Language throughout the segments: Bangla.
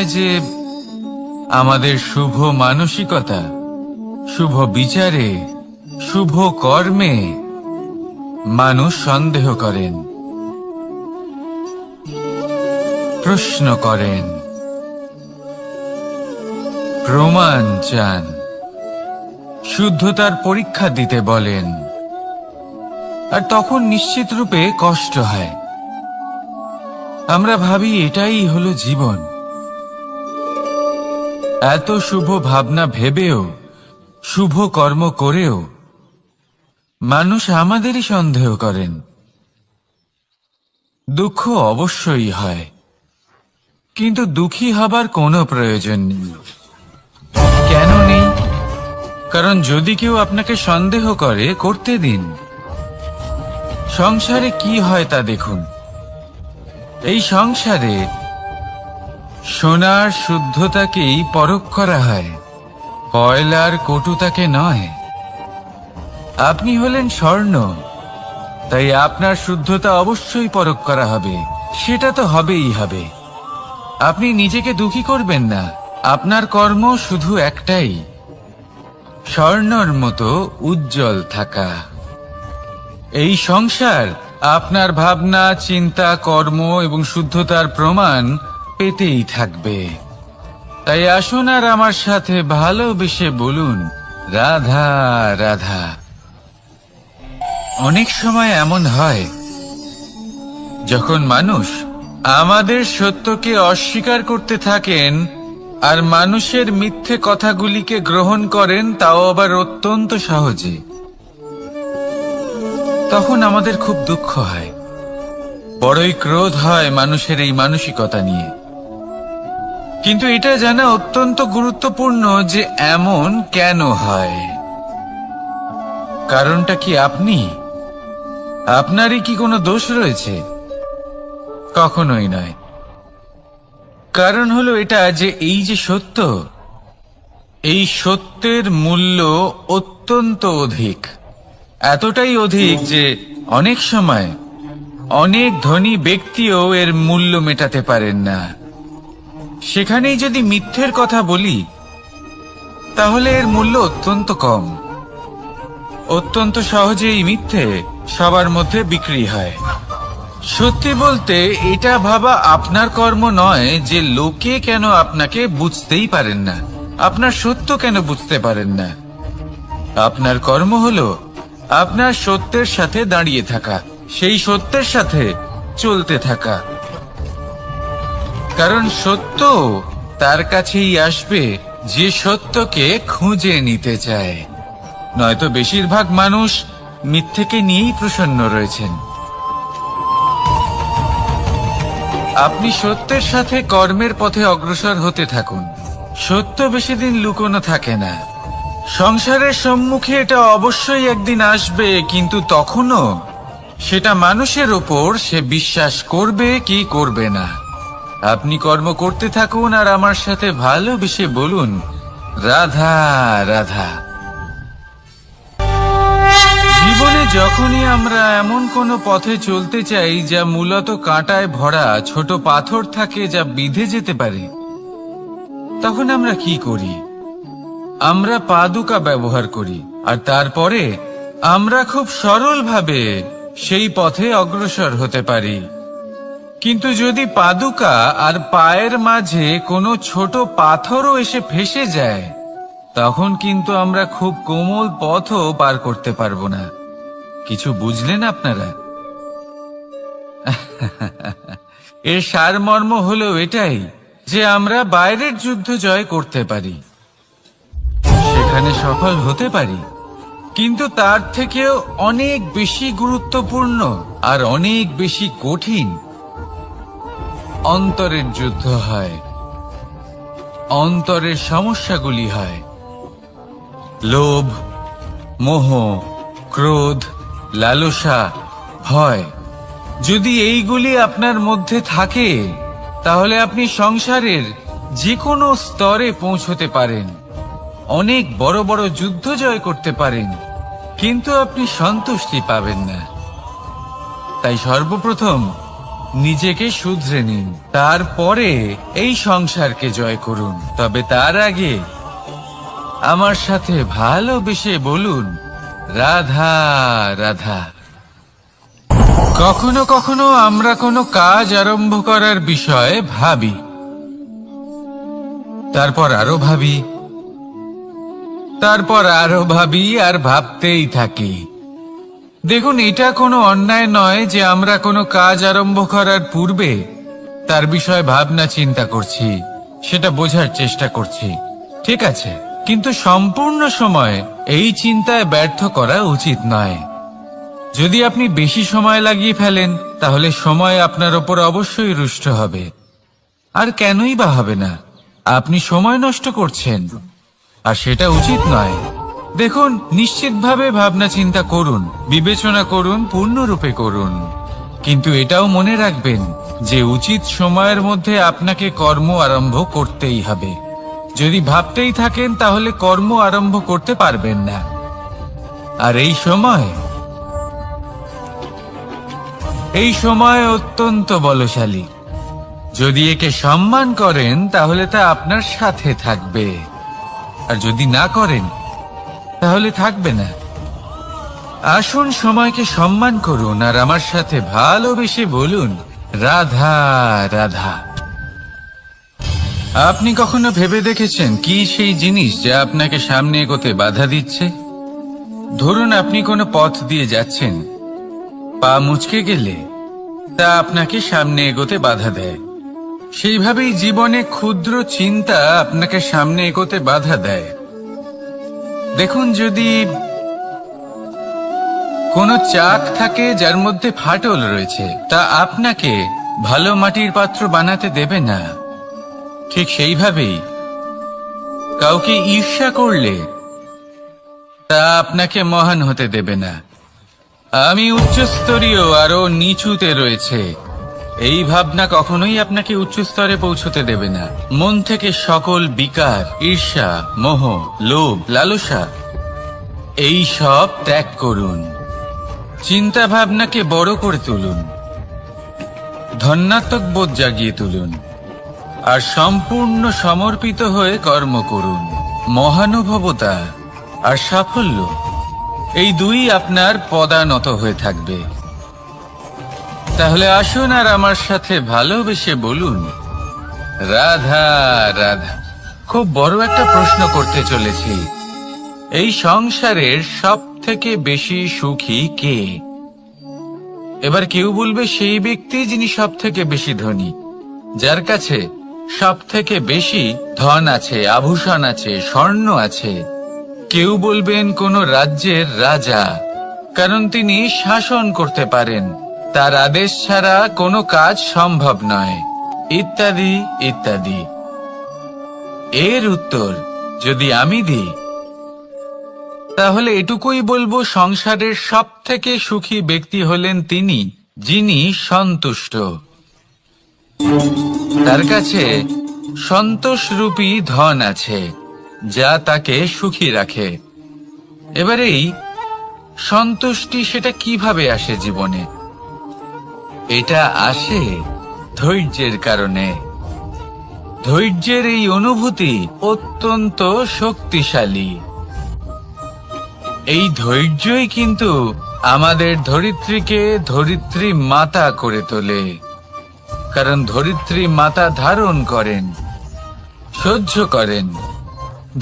হয় যে আমাদের শুভ মানসিকতা, শুভ বিচারে, শুভ কর্মে মানুষ সন্দেহ করেন, প্রশ্ন করেন, প্রমাণ চান, শুদ্ধতার পরীক্ষা দিতে বলেন। আর তখন নিশ্চিত রূপে কষ্ট হয়। আমরা ভাবি এটাই হলো জীবন। এত শুভ ভাবনা ভেবেও, শুভ কর্ম করেও মানুষ আমাদেরই সন্দেহ করেন। দুঃখ অবশ্যই হয়, কিন্তু দুঃখী হবার কোনো প্রয়োজন নেই। কেন নেই? কারণ যদি কেউ আপনাকে সন্দেহ করে, করতে দিন। সংসারে কি হয় তা দেখুন। এই সংসারে সোনার শুদ্ধতাকেই পরখ করা হয়, কয়লার কটুতাকে নয়। আপনি হলেন স্বর্ণ, তাই আপনার শুদ্ধতা অবশ্যই পরখ করা হবে। সেটা তো হবেই হবে। আপনি নিজেকে দুঃখী করবেন না। আপনার কর্ম শুধু একটাই, স্বর্ণর মতো উজ্জ্বল থাকা। এই সংসার আপনার ভাবনা, চিন্তা, কর্ম এবং শুদ্ধতার প্রমাণ পেতেই থাকবে। তাই আসুন আর আমার সাথে ভালোবেসে বলুন, রাধা রাধা। অনেক সময় এমন হয় যখন মানুষ আমাদের সত্যকে অস্বীকার করতে থাকেন আর মানুষের মিথ্যে কথাগুলিকে গ্রহণ করেন, তাও আবার অত্যন্ত সহজে। তখন আমাদের খুব দুঃখ হয়, বড়ই ক্রোধ হয় মানুষের এই মানসিকতা নিয়ে। কিন্তু এটা জানা অত্যন্ত গুরুত্বপূর্ণ যে এমন কেন হয়। কারণটা কি আপনি? আপনারই কি কোনো দোষ রয়েছে? কখনোই নয়। কারণ হলো এটা যে এই যে সত্য, এই সত্যের মূল্য অত্যন্ত অধিক। এতটাই অধিক যে অনেক সময় অনেক ধনী ব্যক্তিও এর মূল্য মেটাতে পারেন না। সেখানেই যদি মিথ্যের কথা বলি, তাহলে এর মূল্য অত্যন্ত কম। অত্যন্ত সহজেই মিথ্যে সবার মধ্যে বিক্রি হয়। সত্যি বলতে এটা ভাবা আপনার কর্ম নয় যে লোকে কেন আপনাকে বুঝতেই পারেন না, আপনার সত্য কেন বুঝতে পারেন না। আপনার কর্ম হলো আপনার সত্যের সাথে দাঁড়িয়ে থাকা, সেই সত্যের সাথে চলতে থাকা। কারণ সত্য তার কাছেই আসবে যে সত্যকে খুঁজে নিতে চায়। নয়তো বেশিরভাগ মানুষ মিথ্যেকে নিয়েই প্রসন্ন রয়েছেন। আপনি সত্যের সাথে কর্মের পথে অগ্রসর হতে থাকুন। সত্য বেশি দিন লুকোনো থাকে না। সংসারের সম্মুখে এটা অবশ্যই একদিন আসবে, কিন্তু তখনও সেটা মানুষের ওপর সে বিশ্বাস করবে কি করবে না। আপনি কর্ম করতে থাকুন আর আমার সাথে ভালোবেসে বলুন, রাধা রাধা। জীবনে যখনই আমরা এমন কোনো পথে চলতে চাই যা মূলত কাঁটায় ভরা ছোট পাথর থাকে, যা বিঁধে যেতে পারে, তখন আমরা কি করি? আমরা পাদুকা ব্যবহার করি আর তারপরে আমরা খুব সরলভাবে সেই পথে অগ্রসর হতে পারি। কিন্তু যদি পাদুকা আর পায়ের মাঝে কোনো ছোট পাথরও এসে ফেসে যায়, তখন কিন্তু আমরা খুব কোমল পথও পার করতে পারবো না। কিছু বুঝলেন আপনারা? এর সারমর্ম হলো এটাই যে আমরা বাইরের যুদ্ধ জয় করতে পারি, সেখানে সফল হতে পারি, কিন্তু তার থেকেও অনেক বেশি গুরুত্বপূর্ণ আর অনেক বেশি কঠিন অন্তরের যুদ্ধ হয়। অন্তরের সমস্যাগুলি হয় লোভ, মোহ, ক্রোধ, লালসা, ভয়। যদি এইগুলি আপনার মধ্যে থাকে, তাহলে আপনি সংসারের যে কোনো স্তরে পৌঁছতে পারেন, অনেক বড় বড় যুদ্ধ জয় করতে পারেন, কিন্তু আপনি সন্তুষ্টি পাবেন না। তাই সর্বপ্রথম নিজেকে শুধরে নিন, তারপরে এই সংসারকে জয় করুন। তবে তার আগে আমার সাথে ভালোবেসে বলুন, রাধা রাধা। কখনো কখনো আমরা কোনো কাজ আরম্ভ করার বিষয়ে ভাবি, তারপর আরো ভাবি, তারপর আরো ভাবি, আর ভাবতেই থাকি। দেখুন, এটা কোনো অন্যায় নয় যে আমরা কোনো কাজ আরম্ভ করার পূর্বে তার বিষয়ে ভাবনা চিন্তা করছি, সেটা বোঝার চেষ্টা করছি, ঠিক আছে। কিন্তু সম্পূর্ণ সময় এই চিন্তায় ব্যর্থ করা উচিত নয়। যদি আপনি বেশি সময় লাগিয়ে ফেলেন, তাহলে সময় আপনার ওপর অবশ্যই রুষ্ট হবে। আর কেনই বা হবে না? আপনি সময় নষ্ট করছেন, আর সেটা উচিত নয়। দেখুন, নিশ্চিতভাবে ভাবনা চিন্তা করুন, বিবেচনা করুন, পূর্ণরূপে করুন, কিন্তু এটাও মনে রাখবেন যে উচিত সময়ের মধ্যে আপনাকে কর্ম আরম্ভ করতেই হবে। যদি ভাবতেই থাকেন, তাহলে কর্ম আরম্ভ করতে পারবেন না। আর এই সময় অত্যন্ত বলশালী। যদি একে সম্মান করেন, তাহলে তা আপনার সাথে থাকবে, আর যদি না করেন, তাহলে থাকবে না। আসুন, সময়কে সম্মান করুন, আর আমার সাথে ভালোবেসে বলুন, রাধা রাধা। আপনি কখনো ভেবে দেখেছেন কি সেই জিনিস যা আপনাকে সামনে এগোতে বাধা দিচ্ছে? ধরুন, আপনি কোনো পথ দিয়ে যাচ্ছেন, পা মুচকে গেলে তা আপনাকে সামনে এগোতে বাধা দেয়। সেইভাবেই জীবনে ক্ষুদ্র চিন্তা আপনাকে সামনে এগোতে বাধা দেয়। দেখুন, যদি কোনো চাক থাকে যার মধ্যে ফাটল রয়েছে, তা আপনাকে ভালো মাটির পাত্র বানাতে দেবে না। ঠিক সেইভাবেই কাউকে ঈর্ষা করলে তা আপনাকে মহান হতে দেবে না। আমি উচ্চস্তরীয়, আরো নিচুতে রয়েছে, এই ভাবনা কখনোই আপনাকে উচ্চ স্তরে পৌঁছতে দেবে না। মন থেকে সকল বিকার, ঈর্ষা, মোহ, লোভ, লালসা এই সব ত্যাগ করুন। চিন্তা ভাবনাকে বড় করে তুলুন, ধন্যাত্মক বোধ জাগিয়ে তুলুন, আর সম্পূর্ণ সমর্পিত হয়ে কর্ম করুন। মহানুভবতা আর সাফল্য এই দুই আপনার পদানত হয়ে থাকবে। তাহলে আসুন, আর আমার সাথে ভালোবেসে বলুন, রাধা রাধা। খুব বড় একটা প্রশ্ন করতে চলেছি, এই সংসারের সব থেকে বেশি সুখী কে? এবার কেউ বলবে সেই ব্যক্তি যিনি সব থেকে বেশি ধনী, যার কাছে সব থেকে বেশি ধন আছে, আভূষণ আছে, স্বর্ণ আছে। কেউ বলবেন কোন রাজ্যের রাজা, কারণ তিনি শাসন করতে পারেন, তার আদেশ ছাড়া কোনো কাজ সম্ভব নয়, ইত্যাদি ইত্যাদি। এর উত্তর যদি আমি দিই, তাহলে এটুকুই বলবো, সংসারের সব থেকে সুখী ব্যক্তি হলেন তিনি যিনি সন্তুষ্ট। তার কাছে সন্তোষরূপী ধন আছে, যা তাকে সুখী রাখে। এবার এই সন্তুষ্টি, সেটা কিভাবে আসে জীবনে? এটা আসে ধৈর্যের কারণে। ধৈর্যের এই অনুভূতি অত্যন্ত শক্তিশালী। এই ধৈর্যই কিন্তু আমাদের ধরিত্রীকে ধরিত্রী মাতা করে তোলে, কারণ ধরিত্রী মাতা ধারণ করেন, সহ্য করেন,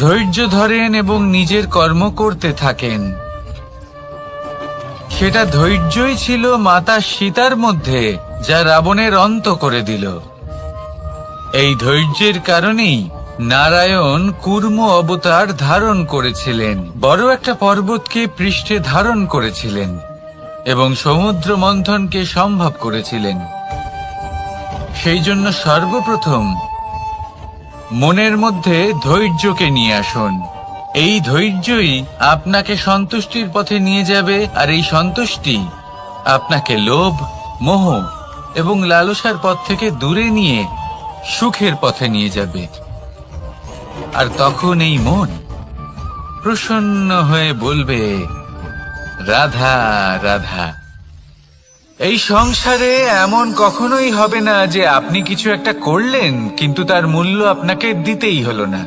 ধৈর্য ধরেন এবং নিজের কর্ম করতে থাকেন। সেটা ধৈর্যই ছিল মাতা সীতার মধ্যে, যা রাবণের অন্ত করে দিল। এই ধৈর্যের কারণেই নারায়ণ কুর্ম অবতার ধারণ করেছিলেন, বড় একটা পর্বতকে পৃষ্ঠে ধারণ করেছিলেন এবং সমুদ্র মন্থনকে সম্ভব করেছিলেন। সেই জন্য সর্বপ্রথম মনের মধ্যে ধৈর্যকে নিয়ে আসুন। এই ধৈর্যই আপনাকে সন্তুষ্টির পথে নিয়ে যাবে, আর এই সন্তুষ্টি আপনাকে লোভ, মোহ এবং লালসার পথ থেকে দূরে নিয়ে সুখের পথে নিয়ে যাবে। আর তখন এই মন প্রসন্ন হয়ে বলবে, রাধা রাধা। এই সংসারে এমন কখনোই হবে না যে আপনি কিছু একটা করলেন কিন্তু তার মূল্য আপনাকে দিতেই হলো না।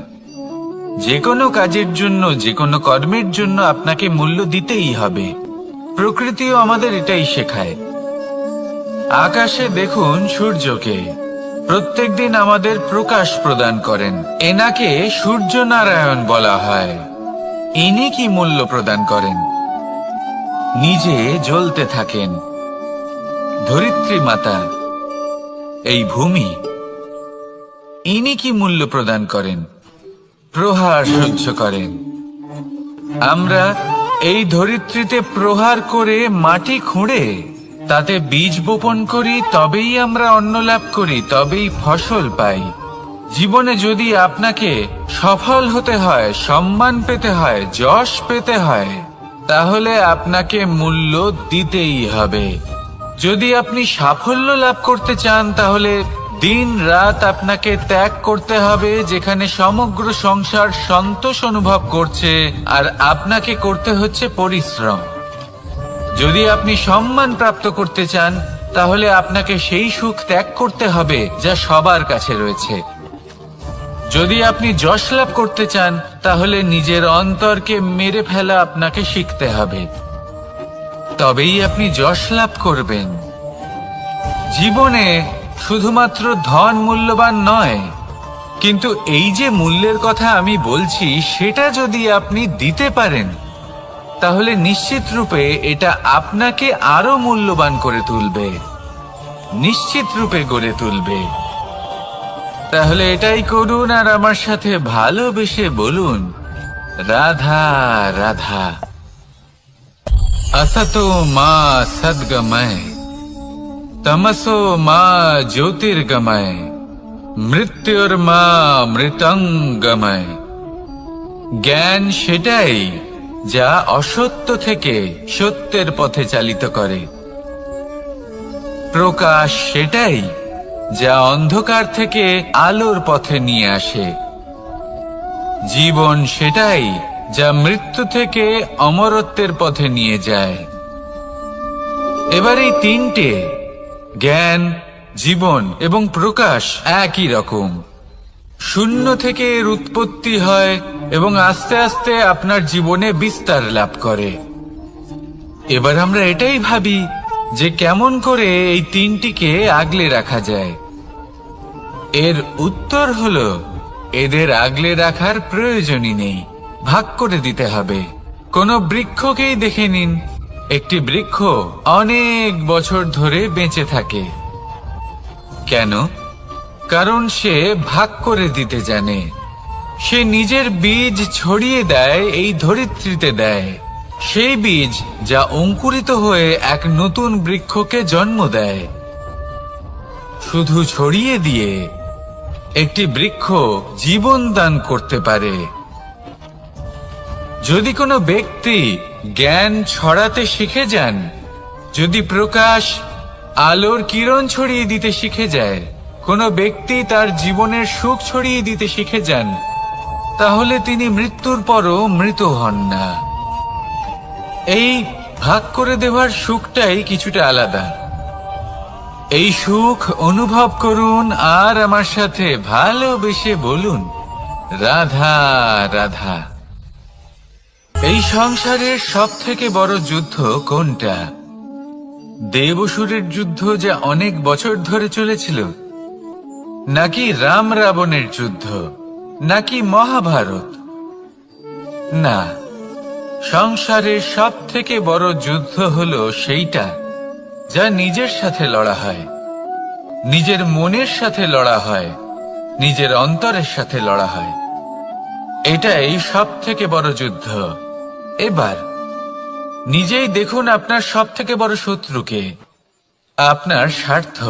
যে কোনো কাজের জন্য, যে কোনো কর্মের জন্য আপনাকে মূল্য দিতেই হবে। প্রকৃতিও আমাদের এটাই শেখায়। আকাশে দেখুন সূর্যকে, প্রত্যেকদিন আমাদের প্রকাশ প্রদান করেন। এনাকে সূর্য নারায়ণ বলা হয়। ইনি কি মূল্য প্রদান করেন? নিজে জ্বলতে থাকেন। ধরিত্রী মাতা, এই ভূমি, ইনি কি মূল্য প্রদান করেন? প্রহার সহ্য করেন। আমরা এই ধরিত্রীতে প্রহার করে মাটি খুঁড়ে তাতে বীজ বপন করি, তবেই আমরা অন্ন লাভ করি, তবেই ফসল পাই। জীবনে যদি আপনাকে সফল হতে হয়, সম্মান পেতে হয়, যশ পেতে হয়, তাহলে আপনাকে মূল্য দিতেই হবে। যদি আপনি সাফল্য লাভ করতে চান, তাহলে দিন রাত আপনাকে ত্যাগ করতে হবে, যেখানে সমগ্র সংসার সন্তোষ অনুভব করছে আর আপনাকে করতে হচ্ছে পরিশ্রম। যদি আপনি সম্মান প্রাপ্ত করতে চান, তাহলে আপনাকে সেই সুখ ত্যাগ করতে হবে যা সবার কাছে রয়েছে। যদি আপনি যশ লাভ করতে চান, তাহলে নিজের অন্তরকে মেরে ফেলা আপনাকে শিখতে হবে, তবেই আপনি যশ লাভ করবেন। জীবনে শুধুমাত্র ধন মূল্যবান নয়, কিন্তু এই যে মূল্যের কথা আমি বলছি, সেটা যদি আপনি দিতে পারেন, তাহলে নিশ্চিত রূপে এটা আপনাকে আরো মূল্যবান করে তুলবে, নিশ্চিত রূপে গড়ে তুলবে। তাহলে এটাই করুন আর আমার সাথে ভালোবেসে বলুন, রাধা রাধা। असतो मा सद्गमय, तमसो मा ज्योतिर्गमय, मृत्युर्मा মৃতঙ্গময়। জ্ঞান সেটাই যা অসত্য থেকে সত্যের পথে চালিত করে। প্রকাশ সেটাই যা অন্ধকার থেকে আলোর পথে নিয়ে আসে। জীবন সেটাই যা মৃত্যু থেকে অমরত্বের পথে নিয়ে যায়। এবার এই তিনটে, জ্ঞান, জীবন এবং প্রকাশ, একই রকম। শূন্য থেকে এর উৎপত্তি হয় এবং আস্তে আস্তে আপনার জীবনে বিস্তার লাভ করে। এবার আমরা এটাই ভাবি যে কেমন করে এই তিনটিকে আগলে রাখা যায়। এর উত্তর হলো, এদের আগলে রাখার প্রয়োজনই নেই, ভাগ করে দিতে হবে। কোনো বৃক্ষকেই দেখে নিন, একটি বৃক্ষ অনেক বছর ধরে বেঁচে থাকে। কেন? কারণ সে ভাগ করে দিতে জানে। সে নিজের বীজ ছড়িয়ে দেয়, এই ধরিত্রীতে দেয়, সেই বীজ যা অঙ্কুরিত হয়ে এক নতুন বৃক্ষকে জন্ম দেয়। শুধু ছড়িয়ে দিয়ে একটি বৃক্ষ জীবন দান করতে পারে। যদি কোনো ব্যক্তি জ্ঞান ছড়াতে শিখে যান, যদি প্রকাশ, আলোর কিরণ ছড়িয়ে দিতে শিখে যায়, কোনো ব্যক্তি তার জীবনের সুখ ছড়িয়ে দিতে শিখে যান, তাহলে তিনি মৃত্যুর পরও মৃত হন না। এই ভাগ করে দেওয়ার সুখটাই কিছুটা আলাদা। এই সুখ অনুভব করুন আর আমার সাথে ভালোবেসে বলুন, রাধা রাধা। এই সংসারের সব থেকে বড় যুদ্ধ কোনটা? দেব-অসুরের যুদ্ধ যা অনেক বছর ধরে চলেছিল, নাকি রাম রাবণের যুদ্ধ, নাকি মহাভারত? না, সংসারের সব থেকে বড় যুদ্ধ হলো সেইটা যা নিজের সাথে লড়া হয়, নিজের মনের সাথে লড়া হয়, নিজের অন্তরের সাথে লড়া হয়। এটাই সব থেকে বড় যুদ্ধ। এবার নিজেই দেখুন আপনার সব থেকে বড় শত্রুকে। আপনার স্বার্থ,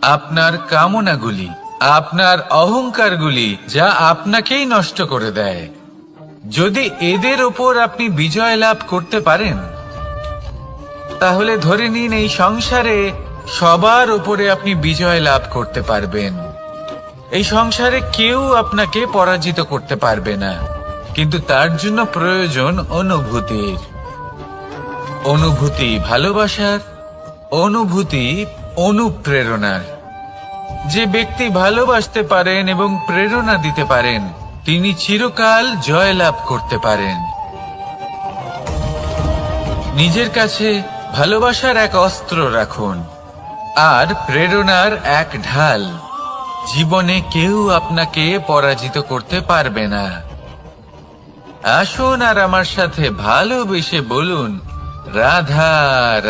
আপনার কামনাগুলি, আপনার অহংকারগুলি, যা আপনাকেই নষ্ট করে দেয়। যদি এদের ওপর আপনি বিজয় লাভ করতে পারেন, তাহলে ধরে নিন এই সংসারে সবার উপরে আপনি বিজয় লাভ করতে পারবেন। এই সংসারে কেউ আপনাকে পরাজিত করতে পারবে না, কিন্তু তার জন্য প্রয়োজন অনুভূতির। অনুভূতি ভালোবাসার, অনুভূতি অনুপ্রেরণার। যে ব্যক্তি ভালোবাসতে পারেন এবং প্রেরণা দিতে পারেন তিনি চিরকাল জয়লাভ করতে পারেন। নিজের কাছে ভালোবাসার এক অস্ত্র রাখুন আর প্রেরণার এক ঢাল। জীবনে কেউ আপনাকে পরাজিত করতে পারবে না। আসুন আর আমার সাথে ভালোবেসে বলুন, রাধা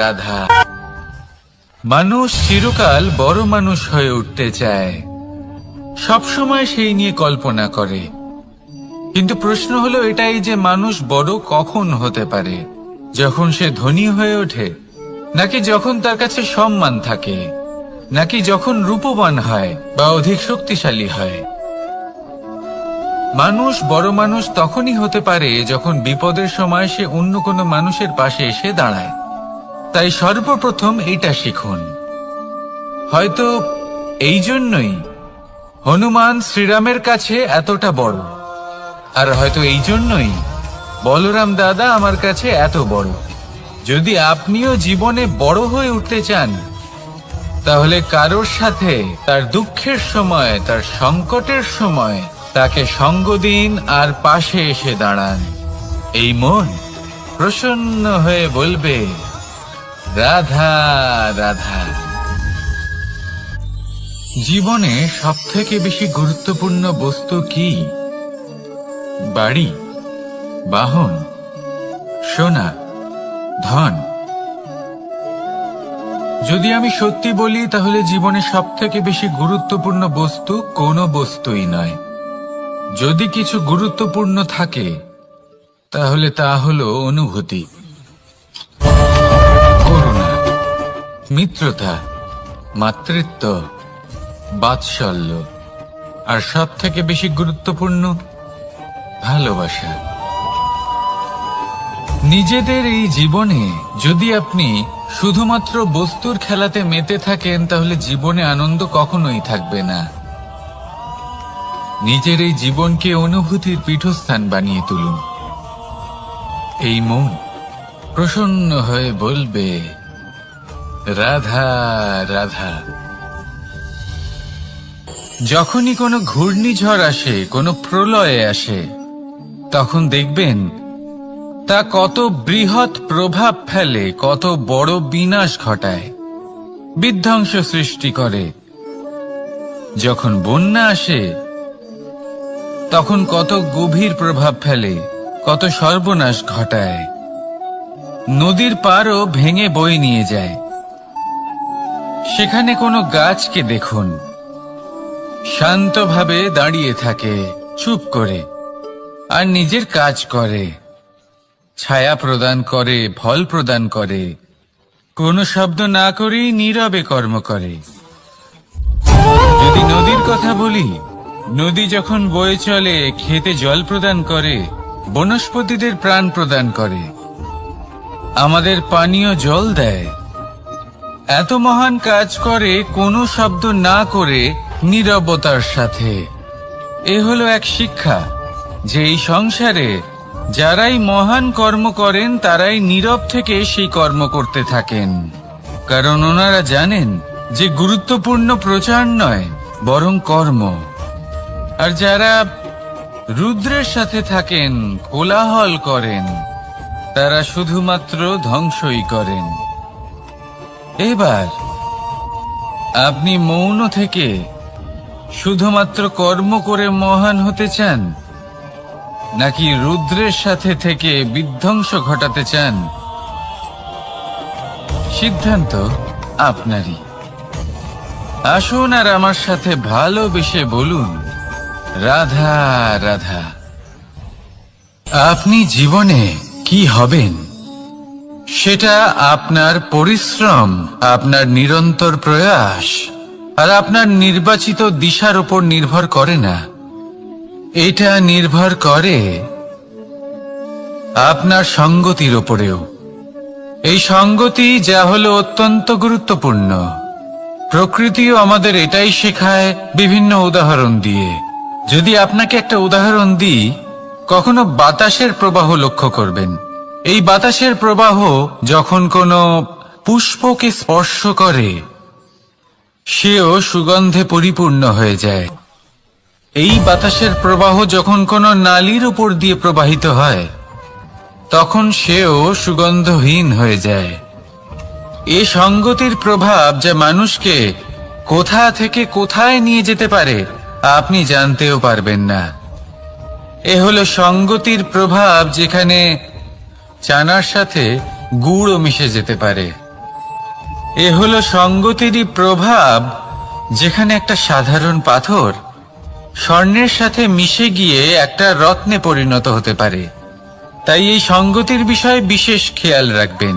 রাধা। মানুষ চিরকাল বড় মানুষ হয়ে উঠতে চায়, সবসময় সেই নিয়ে কল্পনা করে। কিন্তু প্রশ্ন হলো এটাই যে মানুষ বড় কখন হতে পারে? যখন সে ধনী হয়ে ওঠে, নাকি যখন তার কাছে সম্মান থাকে, নাকি যখন রূপবান হয় বা অধিক শক্তিশালী হয়? মানুষ বড় মানুষ তখনই হতে পারে যখন বিপদের সময় সে অন্য কোনো মানুষের পাশে এসে দাঁড়ায়। তাই সর্বপ্রথম এটা শিখুন। হয়তো এই জন্যই হনুমান শ্রীরামের কাছে এতটা বড়, আর হয়তো এই জন্যই বলরাম দাদা আমার কাছে এত বড়। যদি আপনিও জীবনে বড় হয়ে উঠতে চান, তাহলে কারোর সাথে তার দুঃখের সময়, তার সংকটের সময় তাকে সঙ্গ দিন আর পাশে এসে দাঁড়ান। এই মন প্রসন্ন হয়ে বলবে, রাধা রাধা। জীবনে সবথেকে বেশি গুরুত্বপূর্ণ বস্তু কি? বাড়ি, বাহন, সোনা, ধন? যদি আমি সত্যি বলি তাহলে জীবনে সবথেকে বেশি গুরুত্বপূর্ণ বস্তু কোনো বস্তুই নয়। যদি কিছু গুরুত্বপূর্ণ থাকে তাহলে তা হলো অনুভূতি, করুণা, মিত্রতা, মাতৃত্ব, বাৎসল্য, আর সবথেকে বেশি গুরুত্বপূর্ণ ভালোবাসা। নিজেদের এই জীবনে যদি আপনি শুধুমাত্র বস্তুর খেলাতে মেতে থাকেন তাহলে জীবনে আনন্দ কখনোই থাকবে না। নিজের এই জীবনকে অনুভূতির পীঠস্থান বানিয়ে তুলুন। এই মন প্রসন্ন হয়ে বলবে, রাধা রাধা। যখনই কোনো ঘূর্ণিঝড় আসে, কোনো প্রলয়ে আসে, তখন দেখবেন তা কত বৃহৎ প্রভাব ফেলে, কত বড় বিনাশ ঘটায়, বিধ্বংস সৃষ্টি করে। যখন বন্যা আসে তখন কত গভীর প্রভাব ফেলে, কত সর্বনাশ ঘটায়, নদীর পাড়ও ভেঙে বয়ে নিয়ে যায়। সেখানে কোনো গাছকে দেখুন, শান্তভাবে দাঁড়িয়ে থাকে, চুপ করে, আর নিজের কাজ করে, ছায়া প্রদান করে, ফল প্রদান করে, কোনো শব্দ না করেই নীরবে কর্ম করে। যদি নদীর কথা বলি, নদী যখন বয়ে চলে খেতে জল প্রদান করে, বনস্পতিদের প্রাণ প্রদান করে, আমাদের পানীয় জল দেয়। এত মহান কাজ করে কোনো শব্দ না করে, নীরবতার সাথে। এ হলো এক শিক্ষা যে এই সংসারে যারাই মহান কর্ম করেন তারাই নীরব থেকে সেই কর্ম করতে থাকেন, কারণ ওনারা জানেন যে গুরুত্বপূর্ণ প্রচার নয় বরং কর্ম। আর যারা রুদ্রের সাথে থাকেন, কোলাহল করেন, তারা শুধুমাত্র ধ্বংসই করেন। এবার আপনি মৌন থেকে শুধুমাত্র কর্ম করে মহান হতে চান, নাকি রুদ্রের সাথে থেকে বিধ্বংস ঘটাতে চান? সিদ্ধান্ত আপনারই। আসুন আর আমার সাথে ভালোবেসে বলুন, রাধা রাধা। আপনি জীবনে কি হবেন সেটা আপনার পরিশ্রম, আপনার নিরন্তর প্রয়াস আর আপনার নির্বাচিত দিশার উপর নির্ভর করে না। এটা নির্ভর করে আপনার সঙ্গতির উপরেও। এই সঙ্গতি যা হলো অত্যন্ত গুরুত্বপূর্ণ। প্রকৃতিও আমাদের এটাই শেখায় বিভিন্ন উদাহরণ দিয়ে। যদি আপনাকে একটা উদাহরণ দিই, কখনো বাতাসের প্রবাহ লক্ষ্য করবেন। এই বাতাসের প্রবাহ যখন কোনো পুষ্পকে স্পর্শ করে সেও সুগন্ধে পরিপূর্ণ হয়ে যায়। এই বাতাসের প্রবাহ যখন কোনো নালীর উপর দিয়ে প্রবাহিত হয় তখন সেও সুগন্ধহীন হয়ে যায়। এ সঙ্গতির প্রভাব যা মানুষকে কোথা থেকে কোথায় নিয়ে যেতে পারে আপনি জানতেও পারবেন না। এ হলো সঙ্গতির প্রভাব, যেখানে চানার সাথে গুড়ও মিশে যেতে পারে। এ হলো সঙ্গতিরই প্রভাব, যেখানে একটা সাধারণ পাথর স্বর্ণের সাথে মিশে গিয়ে একটা রত্নে পরিণত হতে পারে। তাই এই সঙ্গতির বিষয়ে বিশেষ খেয়াল রাখবেন।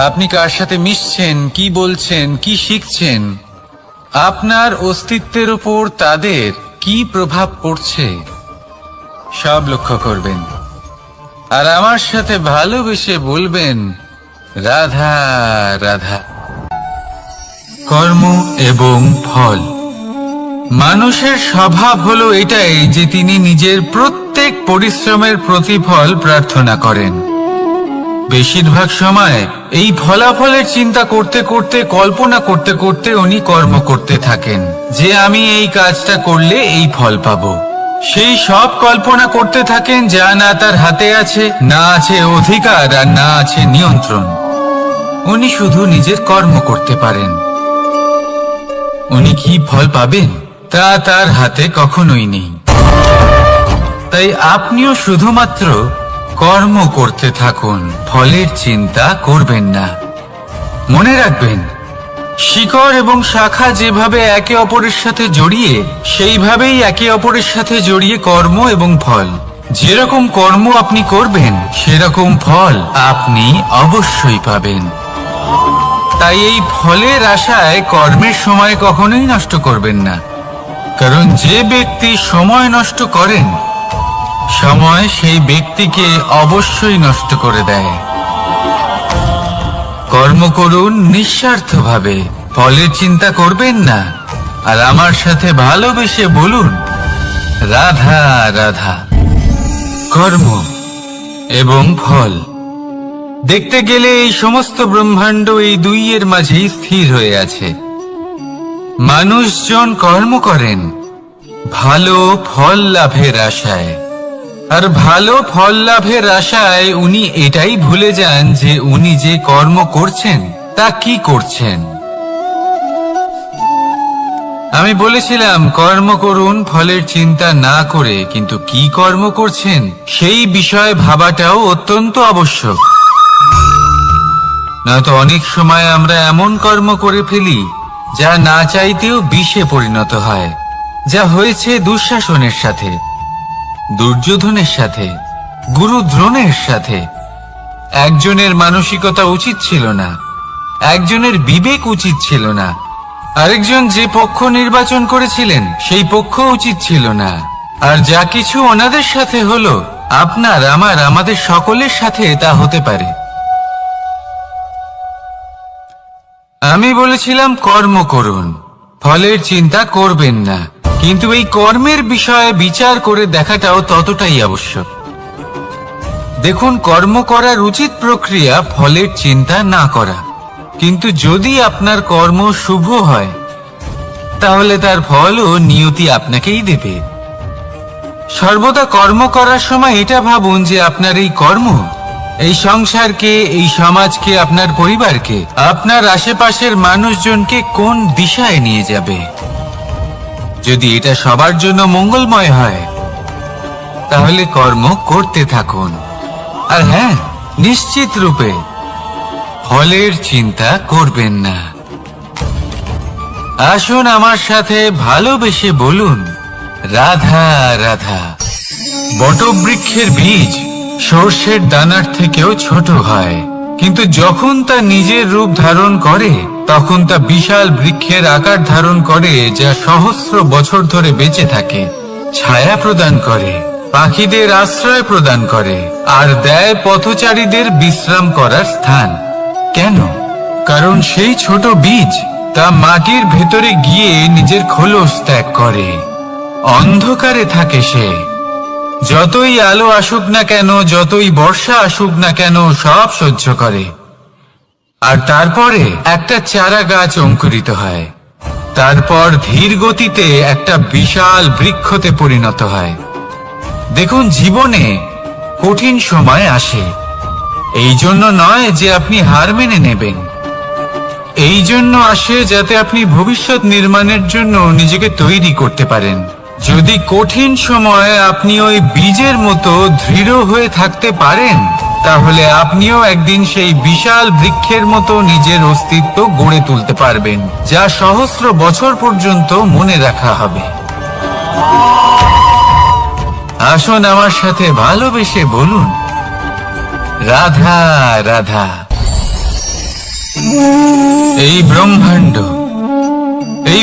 আপনি কার সাথে মিশছেন, কি বলছেন, কি শিখছেন, আপনার অস্তিত্বের উপর তাদের কি প্রভাব পড়ছে সব লক্ষ্য করবেন। আর আমার সাথে ভালোবেসে বলবেন, রাধা রাধা। কর্ম এবং ফল। মানুষের স্বভাব হলো এটাই যে তিনি নিজের প্রত্যেক পরিশ্রমের প্রতিফল প্রার্থনা করেন। বেশিরভাগ সময় এই ফলাফলের চিন্তা করতে করতে, কল্পনা করতে করতে উনি কর্ম করতে থাকেন যে আমি এই কাজটা করলে এই ফল পাবো। সেই সব কল্পনা করতে থাকেন যা না তার হাতে আছে, না আছে অধিকার, আর না আছে নিয়ন্ত্রণ। উনি শুধু নিজের কর্ম করতে পারেন। উনি কি ফল পাবেন তা তার হাতে কখনোই নেই। তাই আপনিও শুধুমাত্র কর্ম করতে থাকুন, ফলের চিন্তা করবেন না। মনে রাখবেন, শিকড় এবং শাখা যেভাবে একে অপরের সাথে জড়িয়ে, সেইভাবেই একে অপরের সাথে জড়িয়ে কর্ম এবং ফল। যেরকম কর্ম আপনি করবেন সেরকম ফল আপনি অবশ্যই পাবেন। তাই এই ফলের আশায় কর্মের সময় কখনোই নষ্ট করবেন না, কারণ যে ব্যক্তি সময় নষ্ট করেন সময় সেই ব্যক্তিকে অবশ্যই নষ্ট করে দেয়। কর্ম করুন নিঃস্বার্থভাবে, ফলের চিন্তা করবেন না। আর আমার সাথে ভালোবেসে বলুন, রাধা রাধা। কর্ম এবং ফল। দেখতে গেলে এই সমস্ত ব্রহ্মাণ্ড এই দুইয়ের মাঝেই স্থির হয়ে আছে। মানুষজন কর্ম করেন ভালো ফল লাভের আশায়, আর ভালো ফল লাভের আশায় উনি এটাই ভুলে যান যে উনি যে কর্ম করছেন তা কি করছেন। আমি বলেছিলাম কর্ম করুন ফলের চিন্তা না করে, কিন্তু কি কর্ম করছেন সেই বিষয়ে ভাবাটাও অত্যন্ত আবশ্যক। নয়তো অনেক সময় আমরা এমন কর্ম করে ফেলি যা না চাইতেও বিষে পরিণত হয়, যা হয়েছে দুঃশাসনের সাথে, দুর্যোধনের সাথে, গুরু দ্রোণের সাথে। একজনের মানসিকতা উচিত ছিল না, একজনের বিবেক উচিত ছিল না, আরেকজন যে পক্ষ নির্বাচন করেছিলেন সেই পক্ষ উচিত ছিল না। আর যা কিছু ওনাদের সাথে হলো, আপনার, আমার, আমাদের সকলের সাথে তা হতে পারে। আমি বলেছিলাম কর্ম করুন, ফলের চিন্তা করবেন না, কিন্তু এই কর্মের বিষয়ে বিচার করে দেখাটাও ততটাই আবশ্যক। দেখুন, কর্ম করার উচিত প্রক্রিয়া ফলের চিন্তা না করা, কিন্তু যদি আপনার কর্ম শুভ হয় তাহলে তার ফলও নিয়তি আপনাকেই দেবে। সর্বদা কর্ম করার সময় এটা ভাবুন যে আপনার এই কর্ম এই সংসারকে, এই সমাজকে, আপনার পরিবারকে, আপনার আশেপাশের মানুষজনকে কোন দিশায় নিয়ে যাবে। যদি এটা সবার জন্য মঙ্গলময় হয় তাহলে কর্ম করতে থাকুন। আর হ্যাঁ, নিশ্চিত রূপে ফলের চিন্তা করবেন না। আসুন আমার সাথে ভালোবেসে বলুন, রাধা রাধা। বটবৃক্ষের বীজ সর্ষের দানার থেকেও ছোট হয়, কিন্তু যখন তা নিজের রূপ ধারণ করে তখন তা বিশাল বৃক্ষের আকার ধারণ করে, যা সহস্র বছর ধরে বেঁচে থাকে, ছায়া প্রদান করে, পাখিদের আশ্রয় প্রদান করে, আর দেয় পথচারীদের বিশ্রাম করার স্থান। কেন? কারণ সেই ছোট বীজ তা মাটির ভেতরে গিয়ে নিজের খোলস ত্যাগ করে। অন্ধকারে থাকে সে, যতই আলো আসুক না কেন, যতই বর্ষা আসুক না কেন, সব সহ্য করে। আর তারপরে একটা চারা গাছ অঙ্কুরিত হয়, তারপর ধীর গতিতে একটা বিশাল বৃক্ষতে পরিণত হয়। দেখুন, জীবনে কঠিন সময় আসে, এই জন্য নয় যে আপনি হার মেনে নেবেন, এই জন্য আসে যাতে আপনি ভবিষ্যৎ নির্মাণের জন্য নিজেকে তৈরি করতে পারেন। যদি কঠিন সময়ে আপনি ওই বীজের মতো দৃঢ় হয়ে থাকতে পারেন, তাহলে আপনিও একদিন সেই বিশাল বৃক্ষের মতো নিজের অস্তিত্ব গড়ে তুলতে পারবেন, যা সহস্র বছর পর্যন্ত মনে রাখা হবে। আসুন আমার সাথে ভালোবেসে বলুন, রাধা রাধা। এই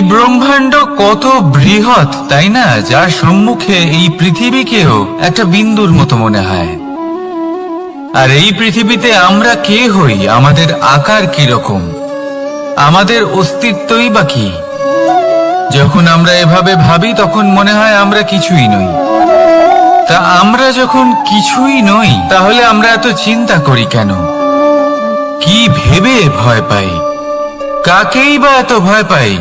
ব্রহ্মাণ্ড কত বৃহৎ, তাই না? যার সম্মুখে এই পৃথিবীকেও একটা বিন্দুর মতো মনে হয়। আর এই পৃথিবীতে আমরা কে হই, আমাদের আকার কি রকম, আমাদের অস্তিত্বই বা কি? যখন আমরা এভাবে ভাবি তখন মনে হয় আমরা কিছুই নই। তা আমরা যখন কিছুই নই, তাহলে আমরা এত চিন্তা করি কেন? কি ভেবে ভয় পাই? কাকেই বা এত ভয় পাই?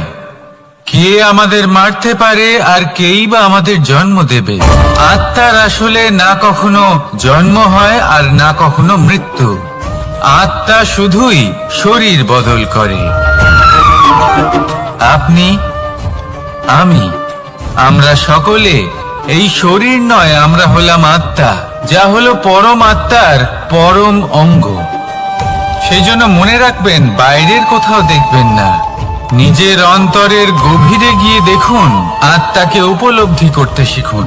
কে আমাদের মারতে পারে আর কেই বা আমাদের জন্ম দেবে? আত্মার আসলে না কখনো জন্ম হয় আর না কখনো মৃত্যু। আত্মা শুধুই শরীর বদল করে। আপনি, আমি, আমরা সকলে এই শরীর নয়, আমরা হলাম আত্মা, যা হলো পরম আত্মার পরম অঙ্গ। সেই জন্য মনে রাখবেন, বাইরের কোথাও দেখবেন না, নিজের অন্তরের গভীরে গিয়ে দেখুন, আত্মাকে উপলব্ধি করতে শিখুন।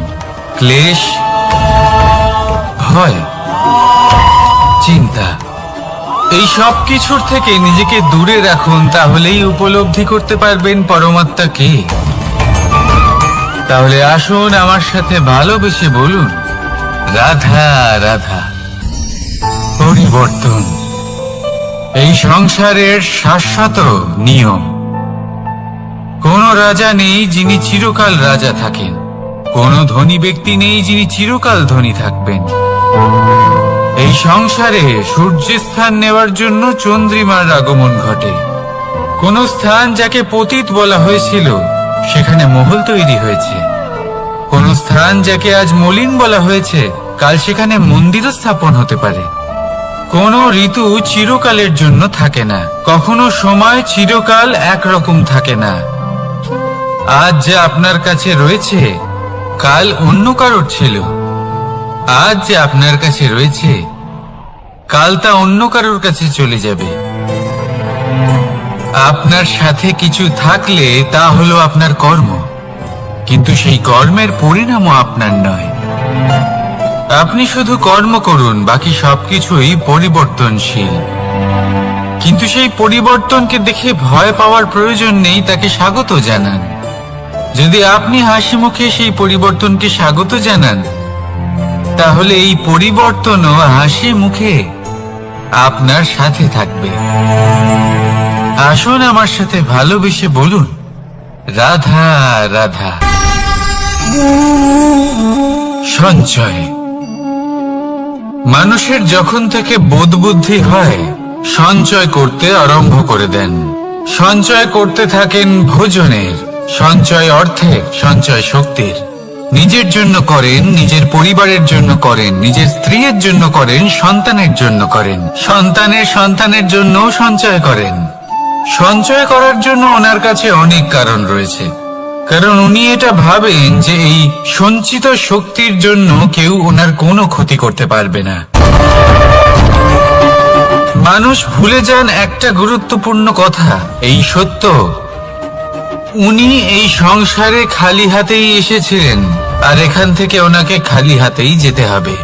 ক্লেশ, ভয়, চিন্তা, এই সব কিছুর থেকে নিজেকে দূরে রাখুন, তাহলেই উপলব্ধি করতে পারবেন পরমাত্মা কে। তাহলে আসুন আমার সাথে ভালোবেসে বলুন, রাধা রাধা। পরিবর্তন এই সংসারের শাশ্বত নিয়ম। কোন রাজা নেই যিনি চিরকাল রাজা থাকেন, কোন ধনী ব্যক্তি নেই যিনি চিরকাল ধনী থাকবেন। এই সংসারে সূর্যের স্থান নেওয়ার জন্য চন্দ্রিমার আগমন ঘটে। কোন স্থান যাকে পতিত বলা হয়েছিল, সেখানে মহল তৈরি হয়েছে। কোন স্থান যাকে আজ মলিন বলা হয়েছে, কাল সেখানে মন্দিরও স্থাপন হতে পারে। কোন ঋতু চিরকালের জন্য থাকে না, কখনো সময় চিরকাল একরকম থাকে না। আজ যা আপনার কাছে রয়েছে, কাল অন্য কারোর ছিল। আজ যে আপনার কাছে রয়েছে, কাল তা অন্য কারোর কাছে চলে যাবে। আপনার সাথে কিছু থাকলে তা হলো আপনার কর্ম, কিন্তু সেই কর্মের পরিণামও আপনার নয়। আপনি শুধু কর্ম করুন, বাকি সবকিছুই পরিবর্তনশীল। কিন্তু সেই পরিবর্তনকে দেখে ভয় পাওয়ার প্রয়োজন নেই, তাকে স্বাগত জানান। যদি আপনি হাসি মুখে সেই পরিবর্তনকে স্বাগত জানান, তাহলে এই পরিবর্তনও হাসি মুখে আপনার সাথে থাকবে। আসুন আমার সাথে ভালোবেসে বলুন, রাধা রাধা। সঞ্চয় মানুষের যখন থেকে বোধ বুদ্ধি হয়, সঞ্চয় করতে আরম্ভ করে দেন। সঞ্চয় করতে থাকেন ভোজনের, সঞ্চয় অর্থের, সঞ্চয় শক্তির। নিজের জন্য করেন, নিজের পরিবারের জন্য করেন, নিজের স্ত্রীর জন্য করেন, সন্তানের জন্য করেন, সন্তানের সন্তানের জন্য সঞ্চয় করেন। সঞ্চয় করার জন্য ওনার কাছে অনেক কারণ রয়েছে, কারণ উনি এটা ভাবেন যে এই সঞ্চিত শক্তির জন্য কেউ ওনার কোনো ক্ষতি করতে পারবে না। মানুষ ভুলে যান একটা গুরুত্বপূর্ণ কথা, এই সত্য, উনি এই সংসারে খালি হাতেই এসেছিলেন, আর এখান থেকে ওনাকে খালি হাতেই যেতে হবে।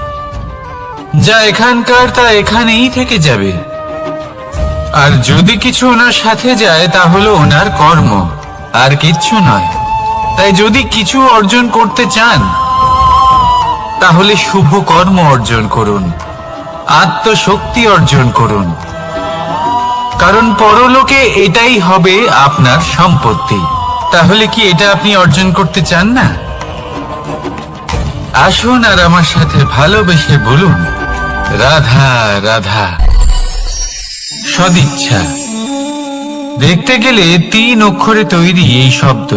যা এখানকার তা এখানেই থেকে যাবে। আর যদি কিছু ওনার সাথে যায়, তা হলো ওনার কর্ম, আর কিচ্ছু নয়। তাই যদি কিছু অর্জন করতে চান, তাহলে শুভ কর্ম অর্জন করুন, আত্মশক্তি অর্জন করুন, কারণ পরলোকে এটাই হবে আপনার সম্পত্তি। তাহলে কি এটা আপনি অর্জন করতে চান না? আসুন আর আমার সাথে ভালোবেসে বলুন, রাধা রাধা। সদিচ্ছা। দেখতে গেলে 3 অক্ষরে তৈরি এই শব্দ,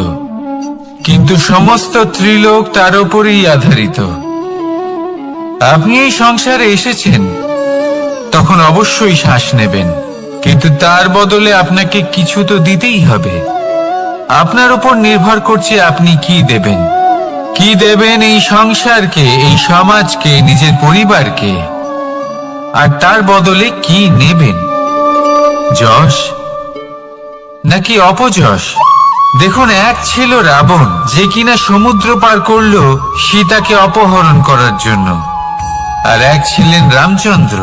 কিন্তু সমস্ত ত্রিলোক তার উপরেই আধারিত। আপনি এই সংসারে এসেছেন, তখন অবশ্যই শ্বাস নেবেন, কিন্তু তার বদলে আপনাকে কিছু তো দিতেই হবে। আপনার উপর নির্ভর করছে আপনি কি দেবেন। কি দেবেন এই সংসারকে, এই সমাজকে, নিজের পরিবারকে, আর তার বদলে কি নেবেন? যশ নাকি অপযশ? দেখুন, এক ছিল রাবণ, যে কিনা সমুদ্র পার করল সীতাকে অপহরণ করার জন্য, আর এক ছিলেন রামচন্দ্র,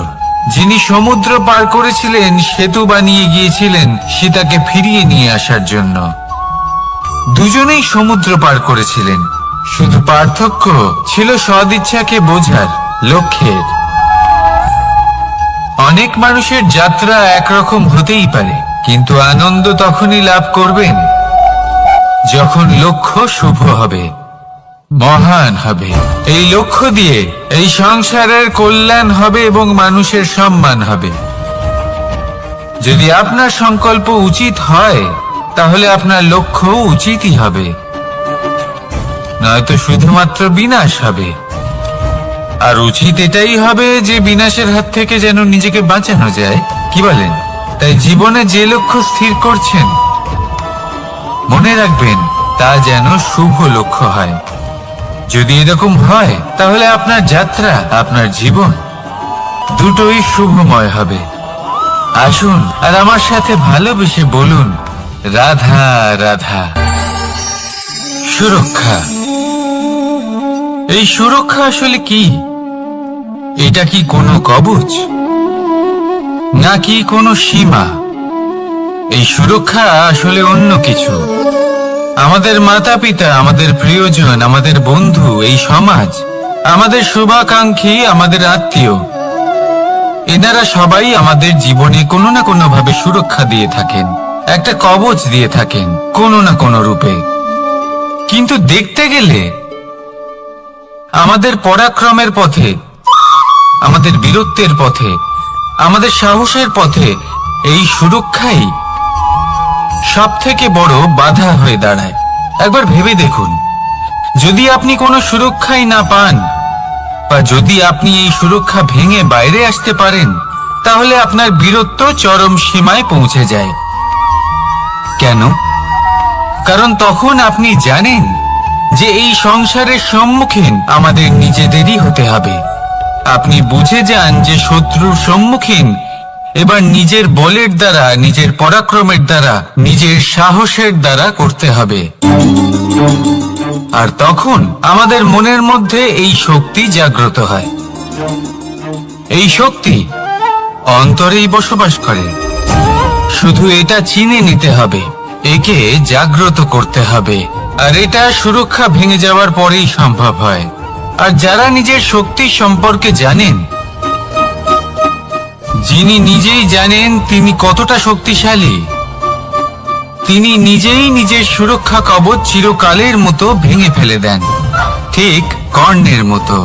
যিনি সমুদ্র পার করেছিলেন, সেতু বানিয়ে গিয়েছিলেন সীতাকে ফিরিয়ে নিয়ে আসার জন্য। দুজনেই সমুদ্র পার করেছিলেন, শুধু পার্থক্য ছিল সদিচ্ছাকে বোঝার, লক্ষ্যের। অনেক মানুষের যাত্রা একরকম হতেই পারে, কিন্তু আনন্দ তখনই লাভ করবেন যখন লক্ষ্য শুভ হবে, মহান হবে। এই লক্ষ্য দিয়ে এই সংসারের কল্যাণ হবে এবং মানুষের সম্মান হবে। যদি আপনার সংকল্প উচিত হয়, তাহলে আপনার লক্ষ্য উচিতই হবে, নয়তো শুধুমাত্র বিনাশ হবে। আর উচিত এটাই হবে যে বিনাশের হাত থেকে যেন নিজেকে বাঁচানো যায়, কি বলেন? তাই জীবনে যে লক্ষ্য স্থির করছেন, মনে রাখবেন তা যেন শুভ লক্ষ্য হয়। যদি এরকম হয়, তাহলে আপনার যাত্রা, আপনার জীবন দুটোই শুভময় হবে। আসুন আর আমার সাথে ভালোবেসে বলুন, রাধা রাধা। সুরক্ষা। এই সুরক্ষা আসলে কি? এটা কি কোনো কবচ, নাকি কোনো সীমা? এই সুরক্ষা আসলে অন্য কিছু। আমাদের মাতা পিতা, আমাদের প্রিয়জন, আমাদের বন্ধু, এই সমাজ, আমাদের শুভাকাঙ্ক্ষী, আমাদের আত্মীয়, এনারা সবাই আমাদের জীবনে কোনো না কোনো ভাবে সুরক্ষা দিয়ে থাকেন, একটা কবচ দিয়ে থাকেন কোনো না কোনো রূপে। কিন্তু দেখতে গেলে আমাদের পরাক্রমের পথে, আমাদের বীরত্বের পথে, আমাদের সাহসের পথে এই সুরক্ষাই সব থেকে বড় বাধা হয়ে দাঁড়ায়। একবার ভেবে দেখুন, যদি আপনি কোনো সুরক্ষাই না পান, বা যদি আপনি এই সুরক্ষা ভেঙে বাইরে আসতে পারেন, তাহলে আপনার বীরত্ব চরম সীমায় পৌঁছে যায়। কেন? কারণ তখন আপনি জানেন যে এই সংসারের সম্মুখীন আমাদের নিজেদেরই হতে হবে। আপনি বুঝে যান যে শত্রুর সম্মুখীন এবার নিজের বলের দ্বারা, নিজের পরাক্রমের দ্বারা, নিজের সাহসের দ্বারা করতে হবে। আর তখন আমাদের মনের মধ্যে এই শক্তি জাগ্রত হয়। এই শক্তি অন্তরেই বসবাস করে, শুধু এটা চিনে নিতে হবে, একে জাগ্রত করতে হবে। আর এটা সুরক্ষা ভেঙে যাওয়ার পরেই সম্ভব হয়। আর যারা নিজের শক্তি সম্পর্কে জানেন, যিনি নিজেই জানেন তিনি কতটা শক্তিশালী, তিনি নিজেই নিজের সুরক্ষা কবচ চিরকালের মতো ভেঙে ফেলে দেন, ঠিক কর্ণের মতো।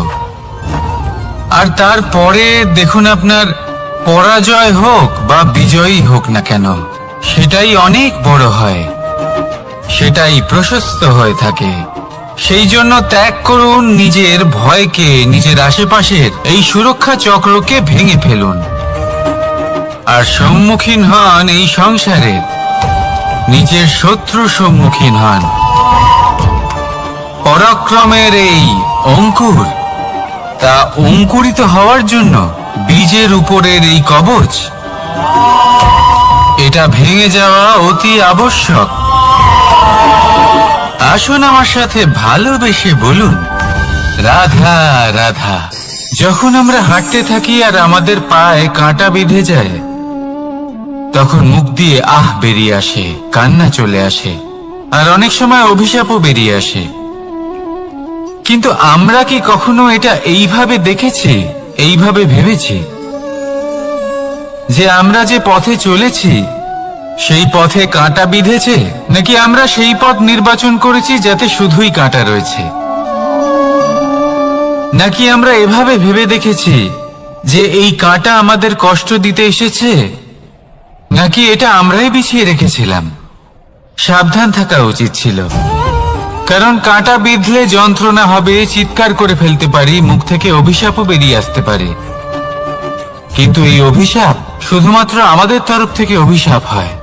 আর তারপরে দেখুন, আপনার পরাজয় হোক বা বিজয়ী হোক না কেন, সেটাই অনেক বড় হয়, সেটাই প্রশস্ত হয়ে থাকে। সেই জন্য ত্যাগ করুন নিজের ভয়কে, নিজের আশেপাশের এই সুরক্ষা চক্রকে ভেঙে ফেলুন, আর সম্মুখীন হন এই সংসারের নিজের শত্রুর সম্মুখীন হন। পরাক্রমের এই অঙ্কুর, তা অঙ্কুরিত হওয়ার জন্য বীজের উপরের এই কবচ, এটা ভেঙে যাওয়া অতি আবশ্যক। আসুন আমার সাথে ভালোবেসে বলুন, রাধা রাধা। যখন আমরা হাঁটতে থাকি আর আমাদের পায়ে কাঁটা বেঁধে যায়, তখন মুখ দিয়ে আহ বেরিয়ে আসে, কান্না চলে আসে, আর অনেক সময় অভিশাপও বেরিয়ে আসে। কিন্তু আমরা কি কখনো এটা এইভাবে দেখেছি, এইভাবে ভেবেছি যে আমরা যে পথে চলেছি সেই পথে কাঁটা বিঁধেছে, নাকি আমরা সেই পথ নির্বাচন করেছি যাতে শুধুই কাঁটা রয়েছে? নাকি আমরা এভাবে ভেবে দেখেছি যে এই কাঁটা আমাদের কষ্ট দিতে এসেছে, নাকি এটা আমরাই বিছিয়ে রেখেছিলাম? সাবধান থাকা উচিত ছিল, কারণ কাঁটা বিঁধলে যন্ত্রণা হবে, চিৎকার করে ফেলতে পারি, মুখ থেকে অভিশাপও বেরিয়ে আসতে পারে। কিন্তু এই অভিশাপ শুধুমাত্র আমাদের তরফ থেকে অভিশাপ হয়,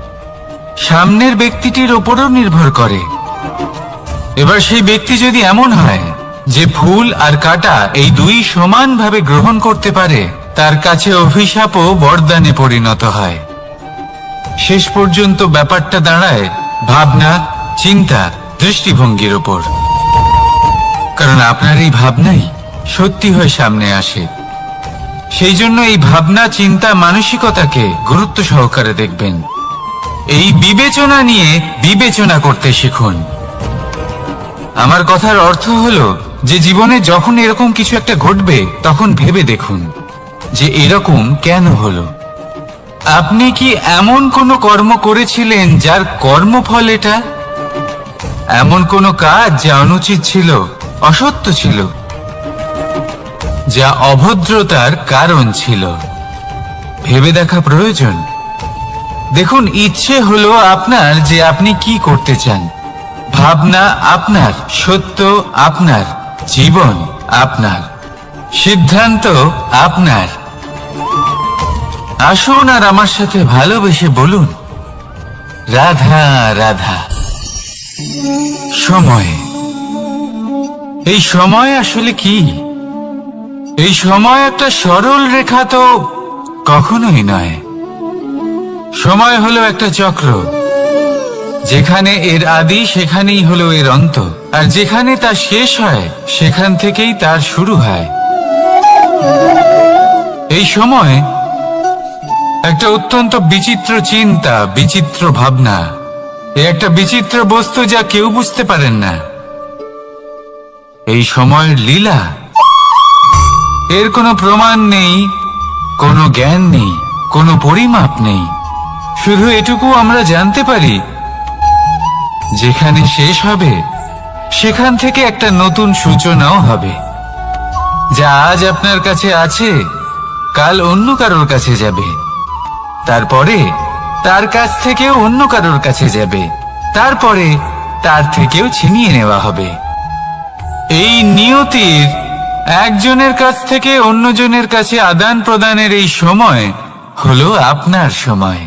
সামনের ব্যক্তিটির ওপরও নির্ভর করে। এবার সেই ব্যক্তি যদি এমন হয় যে ফুল আর কাঁটা এই দুই সমানভাবে গ্রহণ করতে পারে, তার কাছে অভিশাপও বরদানে পরিণত হয়। শেষ পর্যন্ত ব্যাপারটা দাঁড়ায় ভাবনা, চিন্তা, দৃষ্টিভঙ্গির ওপর। কারণ আপনার এই ভাবনাই সত্যি হয়ে সামনে আসে। সেই জন্য এই ভাবনা, চিন্তা, মানসিকতাকে গুরুত্ব সহকারে দেখবেন। এই বিবেচনা নিয়ে বিবেচনা করতে শিখুন। আমার কথার অর্থ হলো যে জীবনে যখন এরকম কিছু একটা ঘটবে, তখন ভেবে দেখুন যে এরকম কেন হলো। আপনি কি এমন কোনো কর্ম করেছিলেন যার কর্মফল এটা? এমন কোনো কাজ যা অনুচিত ছিল, অসত্য ছিল, যা অভদ্রতার কারণ ছিল? ভেবে দেখা প্রয়োজন। দেখুন, ইচ্ছে হলো আপনার যে আপনি কি করতে চান, ভাবনা আপনার, সত্য আপনার, জীবন আপনার, সিদ্ধান্ত আপনার। আসুন আর আমার সাথে ভালোবেসে বলুন, রাধা রাধা। সময়, এই সময় আসলে কি? এই সময় একটা সরল রেখা তো কখনোই নয়। সময় হলো একটা চক্র, যেখানে এর আদি সেখানেই হলো এর অন্ত, আর যেখানে তা শেষ হয় সেখান থেকেই তার শুরু হয়। এই সময় একটা অত্যন্ত বিচিত্র চিন্তা, বিচিত্র ভাবনা, একটা বিচিত্র বস্তু যা কেউ বুঝতে পারেন না। এই সময়ের লীলা, এর কোনো প্রমাণ নেই, কোনো জ্ঞান নেই, কোনো পরিমাপ নেই। শুধু এটুকু আমরা জানতে পারি, যেখানে শেষ হবে সেখান থেকে একটা নতুন সূচনাও হবে। যা আজ আপনার কাছে আছে, কাল অন্য কারোর কাছে যাবে, তারপরে তার কাছ থেকেও অন্য কারোর কাছে যাবে, তারপরে তার থেকেও ছিনিয়ে নেওয়া হবে। এই নিয়তির একজনের কাছ থেকে অন্যজনের কাছে আদান প্রদানের এই সময় হলো আপনার সময়।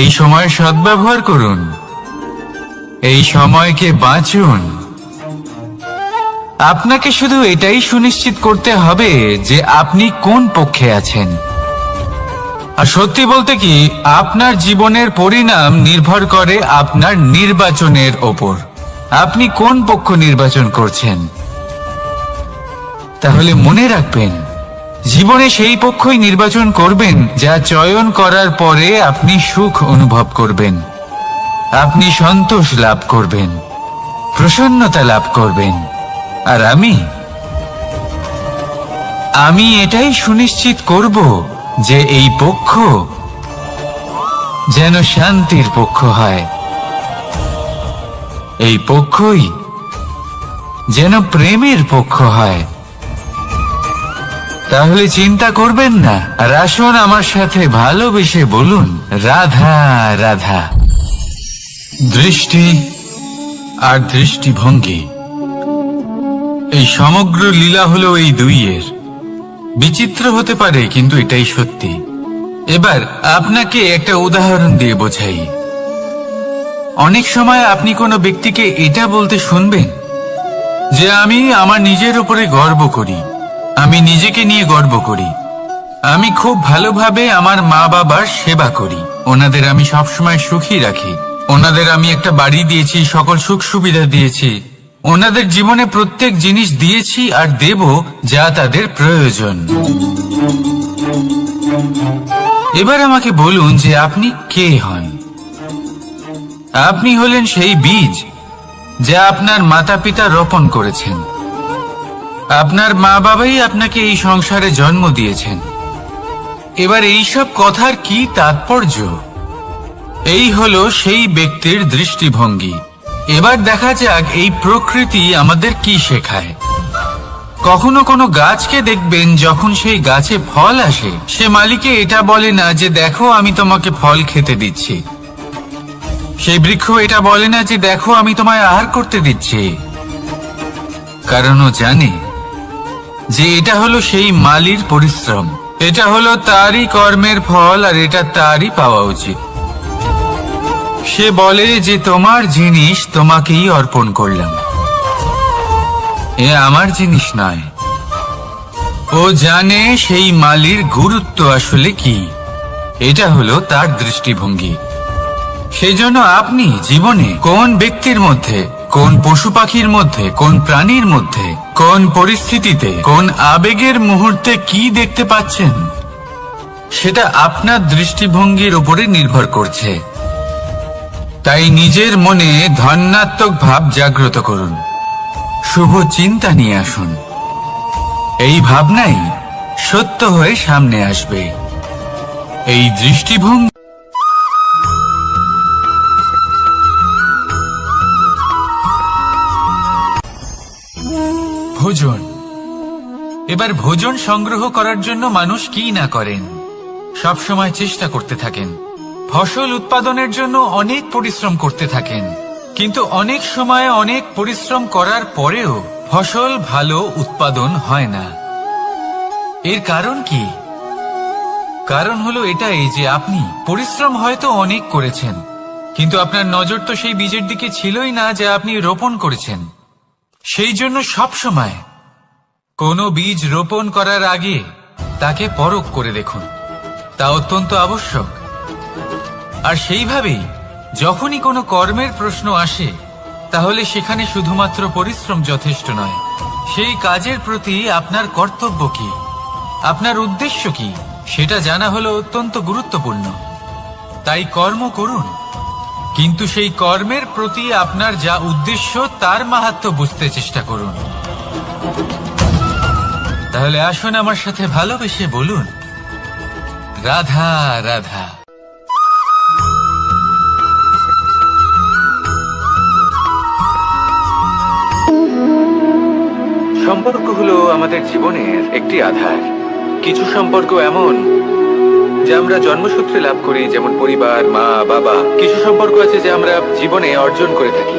এই সময় সদ্ব্যবহার করুন, এই সময়কে বাঁচুন। আপনাকে শুধু এটাই সুনিশ্চিত করতে হবে যে আপনি কোন পক্ষে আছেন। আর সত্যি বলতে কি, আপনার জীবনের পরিণাম নির্ভর করে আপনার নির্বাচনের ওপর। আপনি কোন পক্ষ নির্বাচন করছেন? তাহলে মনে রাখবেন, জীবনে সেই পক্ষই নির্বাচন করবেন যা চয়ন করার পরে আপনি সুখ অনুভব করবেন, আপনি সন্তোষ লাভ করবেন, প্রসন্নতা লাভ করবেন। আর আমি এটাই সুনিশ্চিত করব যে এই পক্ষ যেন শান্তির পক্ষ হয়, এই পক্ষই যেন প্রেমের পক্ষ হয়। তাহলে চিন্তা করবেন না, আর আসুন আমার সাথে ভালোবেসে বলুন, রাধা রাধা। দৃষ্টি আর দৃষ্টিভঙ্গি, এই সমগ্র লীলা হলো এই দুইয়ের। বিচিত্র হতে পারে, কিন্তু এটাই সত্যি। এবার আপনাকে একটা উদাহরণ দিয়ে বোঝাই। অনেক সময় আপনি কোনো ব্যক্তিকে এটা বলতে শুনবেন যে আমি আমার নিজের উপরে গর্ব করি, আমি নিজেকে নিয়ে গর্ব করি, আমি খুব ভালোভাবে আমার মা বাবার সেবা করি, ওনাদের আমি সবসময় সুখী রাখি, ওনাদের আমি একটা বাড়ি দিয়েছি, সকল সুখ সুবিধা দিয়েছি, ওনাদের জীবনে প্রত্যেক জিনিস দিয়েছি আর দেব যা তাদের প্রয়োজন। এবার আমাকে বলুন যে আপনি কে হন? আপনি হলেন সেই বীজ যা আপনার মাতা পিতা রোপণ করেছেন। আপনার মা বাবাই আপনাকে এই সংসারে জন্ম দিয়েছেন। এবার এইসব কথার কি তাৎপর্য? এই হলো সেই ব্যক্তির দৃষ্টিভঙ্গি। এবার দেখা যাক এই প্রকৃতি আমাদের কি শেখায়। কখনো কোনো গাছকে দেখবেন, যখন সেই গাছে ফল আসে, সে মালিকে এটা বলে না যে দেখো আমি তোমাকে ফল খেতে দিচ্ছি। সেই বৃক্ষ এটা বলে না যে দেখো আমি তোমায় আহার করতে দিচ্ছি, কারণ ও জানে যে এটা হলো সেই মালির পরিশ্রম, এটা হলো তারই কর্মের ফল, আর এটা তারই পাওয়া উচিত। সে বলে যে তোমার জিনিস তোমাকেই অর্পণ করলাম, এ আমার জিনিস নয়। ও জানে সেই মালির গুরুত্ব আসলে কি, এটা হলো তার দৃষ্টিভঙ্গি। সেই জন্য আপনি জীবনে কোন ব্যক্তির মধ্যে, কোন পশু পাখির মধ্যে, কোন প্রাণীর মধ্যে, কোন পরিস্থিতিতে, কোন আবেগের মুহূর্তে কি দেখতে পাচ্ছেন, সেটা আপনার দৃষ্টিভঙ্গির উপরে নির্ভর করছে। তাই নিজের মনে ধনাত্মক ভাব জাগ্রত করুন, শুভ চিন্তা নিয়ে আসুন। এই ভাবনাই সত্য হয়ে সামনে আসবে। এই দৃষ্টিভঙ্গি। ভোজন। এবার ভোজন সংগ্রহ করার জন্য মানুষ কি না করেন, সব সময় চেষ্টা করতে থাকেন। ফসল উৎপাদনের জন্য অনেক পরিশ্রম করতে থাকেন, কিন্তু অনেক সময় অনেক পরিশ্রম করার পরেও ফসল ভালো উৎপাদন হয় না। এর কারণ কি? কারণ হলো এটাই যে আপনি পরিশ্রম হয়তো অনেক করেছেন, কিন্তু আপনার নজর তো সেই বীজের দিকে ছিলই না যা আপনি রোপণ করেছেন। সেই জন্য সব সময় কোনো বীজ রোপণ করার আগে তাকে পরখ করে দেখুন, তা অত্যন্ত আবশ্যক। আর সেইভাবেই যখনই কোনো কর্মের প্রশ্ন আসে, তাহলে সেখানে শুধুমাত্র পরিশ্রম যথেষ্ট নয়, সেই কাজের প্রতি আপনার কর্তব্য কি, আপনার উদ্দেশ্য কি, সেটা জানা হলো অত্যন্ত গুরুত্বপূর্ণ। তাই কর্ম করুন, কিন্তু সেই কর্মের প্রতি আপনার যা উদ্দেশ্য তার মাহাত্ম্য বুঝতে চেষ্টা করুন। তাহলে আসুন আমার সাথে ভালোবেসে বলুন, রাধা রাধা। সম্পর্ক হলো আমাদের জীবনের একটি আধার। কিছু সম্পর্ক এমন যা আমরা জন্মসূত্রে লাভ করি, যেমন পরিবার, মা, বাবা। কিছু সম্পর্ক আছে যা আমরা জীবনে অর্জন করে থাকি,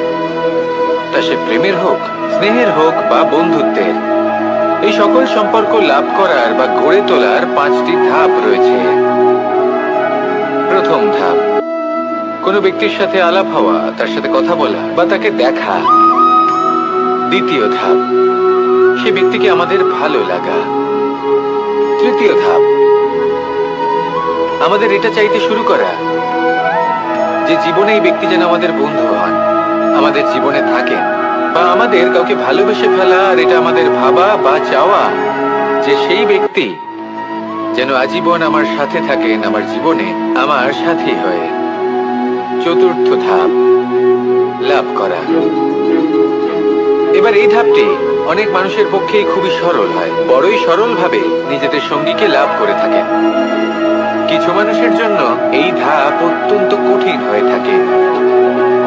তা সে প্রেমের হোক, স্নেহের হোক বা বন্ধুত্বের। এই সকল সম্পর্ক লাভ করার বা গড়ে তোলার 5টি ধাপ রয়েছে। প্রথম ধাপ, কোনো ব্যক্তির সাথে আলাপ হওয়া, তার সাথে কথা বলা বা তাকে দেখা। দ্বিতীয় ধাপ, সে ব্যক্তিকে আমাদের ভালো লাগা। তৃতীয় ধাপ, আমাদের এটা চাইতে শুরু করা যে জীবনে এই ব্যক্তি যেন আমাদের বন্ধু হন, আমাদের জীবনে থাকেন, বা আমাদের কাউকে ভালোবেসে ফেলা। আর এটা আমাদের ভাবা বা চাওয়া যে সেই ব্যক্তি যেন আজীবন আমার সাথে থাকেন, আমার জীবনে আমার সাথী হয়ে। চতুর্থ ধাপ, লাভ করা। এবার এই ধাপটি অনেক মানুষের পক্ষেই খুবই সরল হয়, বড়ই সরল ভাবে নিজেদের সঙ্গীকে লাভ করে থাকেন। কিছু মানুষের জন্য এই ধাপ অত্যন্ত কঠিন হয়ে থাকে।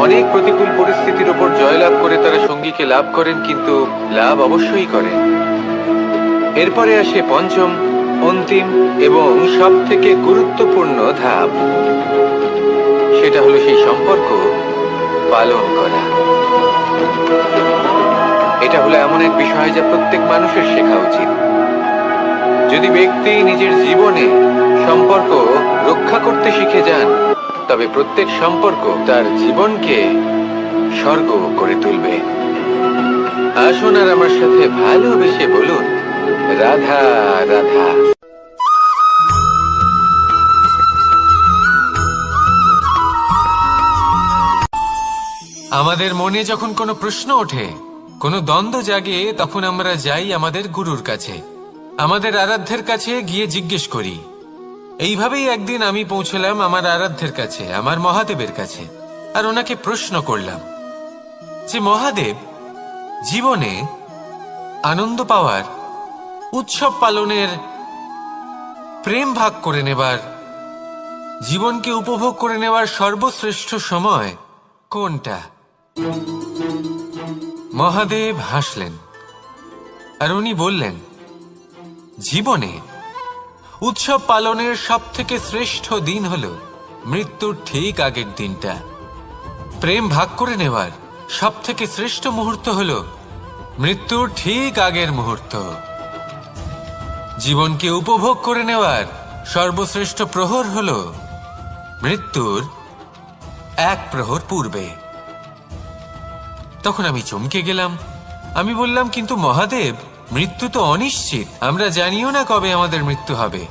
অনেক প্রতিকূল পরিস্থিতির উপর জয়লাভ করে তারা সঙ্গীকে লাভ করেন, কিন্তু লাভ অবশ্যই করেন। এরপরে আসে পঞ্চম, অন্তিম এবং সব থেকে গুরুত্বপূর্ণ ধাপ। সেটা হলো সেই সম্পর্ক পালন করা। এটা হলো এমন এক বিষয় যা প্রত্যেক মানুষের শেখা উচিত। যদি ব্যক্তি নিজের জীবনে সম্পর্ক রক্ষা করতে শিখে যান, তবে প্রত্যেক সম্পর্ক তার জীবনকে স্বর্গ করে তুলবে। আসুন আর আমার সাথে ভালোবেসে বলুন, রাধা রাধা। আমাদের মনে যখন কোনো প্রশ্ন ওঠে, কোনো দ্বন্দ্ব জাগে, তখন আমরা যাই আমাদের গুরুর কাছে, আমাদের আরাধ্যের কাছে গিয়ে জিজ্ঞেস করি। এইভাবেই একদিন আমি পৌঁছলাম আমার আরাধ্যের কাছে, আমার মহাদেবের কাছে, আর ওনাকে প্রশ্ন করলাম যে মহাদেব, জীবনে আনন্দ পাওয়ার, উৎসব পালনের, প্রেম ভাগ করে নেবার, জীবনকে উপভোগ করে নেওয়ার সর্বশ্রেষ্ঠ সময় কোনটা? মহাদেব হাসলেন আর উনি বললেন, জীবনে উৎসব পালনের সব থেকে শ্রেষ্ঠ দিন হল মৃত্যুর ঠিক আগের দিনটা। প্রেম ভাগ করে নেওয়ার সব থেকে শ্রেষ্ঠ মুহূর্ত হল মৃত্যুর ঠিক আগের মুহূর্ত। জীবনকে উপভোগ করে নেওয়ার সর্বশ্রেষ্ঠ প্রহর হল মৃত্যুর এক প্রহর পূর্বে। তখন আমি চমকে গেলাম। আমি বললাম, কিন্তু মহাদেব, মৃত্যু তো অনিশ্চিত, আমরা জানিও না কবে আমাদের মৃত্যু হবে।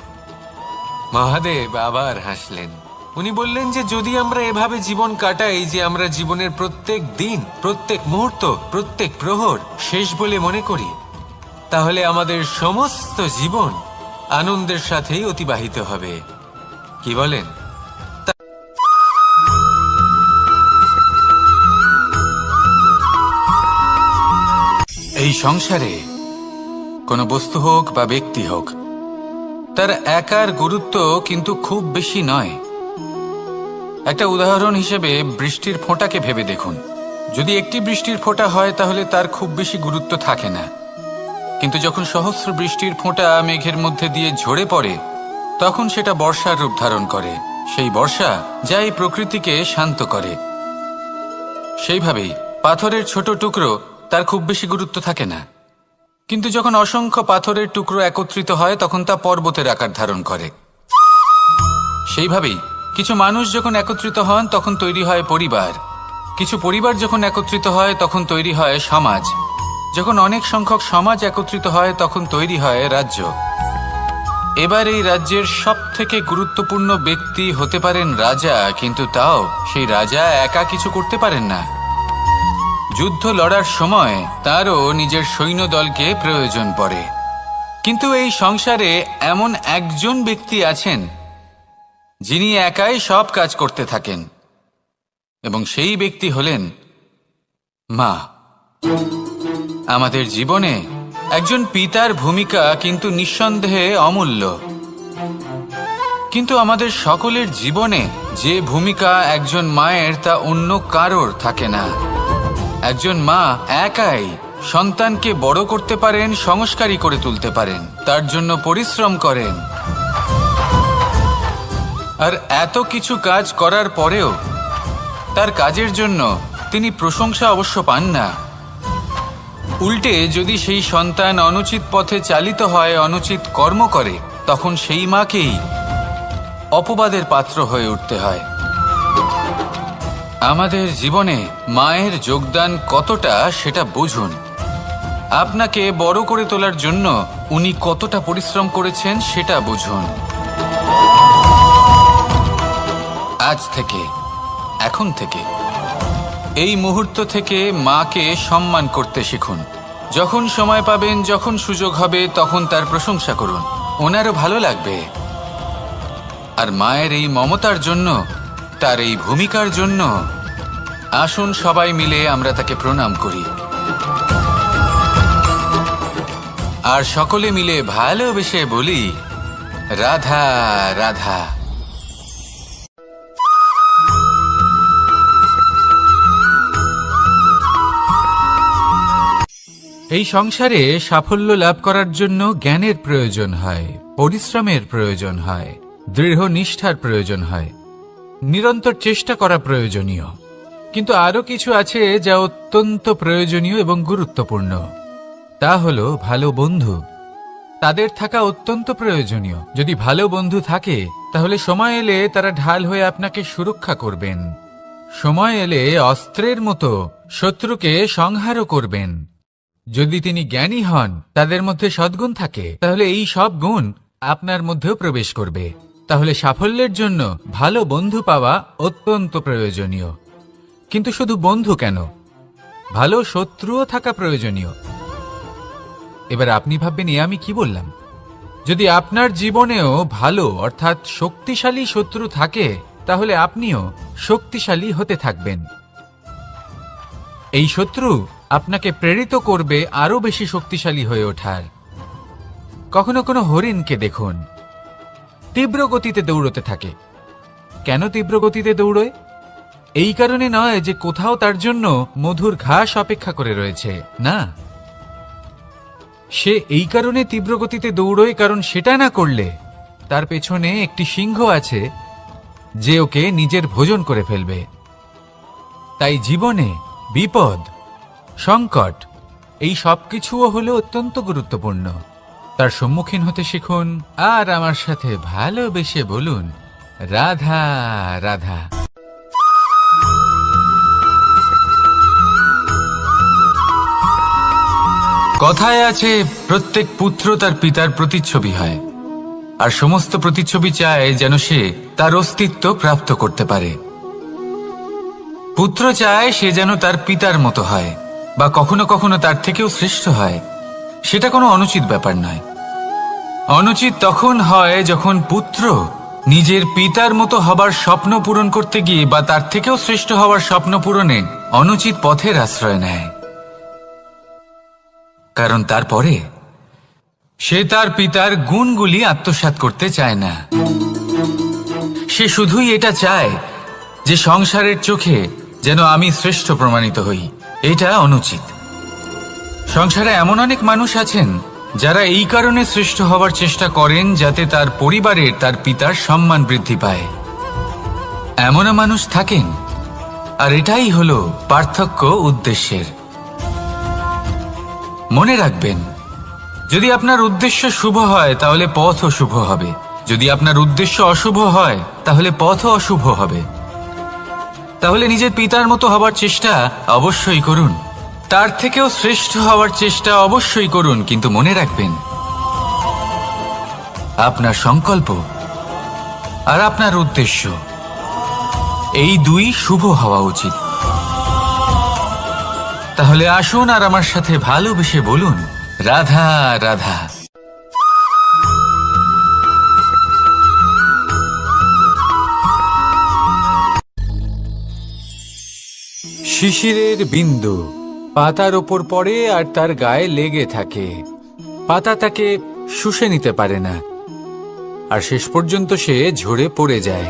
মহাদেব আবার হাসলেন। উনি বললেন যে যদি আমরা এভাবে জীবন কাটাই যে আমরা জীবনের প্রত্যেক দিন, প্রত্যেক মুহূর্ত, প্রত্যেক প্রহর শেষ বলে মনে করি, তাহলে আমাদের সমস্ত জীবন আনন্দের সাথেই অতিবাহিত হবে। কি বলেন? এই সংসারে কোনো বস্তু হোক বা ব্যক্তি হোক, তার একার গুরুত্ব কিন্তু খুব বেশি নয়। একটা উদাহরণ হিসেবে বৃষ্টির ফোঁটাকে ভেবে দেখুন। যদি একটি বৃষ্টির ফোঁটা হয় তাহলে তার খুব বেশি গুরুত্ব থাকে না, কিন্তু যখন সহস্র বৃষ্টির ফোঁটা মেঘের মধ্যে দিয়ে ঝরে পড়ে, তখন সেটা বর্ষার রূপ ধারণ করে। সেই বর্ষা যা এই প্রকৃতিকে শান্ত করে। সেইভাবেই পাথরের ছোট টুকরো, তার খুব বেশি গুরুত্ব থাকে না, কিন্তু যখন অসংখ্য পাথরের টুকরো একত্রিত হয় তখন তা পর্বতের আকার ধারণ করে। সেইভাবেই কিছু মানুষ যখন একত্রিত হন তখন তৈরি হয় পরিবার, কিছু পরিবার যখন একত্রিত হয় তখন তৈরি হয় সমাজ, যখন অনেক সংখ্যক সমাজ একত্রিত হয় তখন তৈরি হয় রাজ্য। এবার এই রাজ্যের সব থেকে গুরুত্বপূর্ণ ব্যক্তি হতে পারেন রাজা, কিন্তু তাও সেই রাজা একা কিছু করতে পারেন না। যুদ্ধ লড়ার সময় তারও নিজের সৈন্যদলকে প্রয়োজন পড়ে। কিন্তু এই সংসারে এমন একজন ব্যক্তি আছেন যিনি একাই সব কাজ করতে থাকেন, এবং সেই ব্যক্তি হলেন মা। আমাদের জীবনে একজন পিতার ভূমিকা কিন্তু নিঃসন্দেহে অমূল্য, কিন্তু আমাদের সকলের জীবনে যে ভূমিকা একজন মায়ের তা অন্য কারোর থাকে না। একজন মা একাই সন্তানকে বড় করতে পারেন, সংস্কারী করে তুলতে পারেন, তার জন্য পরিশ্রম করেন। আর এত কিছু কাজ করার পরেও তার কাজের জন্য তিনি প্রশংসা অবশ্য পান না। উল্টে যদি সেই সন্তান অনুচিত পথে চালিত হয়, অনুচিত কর্ম করে, তখন সেই মাকেই অপবাদের পাত্র হয়ে উঠতে হয়। আমাদের জীবনে মায়ের যোগদান কতটা সেটা বুঝুন। আপনাকে বড় করে তোলার জন্য উনি কতটা পরিশ্রম করেছেন সেটা বুঝুন। আজ থেকে, এখন থেকে, এই মুহূর্ত থেকে মাকে সম্মান করতে শিখুন। যখন সময় পাবেন, যখন সুযোগ হবে, তখন তার প্রশংসা করুন, ওনারও ভালো লাগবে। আর মায়ের এই মমতার জন্য, তার এই ভূমিকার জন্য আসুন সবাই মিলে আমরা তাকে প্রণাম করি, আর সকলে মিলে ভালোবেসে বলি, রাধা রাধা। এই সংসারে সাফল্য লাভ করার জন্য জ্ঞানের প্রয়োজন হয়, পরিশ্রমের প্রয়োজন হয়, দৃঢ় নিষ্ঠার প্রয়োজন হয়, নিরন্তর চেষ্টা করা প্রয়োজনীয়। কিন্তু আরো কিছু আছে যা অত্যন্ত প্রয়োজনীয় এবং গুরুত্বপূর্ণ। তা হলো ভালো বন্ধু। তাদের থাকা অত্যন্ত প্রয়োজনীয়। যদি ভালো বন্ধু থাকে তাহলে সময় এলে তারা ঢাল হয়ে আপনাকে সুরক্ষা করবেন। সময় এলে অস্ত্রের মতো শত্রুকে সংহারও করবেন। যদি তিনি জ্ঞানী হন, তাদের মধ্যে সদ্গুণ থাকে, তাহলে এই সব গুণ আপনার মধ্যেও প্রবেশ করবে। তাহলে সাফল্যের জন্য ভালো বন্ধু পাওয়া অত্যন্ত প্রয়োজনীয়। কিন্তু শুধু বন্ধু কেন, ভালো শত্রুও থাকা প্রয়োজনীয়। এবার আপনি ভাববেন, আমি কি বললাম? যদি আপনার জীবনেও ভালো অর্থাৎ শক্তিশালী শত্রু থাকে, তাহলে আপনিও শক্তিশালী হতে থাকবেন। এই শত্রু আপনাকে প্রেরিত করবে আরো বেশি শক্তিশালী হয়ে ওঠার। কখনো কোনো হরিণকে দেখুন, তীব্র গতিতে দৌড়তে থাকে। কেন তীব্র গতিতে দৌড়য়? এই কারণে নয় যে কোথাও তার জন্য মধুর ঘাস অপেক্ষা করে রয়েছে, না। সে এই কারণে তীব্র গতিতে দৌড়য় কারণ সেটা না করলে তার পেছনে একটি সিংহ আছে যে ওকে নিজের ভোজন করে ফেলবে। তাই জীবনে বিপদ, সংকট এই সবকিছুও হলো অত্যন্ত গুরুত্বপূর্ণ। তার সম্মুখীন হতে শিখুন আর আমার সাথে ভালোবেসে বলুন, রাধা রাধা। কথায় আছে, প্রত্যেক পুত্র তার পিতার প্রতিচ্ছবি হয়, আর সমস্ত প্রতিচ্ছবি চায় যেন সে তার অস্তিত্ব প্রাপ্ত করতে পারে। পুত্র চায় সে যেন তার পিতার মতো হয়, বা কখনো কখনো তার থেকেও শ্রেষ্ঠ হয়। সেটা কোনো অনুচিত ব্যাপার নয়। অনুচিত তখন হয় যখন পুত্র নিজের পিতার মতো হবার স্বপ্ন পূরণ করতে গিয়ে বা তার থেকেও শ্রেষ্ঠ হওয়ার স্বপ্ন পূরণে অনুচিত পথের আশ্রয় নেয়। কারণ তারপরে সে তার পিতার গুণগুলি আত্মসাৎ করতে চায় না। সে শুধুই এটা চায় যে সংসারের চোখে যেন আমি শ্রেষ্ঠ প্রমাণিত হই। এটা অনুচিত। সংসারে এমন অনেক মানুষ আছেন যারা এই কারণে শ্রেষ্ঠ হওয়ার চেষ্টা করেন যাতে তার পরিবারের তার পিতার সম্মান বৃদ্ধি পায়। এমনও মানুষ থাকেন, আর এটাই হলো পার্থক্য উদ্দেশ্যের। মনে রাখবেন, যদি আপনার উদ্দেশ্য শুভ হয় তাহলে পথও শুভ হবে, যদি আপনার উদ্দেশ্য অশুভ হয় তাহলে পথও অশুভ হবে। তাহলে নিজের পিতার মতো হবার চেষ্টা অবশ্যই করুন, তার থেকেও শ্রেষ্ঠ হওয়ার চেষ্টা অবশ্যই করুন, কিন্তু মনে রাখবেন আপনার সংকল্প আর আপনার উদ্দেশ্য এই দুই শুভ হওয়া উচিত। তাহলে আসুন আর আমার সাথে ভালোবেসে বলুন, রাধা রাধা। শিশিরের বিন্দু পাতার ওপর পড়ে আর তার গায়ে লেগে থাকে। পাতা তাকে শুষে নিতে পারে না, আর শেষ পর্যন্ত সে ঝরে পড়ে যায়।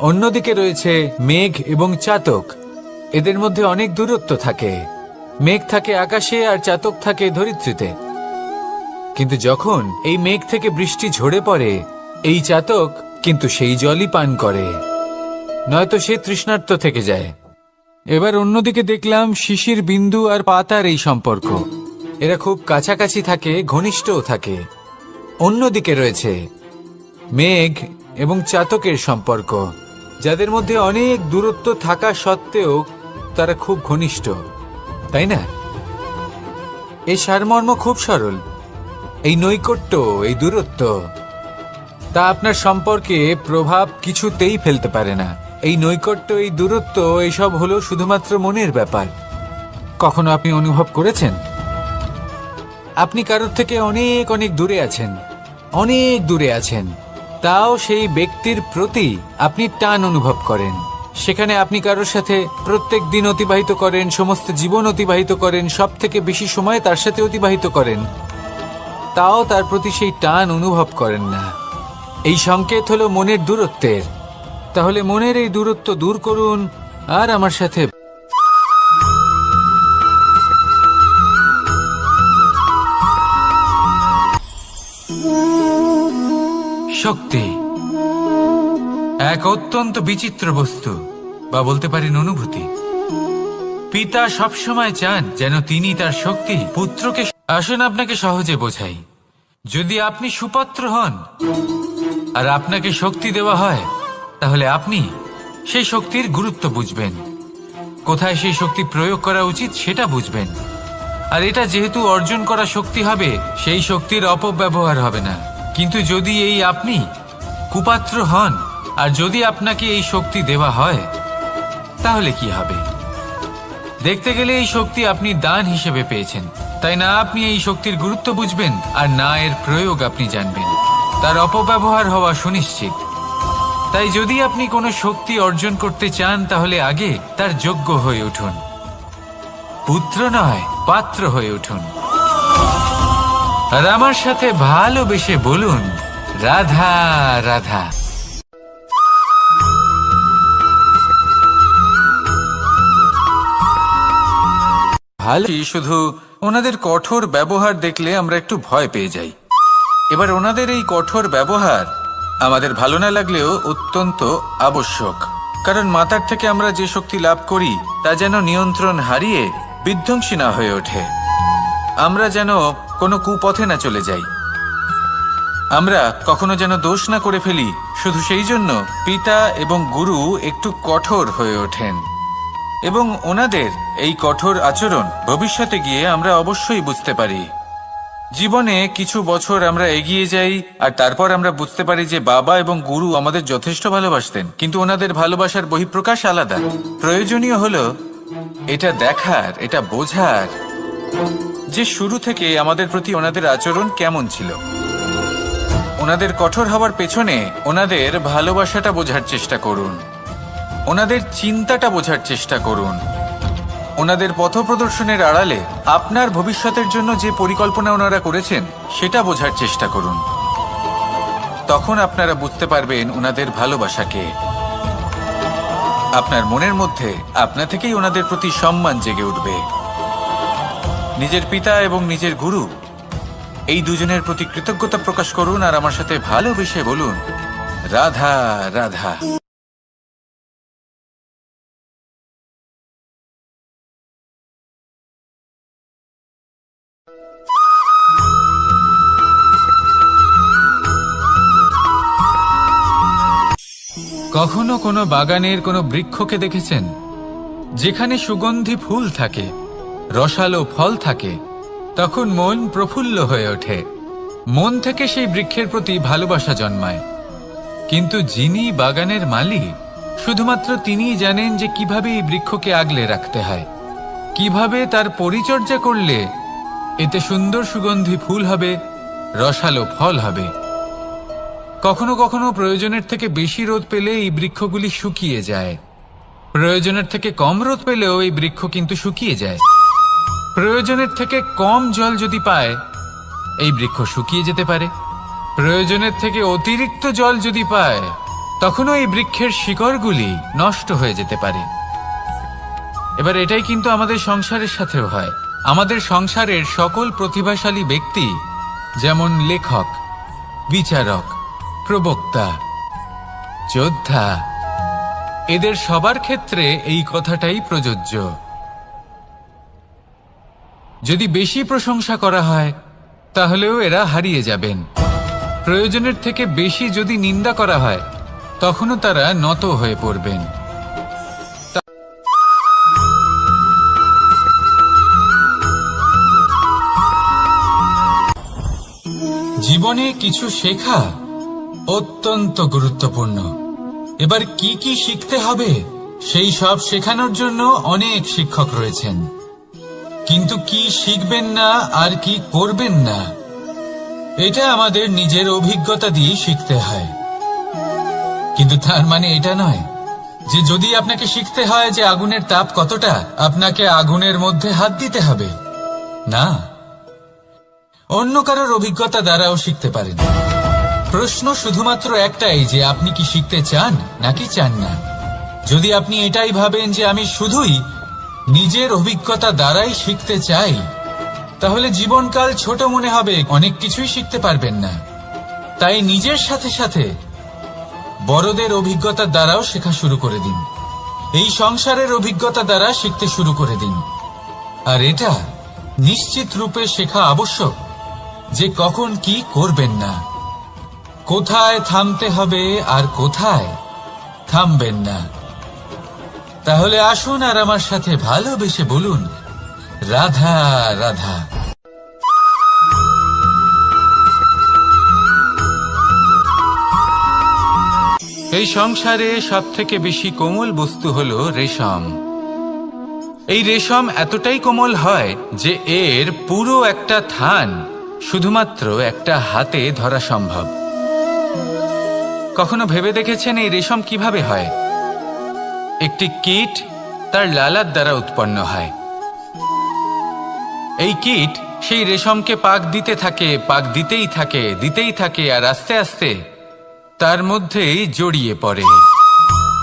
অন্যদিকে রয়েছে মেঘ এবং চাতক। এদের মধ্যে অনেক দূরত্ব থাকে। মেঘ থাকে আকাশে আর চাতক থাকে ধরিত্রীতে। কিন্তু যখন এই মেঘ থেকে বৃষ্টি ঝরে পড়ে, এই চাতক কিন্তু সেই জলই পান করে, নয়তো সে তৃষ্ণার্ত থেকে যায়। এবার অন্যদিকে দেখলাম শিশির বিন্দু আর পাতার এই সম্পর্ক। এরা খুব কাছাকাছি থাকে, ঘনিষ্ঠও থাকে। অন্যদিকে রয়েছে মেঘ এবং চাতকের সম্পর্ক, যাদের মধ্যে অনেক দূরত্ব থাকা সত্ত্বেও তারা খুব ঘনিষ্ঠ, তাই না? এই সারমর্ম খুব সরল। এই নৈকট্য, এই দূরত্ব, তা আপনার সম্পর্কে প্রভাব কিছুতেই ফেলতে পারে না। এই নৈকট্য, এই দূরত্ব, এইসব হলো শুধুমাত্র মনের ব্যাপার। কখনো আপনি অনুভব করেছেন আপনি কারোর থেকে অনেক অনেক দূরে আছেন, অনেক দূরে আছেন, তাও সেই ব্যক্তির প্রতি আপনি টান অনুভব করেন। সেখানে আপনি কারোর সাথে প্রত্যেক দিন অতিবাহিত করেন, সমস্ত জীবন অতিবাহিত করেন, সব থেকে বেশি সময় তার সাথে অতিবাহিত করেন, তাও তার প্রতি সেই টান অনুভব করেন না। এই সংকেত হলো মনের দূরত্বের। তাহলে মনের এই দূরত্ব দূর করুন আর আমার সাথে শক্তি এক অত্যন্ত বিচিত্র বস্তু, বা বলতে পারেন অনুভূতি। পিতা সবসময় চান যেন তিনি তার শক্তি পুত্রকে। আসুন আপনাকে সহজে বোঝাই। যদি আপনি সুপাত্র হন আর আপনাকে শক্তি দেওয়া হয়, তাহলে আপনি সেই শক্তির গুরুত্ব বুঝবেন, কোথায় সেই শক্তি প্রয়োগ করা উচিত সেটা বুঝবেন। আর এটা যেহেতু অর্জন করা শক্তি হবে, সেই শক্তির অপব্যবহার হবে না। কিন্তু যদি এই আপনি কুপাত্র হন আর যদি আপনাকে এই শক্তি দেওয়া হয়, তাহলে কি হবে? দেখতে গেলে এই শক্তি আপনি দান হিসেবে পেয়েছেন, তাই না আপনি এই শক্তির গুরুত্ব বুঝবেন আর না এর প্রয়োগ আপনি জানবেন। তার অপব্যবহার হওয়া সুনিশ্চিত। তাই যদি আপনি কোনো শক্তি অর্জন করতে চান, তাহলে আগে তার যোগ্য হয়ে উঠুন। পুত্র নয়, পাত্র হয়ে উঠুন। আর আমার সাথে ভালোবেসে বলুন, রাধা রাধা। ভালো শুধু ওনাদের কঠোর ব্যবহার দেখলে আমরা একটু ভয় পেয়ে যাই। এবার ওনাদের এই কঠোর ব্যবহার আমাদের ভালো না লাগলেও অত্যন্ত আবশ্যক, কারণ মাতার থেকে আমরা যে শক্তি লাভ করি তা যেন নিয়ন্ত্রণ হারিয়ে বিধ্বংসী না হয়ে ওঠে, আমরা যেন কোনো কুপথে না চলে যাই, আমরা কখনো যেন দোষ না করে ফেলি। শুধু সেই জন্য পিতা এবং গুরু একটু কঠোর হয়ে ওঠেন, এবং ওনাদের এই কঠোর আচরণ ভবিষ্যতে গিয়ে আমরা অবশ্যই বুঝতে পারি। জীবনে কিছু বছর আমরা এগিয়ে যাই আর তারপর আমরা বুঝতে পারি যে বাবা এবং গুরু আমাদের যথেষ্ট ভালোবাসতেন, কিন্তু ওনাদের ভালোবাসার বহিঃপ্রকাশ আলাদা। প্রয়োজনীয় হলো এটা দেখার, এটা বোঝার যে শুরু থেকে আমাদের প্রতি ওনাদের আচরণ কেমন ছিল। ওনাদের কঠোর হওয়ার পেছনে ওনাদের ভালোবাসাটা বোঝার চেষ্টা করুন, ওনাদের চিন্তাটা বোঝার চেষ্টা করুন, ওনাদের পথপ্রদর্শনের আড়ালে আপনার ভবিষ্যতের জন্য যে পরিকল্পনা ওনারা করেছেন সেটা বোঝার চেষ্টা করুন। তখন আপনারা বুঝতে পারবেন ওনাদের ভালোবাসাকে। আপনার মনের মধ্যে আপনা থেকেই ওনাদের প্রতি সম্মান জেগে উঠবে। নিজের পিতা এবং নিজের গুরু এই দুজনের প্রতি কৃতজ্ঞতা প্রকাশ করুন আর আমার সাথে ভালোবেসে বলুন, রাধা রাধা। কখনো কোনো বাগানের কোনো বৃক্ষকে দেখেছেন যেখানে সুগন্ধি ফুল থাকে, রসালো ফল থাকে? তখন মন প্রফুল্ল হয়ে ওঠে, মন থেকে সেই বৃক্ষের প্রতি ভালোবাসা জন্মায়। কিন্তু যিনি বাগানের মালিক, শুধুমাত্র তিনিই জানেন যে কিভাবে এই বৃক্ষকে আগলে রাখতে হয়, কিভাবে তার পরিচর্যা করলে এতে সুন্দর সুগন্ধি ফুল হবে, রসালো ফল হবে। কখনো কখনো প্রয়োজনের থেকে বেশি রোদ পেলে এই বৃক্ষগুলি শুকিয়ে যায়, প্রয়োজনের থেকে কম রোদ পেলেও এই বৃক্ষ কিন্তু শুকিয়ে যায়। প্রয়োজনের থেকে কম জল যদি পায় এই বৃক্ষ শুকিয়ে যেতে পারে, প্রয়োজনের থেকে অতিরিক্ত জল যদি পায় তখনও এই বৃক্ষের শিকড়গুলি নষ্ট হয়ে যেতে পারে। এবার এটাই কিন্তু আমাদের সংসারের সাথেও হয়। আমাদের সংসারের সকল প্রতিভাশালী ব্যক্তি, যেমন লেখক, বিচারক, প্রবক্তা, যোদ্ধা, এদের সবার ক্ষেত্রে এই কথাটাই প্রযোজ্য। যদি বেশি প্রশংসা করা হয় তাহলেও এরা হারিয়ে যাবেন। প্রয়োজনের থেকে বেশি যদি নিন্দা করা হয় তখনও তারা নত হয়ে পড়বেন। জীবনে কিছু শেখা অত্যন্ত গুরুত্বপূর্ণ। এবার কি কি শিখতে হবে সেই সব শেখানোর জন্য অনেক শিক্ষক রয়েছেন, কিন্তু কি শিখবেন না আর কি করবেন না এটা আমাদের নিজের অভিজ্ঞতা দিয়ে শিখতে হয়। কিন্তু তার মানে এটা নয় যে যদি আপনাকে শিখতে হয় যে আগুনের তাপ কতটা, আপনাকে আগুনের মধ্যে হাত দিতে হবে। না, অন্য কারোর অভিজ্ঞতা দ্বারাও শিখতে পারেন। প্রশ্ন শুধুমাত্র একটাই যে আপনি কি শিখতে চান নাকি চান না। যদি আপনি এটাই ভাবেন যে আমি শুধুই নিজের অভিজ্ঞতা দ্বারাই শিখতে চাই, তাহলে জীবনকাল ছোট মনে হবে, অনেক কিছুই শিখতে পারবেন না। তাই নিজের সাথে সাথে বড়দের অভিজ্ঞতা দ্বারাও শেখা শুরু করে দিন। এই সংসারের অভিজ্ঞতা দ্বারা শিখতে শুরু করে দিন। আর এটা নিশ্চিত রূপে শেখা আবশ্যক যে কখন কি করবেন না, কোথায় থামতে হবে আর কোথায় থামবেন না। তাহলে আসুন আর আমার সাথে ভালোবেসে বলুন, রাধা রাধা। এই সংসারে সবথেকে বেশি কোমল বস্তু হলো রেশম। এই রেশম এতটাই কোমল হয় যে এর পুরো একটা থান শুধুমাত্র একটা হাতে ধরা সম্ভব। কখনো ভেবে দেখেছেন এই রেশম কিভাবে হয়? একটি কীট তার লালার দ্বারা উৎপন্ন হয়। এই কীট সেই রেশমকে পাক দিতে থাকে, পাক দিতেই থাকে আর আস্তে আস্তে তার মধ্যেই জড়িয়ে পড়ে।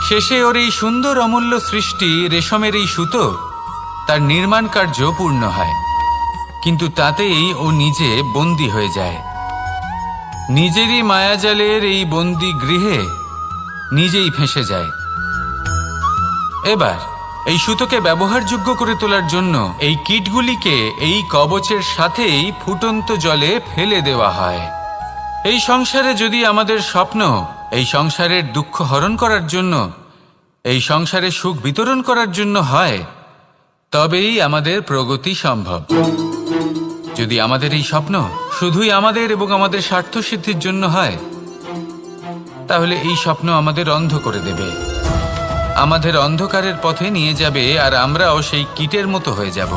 শেষে ওর এই সুন্দর অমূল্য সৃষ্টি রেশমের এই সুতো, তার নির্মাণ কার্য পূর্ণ হয়। কিন্তু তাতেই ও নিজে বন্দী হয়ে যায়। নিজেরই মায়াজালের এই বন্দী গৃহে নিজেই ফেঁসে যায়। এবার এই সুতোকে ব্যবহারযোগ্য করে তোলার জন্য এই কীটগুলিকে এই কবচের সাথেই ফুটন্ত জলে ফেলে দেওয়া হয়। এই সংসারে যদি আমাদের স্বপ্ন এই সংসারের দুঃখ হরণ করার জন্য, এই সংসারে সুখ বিতরণ করার জন্য হয়, তবেই আমাদের প্রগতি সম্ভব। যদি আমাদের এই স্বপ্ন শুধুই আমাদের এবং আমাদের স্বার্থ সিদ্ধির জন্য হয়, তাহলে এই স্বপ্ন আমাদের অন্ধ করে দেবে, আমাদের অন্ধকারের পথে নিয়ে যাবে, আর আমরাও সেই কীটের মতো হয়ে যাব।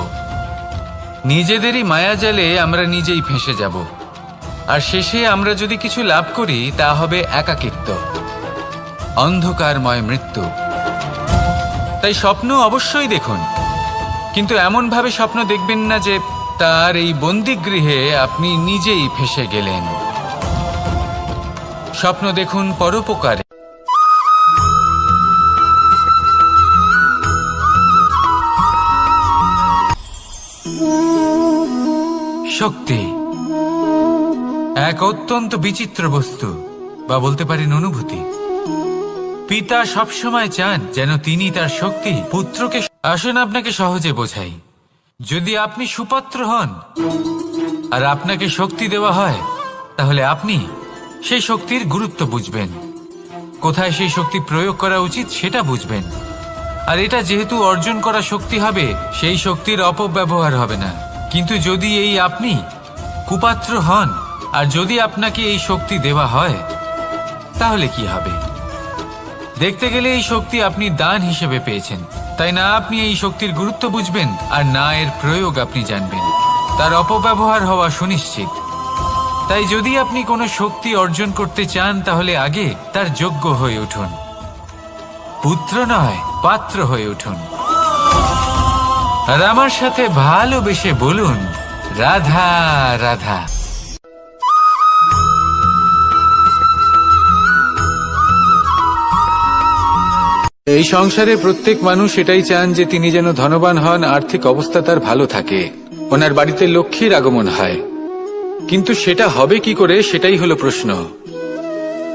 নিজেদেরই মায়াজালে আমরা নিজেই ফেঁসে যাব, আর শেষে আমরা যদি কিছু লাভ করি তা হবে একাকিত্ব, অন্ধকারময় মৃত্যু। তাই স্বপ্ন অবশ্যই দেখুন, কিন্তু এমনভাবে স্বপ্ন দেখবেন না যে তার এই বন্দিগৃহে আপনি নিজেই ফেঁসে গেলেন। স্বপ্ন দেখুন পরোপকারে। শক্তি এক অত্যন্ত বিচিত্র বস্তু, বা বলতে পারেন অনুভূতি। পিতা সবসময় চান যেন তিনি তার শক্তি পুত্রকে। আসুন আপনাকে সহজে বোঝাই। যদি আপনি সুপাত্র হন আর আপনাকে শক্তি দেওয়া হয়, তাহলে আপনি সেই শক্তির গুরুত্ব বুঝবেন, কোথায় সেই শক্তি প্রয়োগ করা উচিত সেটা বুঝবেন। আর এটা যেহেতু অর্জন করা শক্তি হবে, সেই শক্তির অপব্যবহার হবে না। কিন্তু যদি এই আপনি কুপাত্র হন আর যদি আপনাকে এই শক্তি দেওয়া হয়, তাহলে কি হবে? দেখতে গেলে এই শক্তি আপনি দান হিসেবে পেয়েছেন, তাই না আপনি এই শক্তির গুরুত্ব বুঝবেন, আর না এর প্রয়োগ আপনি জানবেন। তার অপব্যবহার হওয়া সুনিশ্চিত। তাই যদি আপনি কোনো শক্তি অর্জন করতে চান, তাহলে আগে তার যোগ্য হয়ে উঠুন, পুত্র নয় পাত্র হয়ে উঠুন। আর আমার সাথে ভালোবেসে বলুন, রাধা রাধা। এই সংসারে প্রত্যেক মানুষ এটাই চান যে তিনি যেন ধনবান হন, আর্থিক অবস্থা তার ভালো থাকে, ওনার বাড়িতে লক্ষ্মীর আগমন হয়। কিন্তু সেটা হবে কি করে, সেটাই হলো প্রশ্ন।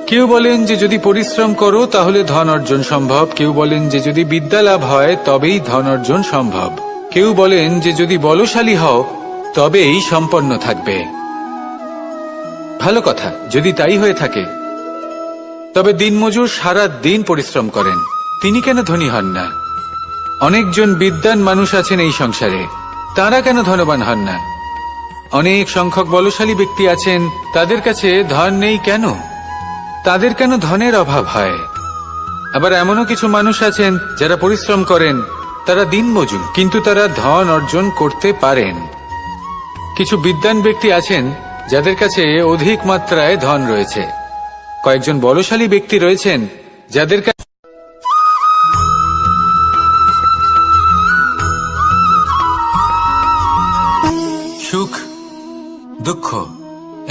কেউ বলেন যে যদি পরিশ্রম করো তাহলে ধন অর্জন সম্ভব, কেউ বলেন যে যদি বিদ্যা লাভ হয় তবেই ধন অর্জন সম্ভব, কেউ বলেন যে যদি বলশালী হও তবেই সম্পন্ন থাকবে। ভালো কথা, যদি তাই হয়ে থাকে, তবে দিনমজুর সারা দিন পরিশ্রম করেন, তিনি কেন ধনী হন না? অনেকজন বিদ্বান মানুষ আছেন এই সংসারে, তারা কেন ধনবান হন না? অনেক সংখ্যক বলশালী ব্যক্তি আছেন, তাদের কাছে ধন নেই কেন? তাদের কেন ধনের অভাব হয়? আবার এমনও কিছু মানুষ আছেন যারা পরিশ্রম করেন, তারা দিনমজুর, কিন্তু তারা ধন অর্জন করতে পারেন। কিছু বিদ্বান ব্যক্তি আছেন যাদের কাছে অধিক মাত্রায় ধন রয়েছে, কয়েকজন বলশালী ব্যক্তি রয়েছেন যাদের কাছে সুখ, দুঃখ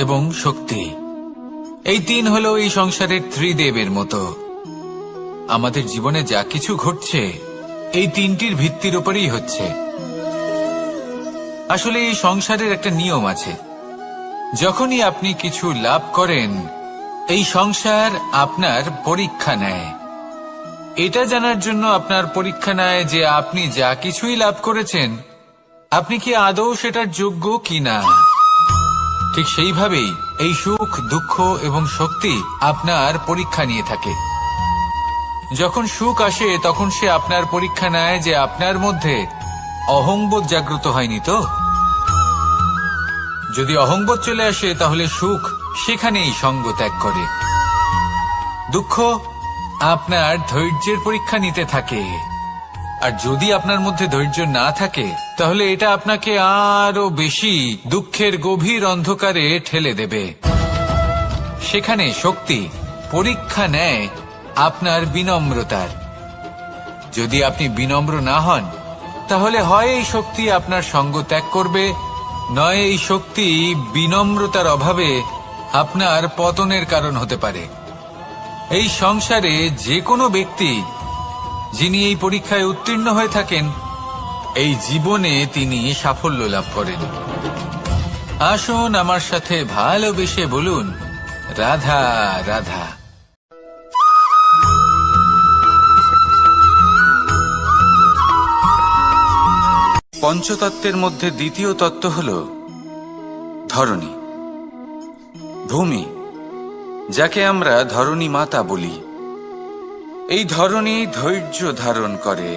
এবং শক্তি, এই তিন হলো এই সংসারের ত্রিদেবের মতো। আমাদের জীবনে যা কিছু ঘটছে এই তিনটির ভিত্তির উপরেই হচ্ছে। আসলে এই সংসারের একটা নিয়ম আছে, যখনই আপনি কিছু লাভ করেন, এই সংসার আপনার পরীক্ষা নেয়। এটা জানার জন্য আপনার পরীক্ষা নেয় যে আপনি যা কিছুই লাভ করেছেন, আপনি কি আদৌ সেটার যোগ্য কিনা। ঠিক সেইভাবেই এই সুখ, দুঃখ এবং শক্তি আপনার পরীক্ষা নিয়ে থাকে। যখন সুখ আসে তখন সে আপনার পরীক্ষা নেয় যে আপনার মধ্যে অহংবোধ জাগ্রত হয়নি তো। যদি অহংবোধ চলে আসে তাহলে সুখ সেখানেই সঙ্গ ত্যাগ করে। দুঃখ আপনার ধৈর্যের পরীক্ষা নিতে থাকে, আর যদি আপনার মধ্যে ধৈর্য না থাকে তাহলে এটা আপনাকে আরো বেশি দুঃখের গভীর অন্ধকারে ঠেলে দেবে। সেখানে শক্তি পরীক্ষা নেয় আপনার বিনম্রতার। যদি আপনি বিনম্র না হন, তাহলে হয় এই শক্তি আপনার সঙ্গ ত্যাগ করবে, নয় এই শক্তি বিনম্রতার অভাবে আপনার পতনের কারণ হতে পারে। এই সংসারে যে কোনো ব্যক্তি যিনি এই পরীক্ষায় উত্তীর্ণ হয়ে থাকেন, এই জীবনে তিনি সাফল্য লাভ করেন। আসুন আমার সাথে ভালোবেসে বলুন, রাধা রাধা। পঞ্চতত্ত্বের মধ্যে দ্বিতীয় তত্ত্ব হল ধরণী, ভূমি, যাকে আমরা ধরণী মাতা বলি। এই ধরণী ধৈর্য ধারণ করে,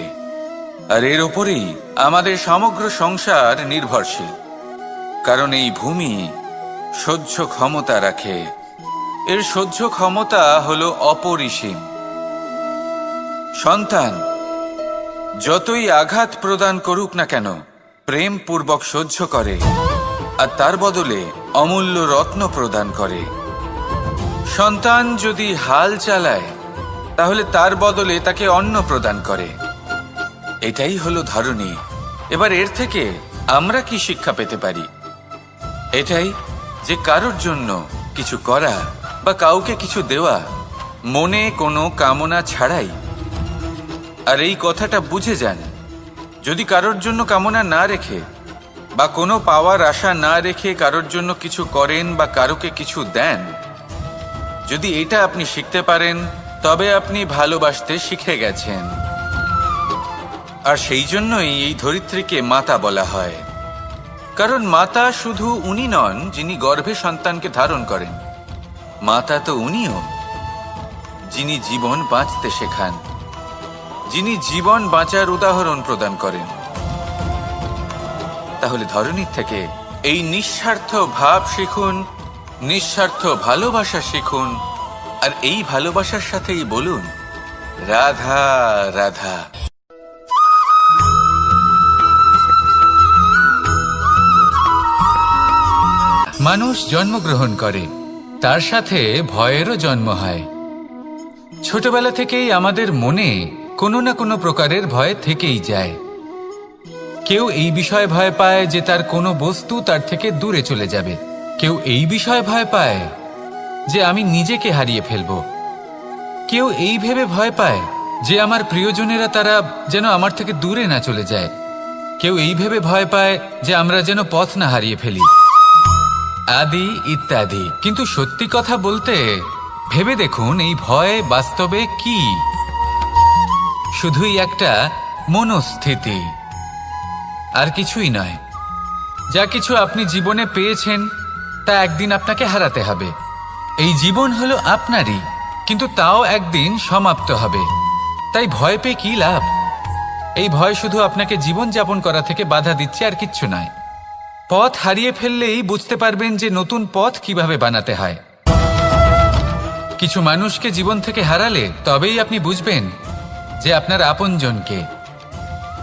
আর এর ওপরেই আমাদের সমগ্র সংসার নির্ভরশীল। কারণ এই ভূমি সহ্য ক্ষমতা রাখে, এর সহ্য ক্ষমতা হল অপরিসীম। সন্তান যতই আঘাত প্রদান করুক না কেন, প্রেম পূর্বক সহ্য করে, আর তার বদলে অমূল্য রত্ন প্রদান করে। সন্তান যদি হাল চালায়, তাহলে তার বদলে তাকে অন্ন প্রদান করে। এটাই হলো ধরণী। এবার এর থেকে আমরা কি শিক্ষা পেতে পারি? এটাই যে কারোর জন্য কিছু করা বা কাউকে কিছু দেওয়া মনে কোনো কামনা ছাড়াই। আর এই কথাটা বুঝে যান, যদি কারোর জন্য কামনা না রেখে বা কোনো পাওয়ার আশা না রেখে কারোর জন্য কিছু করেন বা কারোকে কিছু দেন, যদি এটা আপনি শিখতে পারেন, তবে আপনি ভালোবাসতে শিখে গেছেন। আর সেই জন্যই এই ধরিত্রীকে মাতা বলা হয়। কারণ মাতা শুধু উনি নন যিনি গর্ভে সন্তানকে ধারণ করেন, মাতা তো উনিও যিনি জীবন বাঁচতে শেখান, যিনি জীবন বাঁচার উদাহরণ প্রদান করেন। তাহলে ধরণীর থেকে এই নিঃস্বার্থ ভাব শিখুন, নিঃস্বার্থ ভালোবাসা শিখুন, আর এই ভালোবাসার সাথেই বলুন, রাধা রাধা। মানুষ জন্মগ্রহণ করে, তার সাথে ভয়েরও জন্ম হয়। ছোটবেলা থেকেই আমাদের মনে কোনো না কোনো প্রকারের ভয় থেকেই যায়। কেউ এই বিষয়ে ভয় পায় যে তার কোনো বস্তু তার থেকে দূরে চলে যাবে, কেউ এই বিষয়ে ভয় পায় যে আমি নিজেকে হারিয়ে ফেলব, কেউ এই ভেবে ভয় পায় যে আমার প্রিয়জনেরা তারা যেন আমার থেকে দূরে না চলে যায়, কেউ এই ভেবে ভয় পায় যে আমরা যেন পথ না হারিয়ে ফেলি, আদি ইত্যাদি। কিন্তু সত্যি কথা বলতে, ভেবে দেখুন এই ভয় বাস্তবে কি? শুধুই একটা মনস্থিতি, আর কিছুই নয়। যা কিছু আপনি জীবনে পেয়েছেন তা একদিন আপনাকে হারাতে হবে। এই জীবন হলো আপনারই, কিন্তু তাও একদিন সমাপ্ত হবে। তাই ভয় পেয়ে কি লাভ? এই ভয় শুধু আপনাকে জীবন যাপন করা থেকে বাধা দিচ্ছে, আর কিচ্ছু নয়। পথ হারিয়ে ফেললেই বুঝতে পারবেন যে নতুন পথ কিভাবে বানাতে হয়। কিছু মানুষকে জীবন থেকে হারালে তবেই আপনি বুঝবেন যে আপনার আপনজনকে।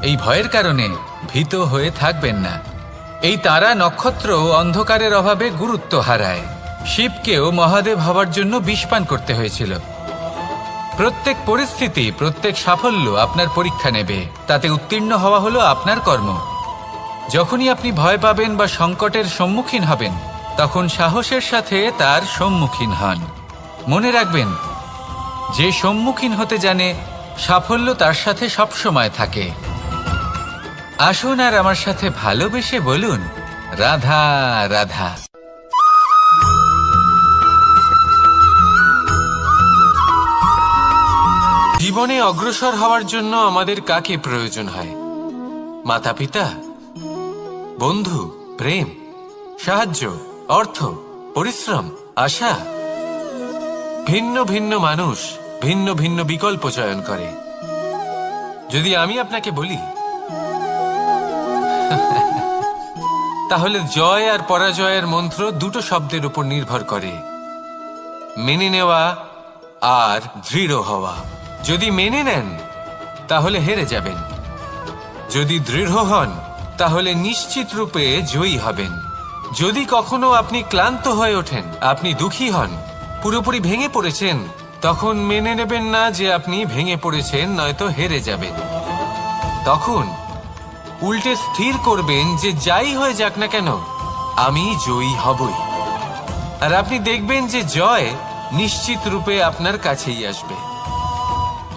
এই ভয়ের কারণে ভীত হয়ে থাকবেন না। এই তারা নক্ষত্র অন্ধকারের অভাবে গুরুত্ব হারায়। শিবকেও মহাদেব হওয়ার জন্য বিষপান করতে হয়েছিল। প্রত্যেক পরিস্থিতি, প্রত্যেক সাফল্য আপনার পরীক্ষা নেবে, তাতে উত্তীর্ণ হওয়া হলো আপনার কর্ম। যখনই আপনি ভয় পাবেন বা সংকটের সম্মুখীন হবেন, তখন সাহসের সাথে তার সম্মুখীন হন। মনে রাখবেন, যে সম্মুখীন হতে জানে, সাফল্য তার সাথে সবসময় থাকে। আসুন আর আমার সাথে ভালোবেসে বলুন, রাধা রাধা। জীবনে অগ্রসর হওয়ার জন্য আমাদের কাকে প্রয়োজন হয়? মাতা পিতা, বন্ধু, প্রেম, সাহায্য, অর্থ, পরিশ্রম, আশা। ভিন্ন ভিন্ন মানুষ ভিন্ন ভিন্ন বিকল্প চয়ন করে। যদি আমি আপনাকে বলি, তাহলে জয় আর পরাজয়ের মন্ত্র দুটো শব্দের উপর নির্ভর করে, মেনে নেওয়া আর দৃঢ় হওয়া। যদি মেনে নেন তাহলে হেরে যাবেন, যদি দৃঢ় হন তাহলে নিশ্চিত রূপে জয়ী হবেন। যদি কখনো আপনি ক্লান্ত হয়ে ওঠেন, আপনি দুঃখী হন, পুরোপুরি ভেঙে পড়েছেন, তখন মেনে নেবেন না যে আপনি ভেঙে পড়েছেন, নয়তো হেরে যাবেন। তখন উল্টে স্থির করবেন যে যাই হয়ে যাক না কেন, আমি জয়ী হবই। আর আপনি দেখবেন যে জয় নিশ্চিত রূপে আপনার কাছেই আসবে।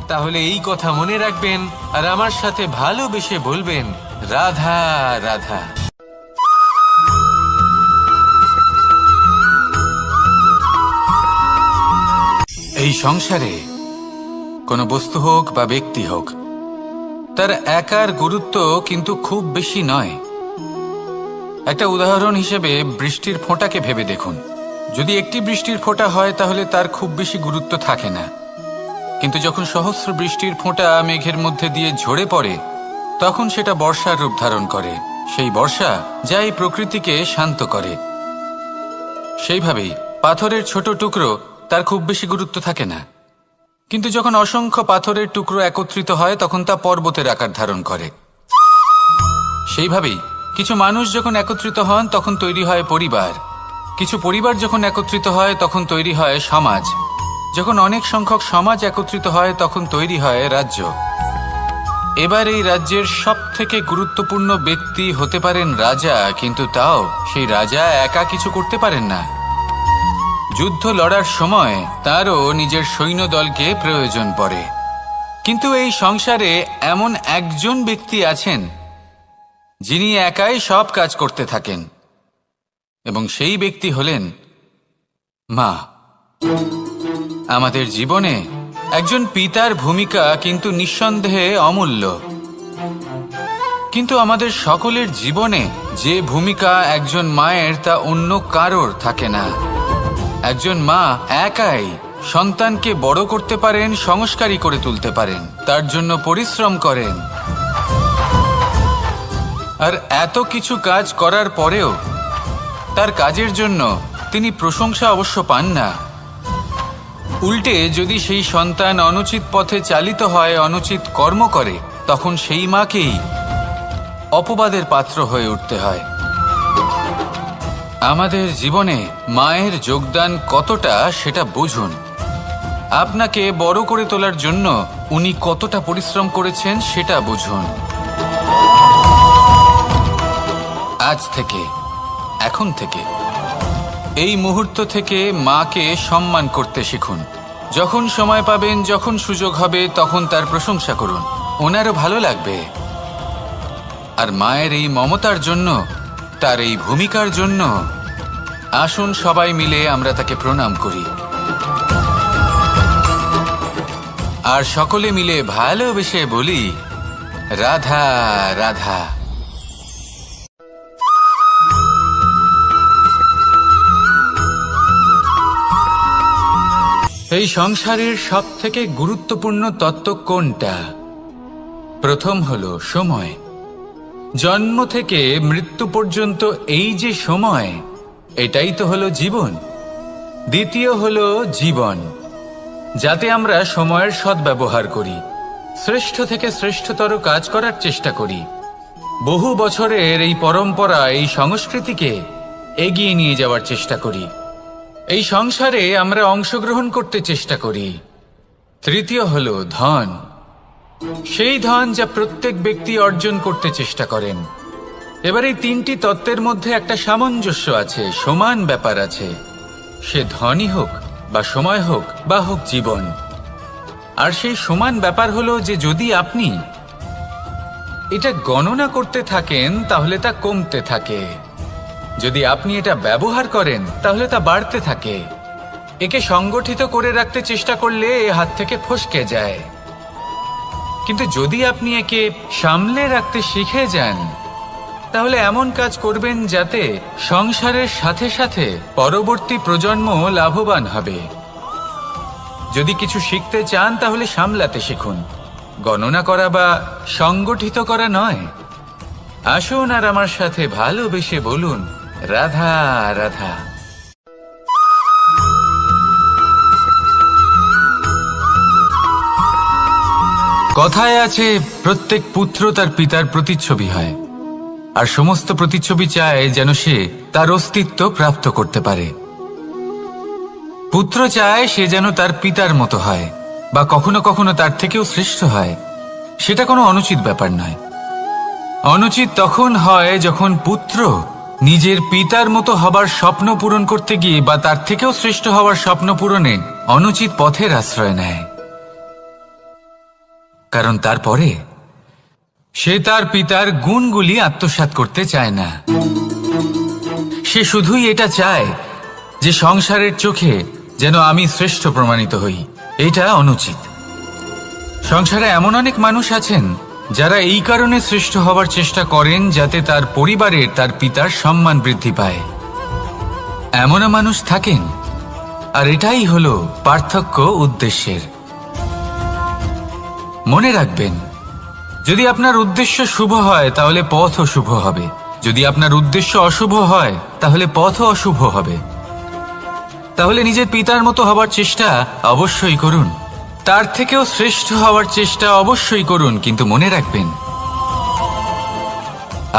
তাহলে এই কথা মনে রাখবেন আর আমার সাথে ভালোবেসে বলবেন, রাধা রাধা। এই সংসারে কোনো বস্তু হোক বা ব্যক্তি হোক, তার একার গুরুত্ব কিন্তু খুব বেশি নয়। একটা উদাহরণ হিসেবে বৃষ্টির ফোঁটাকে ভেবে দেখুন। যদি একটি বৃষ্টির ফোঁটা হয় তাহলে তার খুব বেশি গুরুত্ব থাকে না, কিন্তু যখন সহস্র বৃষ্টির ফোঁটা মেঘের মধ্যে দিয়ে ঝরে পড়ে তখন সেটা বর্ষার রূপ ধারণ করে। সেই বর্ষা যা এই প্রকৃতিকে শান্ত করে। সেইভাবেই পাথরের ছোট টুকরো, তার খুব বেশি গুরুত্ব থাকে না, কিন্তু যখন অসংখ্য পাথরের টুকরো একত্রিত হয় তখন তা পর্বতের আকার ধারণ করে। সেইভাবেই কিছু মানুষ যখন একত্রিত হন তখন তৈরি হয় পরিবার, কিছু পরিবার যখন একত্রিত হয় তখন তৈরি হয় সমাজ, যখন অনেক সংখ্যক সমাজ একত্রিত হয় তখন তৈরি হয় রাজ্য। এবার এই রাজ্যের সবথেকে গুরুত্বপূর্ণ ব্যক্তি হতে পারেন রাজা, কিন্তু তাও সেই রাজা একা কিছু করতে পারেন না। যুদ্ধ লড়ার সময় তারও নিজের সৈন্যদলকে প্রয়োজন পড়ে। কিন্তু এই সংসারে এমন একজন ব্যক্তি আছেন যিনি একাই সব কাজ করতে থাকেন, এবং সেই ব্যক্তি হলেন মা। আমাদের জীবনে একজন পিতার ভূমিকা কিন্তু নিঃসন্দেহে অমূল্য, কিন্তু আমাদের সকলের জীবনে যে ভূমিকা একজন মায়ের তা অন্য কারোর থাকে না। একজন মা একাই সন্তানকে বড় করতে পারেন, সংস্কারী করে তুলতে পারেন, তার জন্য পরিশ্রম করেন। আর এত কিছু কাজ করার পরেও তার কাজের জন্য তিনি প্রশংসা অবশ্য পান না। উল্টে যদি সেই সন্তান অনুচিত পথে চালিত হয়, অনুচিত কর্ম করে, তখন সেই মাকেই অপবাদের পাত্র হয়ে উঠতে হয়। আমাদের জীবনে মায়ের যোগদান কতটা সেটা বুঝুন। আপনাকে বড় করে তোলার জন্য উনি কতটা পরিশ্রম করেছেন সেটা বুঝুন। আজ থেকে, এখন থেকে, এই মুহূর্ত থেকে মাকে সম্মান করতে শিখুন। যখন সময় পাবেন, যখন সুযোগ হবে, তখন তার প্রশংসা করুন, ওনারও ভালো লাগবে। আর মায়ের এই মমতার জন্য, তার এই ভূমিকার জন্য আসুন সবাই মিলে আমরা তাকে প্রণাম করি, আর সকলে মিলে ভালোবেসে বলি রাধা রাধা। এই সংসারের সবথেকে গুরুত্বপূর্ণ তত্ত্ব কোনটা? প্রথম হলো সময়। জন্ম থেকে মৃত্যু পর্যন্ত এই যে সময়, এটাই তো হলো জীবন। দ্বিতীয় হলো জীবন, যাতে আমরা সময়ের সদ্ব্যবহার করি, শ্রেষ্ঠ থেকে শ্রেষ্ঠতর কাজ করার চেষ্টা করি। বহু বছরের এই পরম্পরা, এই সংস্কৃতিকে এগিয়ে নিয়ে যাওয়ার চেষ্টা করি। এই সংসারে আমরা অংশগ্রহণ করতে চেষ্টা করি। তৃতীয় হলো ধন, সেই ধন যা প্রত্যেক ব্যক্তি অর্জন করতে চেষ্টা করেন। এবার এই তিনটি তত্ত্বের মধ্যে একটা সামঞ্জস্য আছে, সমান ব্যাপার আছে। সে ধনই হোক বা সময় হোক বা হোক জীবন। আর সেই সমান ব্যাপার হলো যে যদি আপনি এটা গণনা করতে থাকেন তাহলে তা কমতে থাকে, যদি আপনি এটা ব্যবহার করেন তাহলে তা বাড়তে থাকে। একে সংগঠিত করে রাখতে চেষ্টা করলে এ হাত থেকে ফসকে যায়, কিন্তু যদি আপনি একে সামলে রাখতে শিখে যান তাহলে এমন কাজ করবেন যাতে সংসারের সাথে সাথে পরবর্তী প্রজন্ম লাভবান হবে। যদি কিছু শিখতে চান তাহলে সামলাতে শিখুন, গণনা করা বা সংগঠিত করা নয়। আসুন আর আমার সাথে ভালোবেসে বলুন রাধা রাধা। কথায় আছে প্রত্যেক পুত্র তার পিতার প্রতিচ্ছবি হয়, আর সমস্ত প্রতিচ্ছবি চায় যেন সে তার অস্তিত্ব প্রাপ্ত করতে পারে। পুত্র চায় সে যেন তার পিতার মতো হয় বা কখনো কখনো তার থেকেও শ্রেষ্ঠ হয়। সেটা কোনো অনুচিত ব্যাপার নয়। অনুচিত তখন হয় যখন পুত্র নিজের পিতার মতো হবার স্বপ্ন পূরণ করতে গিয়ে বা তার থেকেও শ্রেষ্ঠ হওয়ার স্বপ্ন পূরণে অনুচিত পথের আশ্রয় নেয়। কারণ তারপরে সে তার পিতার গুণগুলি আত্মসাৎ করতে চায় না। সে শুধুই এটা চায় যে সংসারের চোখে যেন আমি শ্রেষ্ঠ প্রমাণিত হই। এটা অনুচিত। সংসারে এমন অনেক মানুষ আছেন যারা এই কারণে শ্রেষ্ঠ হবার চেষ্টা করেন যাতে তার পরিবারের তার পিতার সম্মান বৃদ্ধি পায়। এমনও মানুষ থাকেন, আর এটাই হলো পার্থক্য উদ্দেশ্যের। মনে রাখবেন, যদি আপনার উদ্দেশ্য শুভ হয় তাহলে পথও শুভ হবে, যদি আপনার উদ্দেশ্য অশুভ হয় তাহলে পথও অশুভ হবে। তাহলে নিজের পিতার মতো হবার চেষ্টা অবশ্যই করুন, তার থেকেও শ্রেষ্ঠ হওয়ার চেষ্টা অবশ্যই করুন, কিন্তু মনে রাখবেন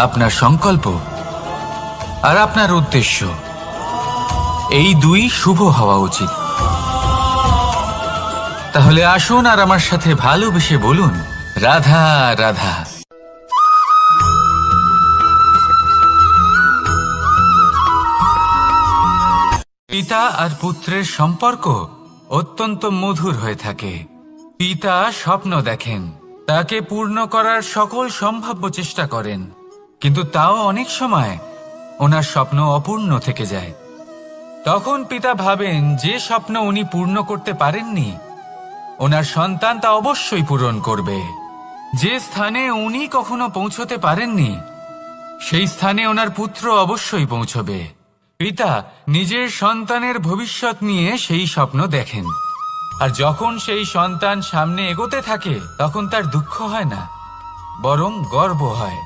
আপনার সংকল্প আর আপনার উদ্দেশ্য এই দুই শুভ হওয়া উচিত। তাহলে আসুন আর আমার সাথে ভালোবেসে বলুন, রাধা রাধা। পিতা আর পুত্রের সম্পর্ক অত্যন্ত মধুর হয়ে থাকে। পিতা স্বপ্ন দেখেন, তাকে পূর্ণ করার সকল সম্ভাব্য চেষ্টা করেন, কিন্তু তাও অনেক সময় ওনার স্বপ্ন অপূর্ণ থেকে যায়। তখন পিতা ভাবেন যে স্বপ্ন উনি পূর্ণ করতে পারেননি, ওনার সন্তান তা অবশ্যই পূরণ করবে। যে স্থানে উনি কখনো পৌঁছতে পারেননি, সেই স্থানে ওনার পুত্র অবশ্যই পৌঁছবে। পিতা নিজের সন্তানের ভবিষ্যৎ নিয়ে সেই স্বপ্ন দেখেন, আর যখন সেই সন্তান সামনে এগোতে থাকে তখন তার দুঃখ হয় না, বরং গর্ব হয়।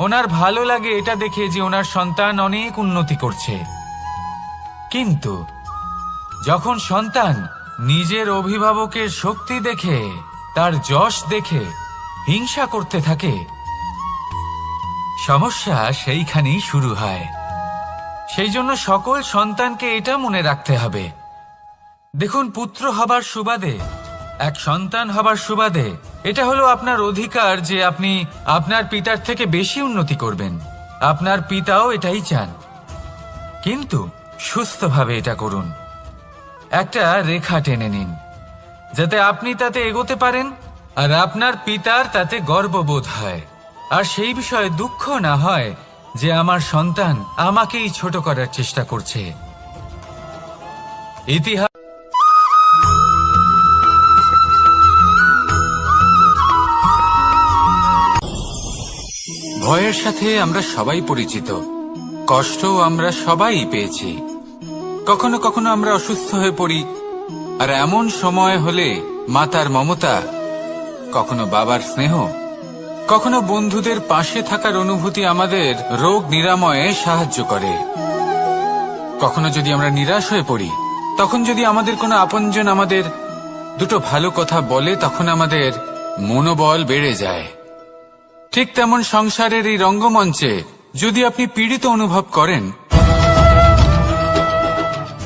ওনার ভালো লাগে এটা দেখে যে ওনার সন্তান অনেক উন্নতি করছে। কিন্তু যখন সন্তান নিজের অভিভাবকের শক্তি দেখে, তার যশ দেখে হিংসা করতে থাকে, সমস্যা সেইখানেই শুরু হয়। সেই জন্য সকল সন্তানকে এটা মনে রাখতে হবে, দেখুন, পুত্র হবার সুবাদে, এক সন্তান হবার সুবাদে এটা হলো আপনার অধিকার যে আপনি আপনার পিতার থেকে বেশি উন্নতি করবেন। আপনার পিতাও এটাই চান, কিন্তু সুস্থভাবে এটা করুন। একটা রেখা টেনে নিন যাতে আপনি তাতে এগোতে পারেন আর আপনার পিতার তাতে গর্ববোধ হয়, আর সেই বিষয়ে দুঃখ না হয় যে আমার সন্তান আমাকেই ছোট করার চেষ্টা করছে। ইতিহাস ভয়ের সাথে আমরা সবাই পরিচিত, কষ্টও আমরা সবাই পেয়েছি। কখনো কখনো আমরা অসুস্থ হয়ে পড়ি, আর এমন সময় হলে মাতার মমতা, কখনো বাবার স্নেহ, কখনো বন্ধুদের পাশে থাকার অনুভূতি আমাদের রোগ নিরাময়ে সাহায্য করে। কখনো যদি আমরা নিরাশ হয়ে পড়ি, তখন যদি আমাদের কোনো আপনজন আমাদের দুটো ভালো কথা বলে, তখন আমাদের মনোবল বেড়ে যায়। ঠিক তেমন সংসারের এই রঙ্গমঞ্চে যদি আপনি পীড়িত অনুভব করেন,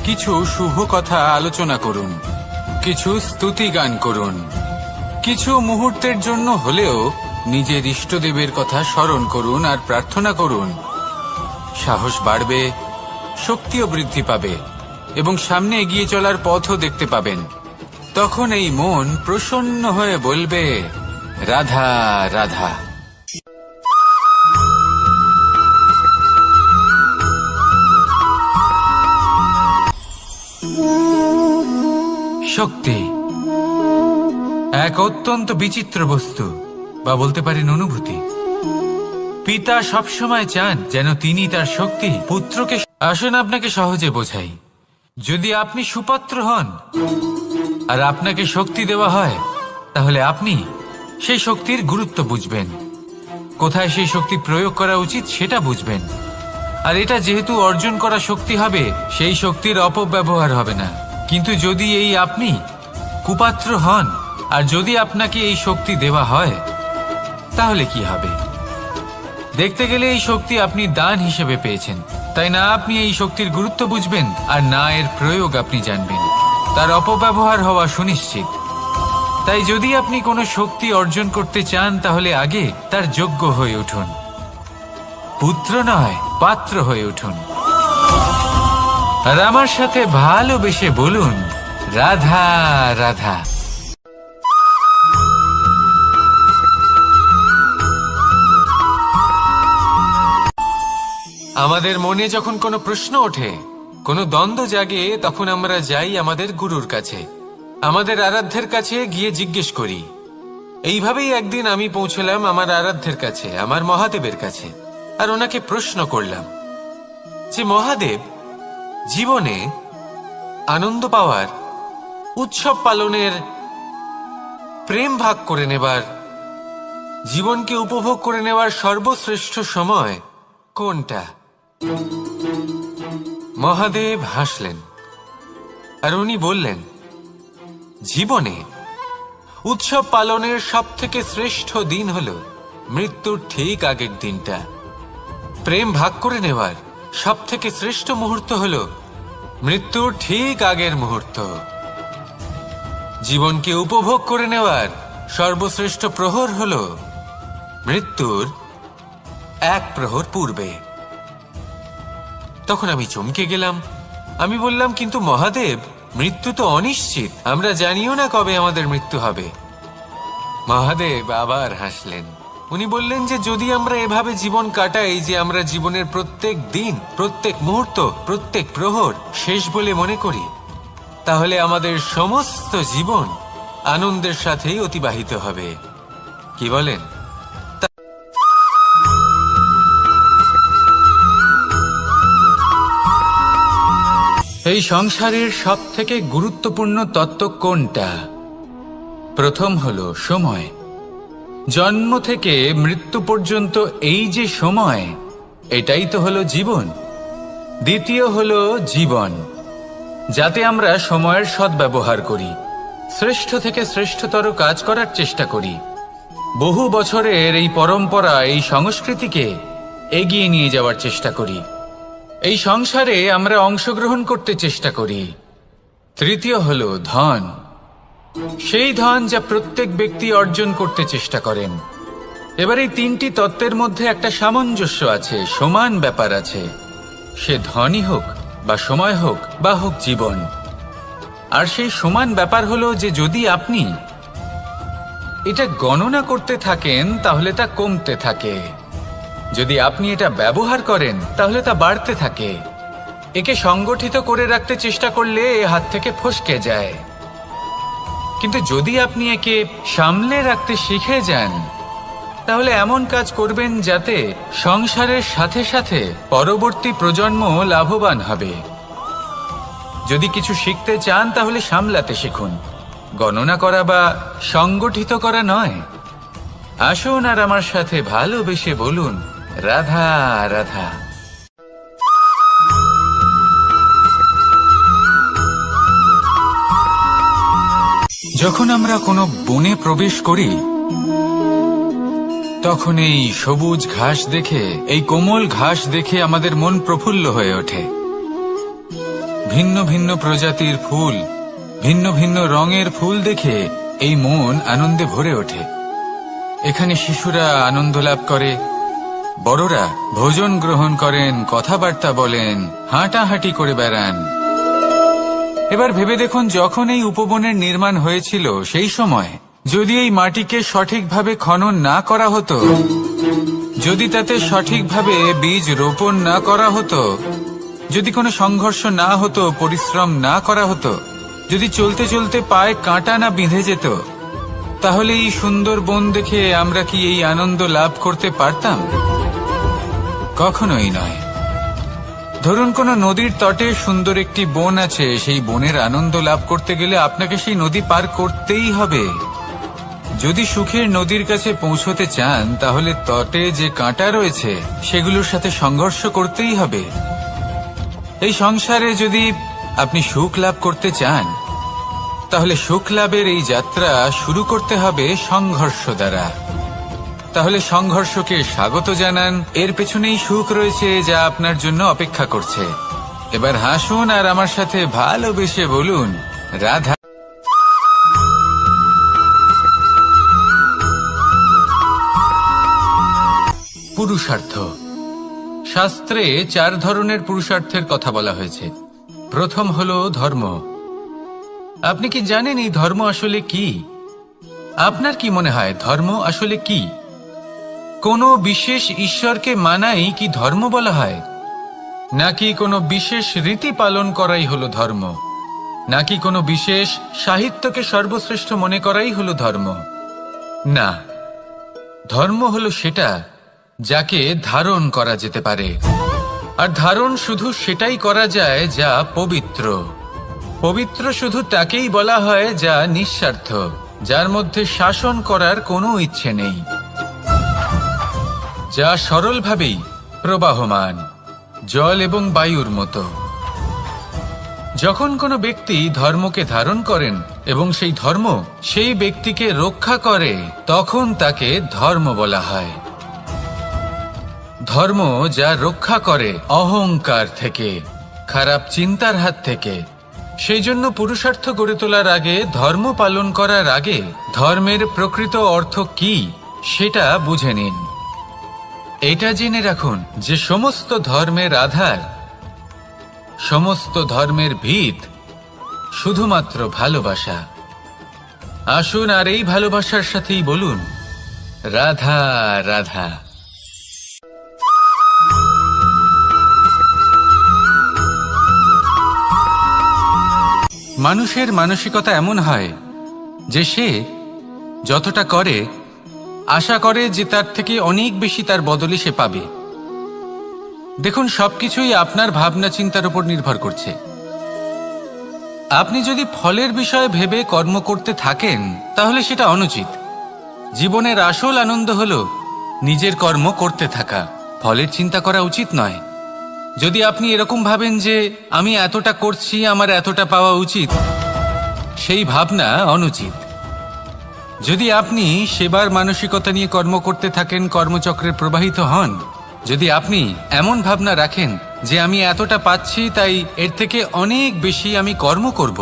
কিছু শুভ কথা আলোচনা করুন, কিছু স্তুতি গান করুন, কিছু মুহূর্তের জন্য হলেও নিজের ইষ্টদেবের কথা স্মরণ করুন আর প্রার্থনা করুন। সাহস বাড়বে, শক্তিও বৃদ্ধি পাবে এবং সামনে এগিয়ে চলার পথও দেখতে পাবেন। তখন এই মন প্রসন্ন হয়ে বলবে, রাধা রাধা। শক্তি এক অত্যন্ত বিচিত্র বস্তু, বা বলতে পারেন অনুভূতি। পিতা সবসময় চান যেন তিনি তার শক্তি পুত্রকে। আসুন আপনাকে সহজে বোঝাই, যদি আপনি সুপাত্র হন আর আপনাকে শক্তি দেওয়া হয়, তাহলে আপনি সেই শক্তির গুরুত্ব বুঝবেন, কোথায় সেই শক্তি প্রয়োগ করা উচিত সেটা বুঝবেন। আর এটা যেহেতু অর্জন করা শক্তি হবে, সেই শক্তির অপব্যবহার হবে না। কিন্তু যদি এই আপনি কুপাত্র হন আর যদি আপনাকে এই শক্তি দেওয়া হয়, তাহলে কি হবে? দেখতে গেলে এই শক্তি আপনি দান হিসেবে পেয়েছেন, তাই না আপনি এই শক্তির গুরুত্ব বুঝবেন আর না এর প্রয়োগ আপনি জানবেন। তার অপব্যবহার হওয়া সুনিশ্চিত। তাই যদি আপনি কোনো শক্তি অর্জন করতে চান, তাহলে আগে তার যোগ্য হয়ে উঠুন, পুত্র নয় পাত্র হয়ে উঠুন। আর আমার সাথে ভালোবেসে বলুন, রাধা রাধা। আমাদের মনে যখন কোনো প্রশ্ন ওঠে, কোনো দ্বন্দ্ব জাগে, তখন আমরা যাই আমাদের গুরুর কাছে, আমাদের আরাধ্যের কাছে গিয়ে জিজ্ঞেস করি। এইভাবেই একদিন আমি পৌঁছলাম আমার আরাধ্যের কাছে, আমার মহাদেবের কাছে, আর ওনাকে প্রশ্ন করলাম যে মহাদেব, জীবনে আনন্দ পাওয়ার, উৎসব পালনের, প্রেম ভাগ করে নেবার, জীবনকে উপভোগ করে নেওয়ার সর্বশ্রেষ্ঠ সময় কোনটা? মহাদেব হাসলেন আর উনি বললেন, জীবনে উৎসব পালনের সবথেকে শ্রেষ্ঠ দিন হল মৃত্যুর ঠিক আগের দিনটা। প্রেম ভাগ করে নেওয়ার সবথেকে শ্রেষ্ঠ মুহূর্ত হল মৃত্যুর ঠিক আগের মুহূর্ত। জীবনকে উপভোগ করে নেওয়ার সর্বশ্রেষ্ঠ প্রহর হল মৃত্যুর এক প্রহর পূর্বে। তখন আমি চমকে গেলাম। আমি বললাম, কিন্তু মহাদেব, মৃত্যু তো অনিশ্চিত, আমরা জানিও না কবে আমাদের মৃত্যু হবে। মহাদেব আবার হাসলেন। উনি বললেন যে যদি আমরা এভাবে জীবন কাটাই যে আমরা জীবনের প্রত্যেক দিন, প্রত্যেক মুহূর্ত, প্রত্যেক প্রহর শেষ বলে মনে করি, তাহলে আমাদের সমস্ত জীবন আনন্দের সাথেই অতিবাহিত হবে। কি বলেন? এই সংসারের সব থেকে গুরুত্বপূর্ণ তত্ত্ব কোনটা? প্রথম হলো সময়। জন্ম থেকে মৃত্যু পর্যন্ত এই যে সময়, এটাই তো হলো জীবন। দ্বিতীয় হলো জীবন, যাতে আমরা সময়ের সদ্ব্যবহার করি, শ্রেষ্ঠ থেকে শ্রেষ্ঠতর কাজ করার চেষ্টা করি, বহু বছরের এই পরম্পরা, এই সংস্কৃতিকে এগিয়ে নিয়ে যাওয়ার চেষ্টা করি, এই সংসারে আমরা অংশগ্রহণ করতে চেষ্টা করি। তৃতীয় হলো ধন, সেই ধন যা প্রত্যেক ব্যক্তি অর্জন করতে চেষ্টা করেন। এবার এই তিনটি তত্ত্বের মধ্যে একটা সামঞ্জস্য আছে, সমান ব্যাপার আছে, সে ধনই হোক বা সময় হোক বা হোক জীবন। আর সেই সমান ব্যাপার হলো যে যদি আপনি এটা গণনা করতে থাকেন তাহলে তা কমতে থাকে, যদি আপনি এটা ব্যবহার করেন তাহলে তা বাড়তে থাকে। একে সংগঠিত করে রাখতে চেষ্টা করলে এ হাত থেকে ফসকে যায়, কিন্তু যদি আপনি একে সামলে রাখতে শিখে যান তাহলে এমন কাজ করবেন যাতে সংসারের সাথে সাথে পরবর্তী প্রজন্ম লাভবান হবে। যদি কিছু শিখতে চান তাহলে সামলাতে শিখুন, গণনা করা বা সংগঠিত করা নয়। আসুন আর আমার সাথে ভালোবেসে বলুন, রাধা রাধা। যখন আমরা কোনো বনে প্রবেশ করি তখন এই সবুজ ঘাস দেখে, এই কোমল ঘাস দেখে আমাদের মন প্রফুল্ল হয়ে ওঠে। ভিন্ন ভিন্ন প্রজাতির ফুল, ভিন্ন ভিন্ন রঙের ফুল দেখে এই মন আনন্দে ভরে ওঠে। এখানে শিশুরা আনন্দ লাভ করে, বড়রা ভোজন গ্রহণ করেন, কথাবার্তা বলেন, হাঁটাহাঁটি করে বেড়ান। এবার ভেবে দেখুন, যখন এই উপবনের নির্মাণ হয়েছিল সেই সময় যদি এই মাটিকে সঠিকভাবে খনন না করা হতো, যদি তাতে সঠিকভাবে বীজ রোপণ না করা হতো, যদি কোনো সংঘর্ষ না হতো, পরিশ্রম না করা হতো, যদি চলতে চলতে পায়ে কাঁটা না বিঁধে যেত, তাহলে এই সুন্দর বন দেখে আমরা কি এই আনন্দ লাভ করতে পারতাম? কখনোই নয়। ধরুন কোনো নদীর তটে সুন্দর একটি বন আছে, সেই বনের আনন্দ লাভ করতে গেলে আপনাকে সেই নদী পার করতেই হবে। যদি সুখের নদীর কাছে পৌঁছতে চান তাহলে তটে যে কাঁটা রয়েছে সেগুলোর সাথে সংঘর্ষ করতেই হবে। এই সংসারে যদি আপনি সুখ লাভ করতে চান তাহলে সুখ লাভের এই যাত্রা শুরু করতে হবে সংঘর্ষ দ্বারা। তাহলে সংঘর্ষকে স্বাগত জানান, এর পেছনেই সুখ রয়েছে যা আপনার জন্য অপেক্ষা করছে। এবার হাসুন আর আমার সাথে ভালোবেসে বলুন, রাধা। পুরুষার্থ। শাস্ত্রে 4 ধরনের পুরুষার্থের কথা বলা হয়েছে। প্রথম হলো ধর্ম। আপনি কি জানেন এই ধর্ম আসলে কি? আপনার কি মনে হয় ধর্ম আসলে কি? কোনো বিশেষ ঈশ্বরকে মানাই কি ধর্ম বলা হয়? নাকি কোনো বিশেষ রীতি পালন করাই হলো ধর্ম, নাকি কোনো বিশেষ সাহিত্যকে সর্বশ্রেষ্ঠ মনে করাই হলো ধর্ম? না, ধর্ম হলো সেটা যাকে ধারণ করা যেতে পারে, আর ধারণ শুধু সেটাই করা যায় যা পবিত্র। পবিত্র শুধু তাকেই বলা হয় যা নিঃস্বার্থ, যার মধ্যে শাসন করার কোনো ইচ্ছে নেই, যা সরলভাবেই প্রবাহমান, জল এবং বায়ুর মতো। যখন কোনো ব্যক্তি ধর্মকে ধারণ করেন এবং সেই ধর্ম সেই ব্যক্তিকে রক্ষা করে, তখন তাকে ধর্ম বলা হয়। ধর্ম যা রক্ষা করে অহংকার থেকে, খারাপ চিন্তার হাত থেকে। সেই জন্য পুরুষার্থ গড়ে তোলার আগে, ধর্ম পালন করার আগে ধর্মের প্রকৃত অর্থ কি সেটা বুঝে নিন। এটা জেনে রাখুন যে সমস্ত ধর্মের আধার, সমস্ত ধর্মের ভিত শুধুমাত্র ভালোবাসা। আসুন আর এই ভালোবাসার সাথেই বলুন, রাধা রাধা। মানুষের মানসিকতা এমন হয় যে সে যতটা করে আশা করে যে তার থেকে অনেক বেশি তার বদলে সে পাবে। দেখুন, সবকিছুই আপনার ভাবনা চিন্তার উপর নির্ভর করছে। আপনি যদি ফলের বিষয়ে ভেবে কর্ম করতে থাকেন তাহলে সেটা অনুচিত। জীবনের আসল আনন্দ হলো নিজের কর্ম করতে থাকা, ফলের চিন্তা করা উচিত নয়। যদি আপনি এরকম ভাবেন যে আমি এতটা করছি, আমার এতটা পাওয়া উচিত, সেই ভাবনা অনুচিত। যদি আপনি সেবার মানসিকতা নিয়ে কর্ম করতে থাকেন, কর্মচক্রে প্রবাহিত হন, যদি আপনি এমন ভাবনা রাখেন যে আমি এতটা পাচ্ছি তাই এর থেকে অনেক বেশি আমি কর্ম করব,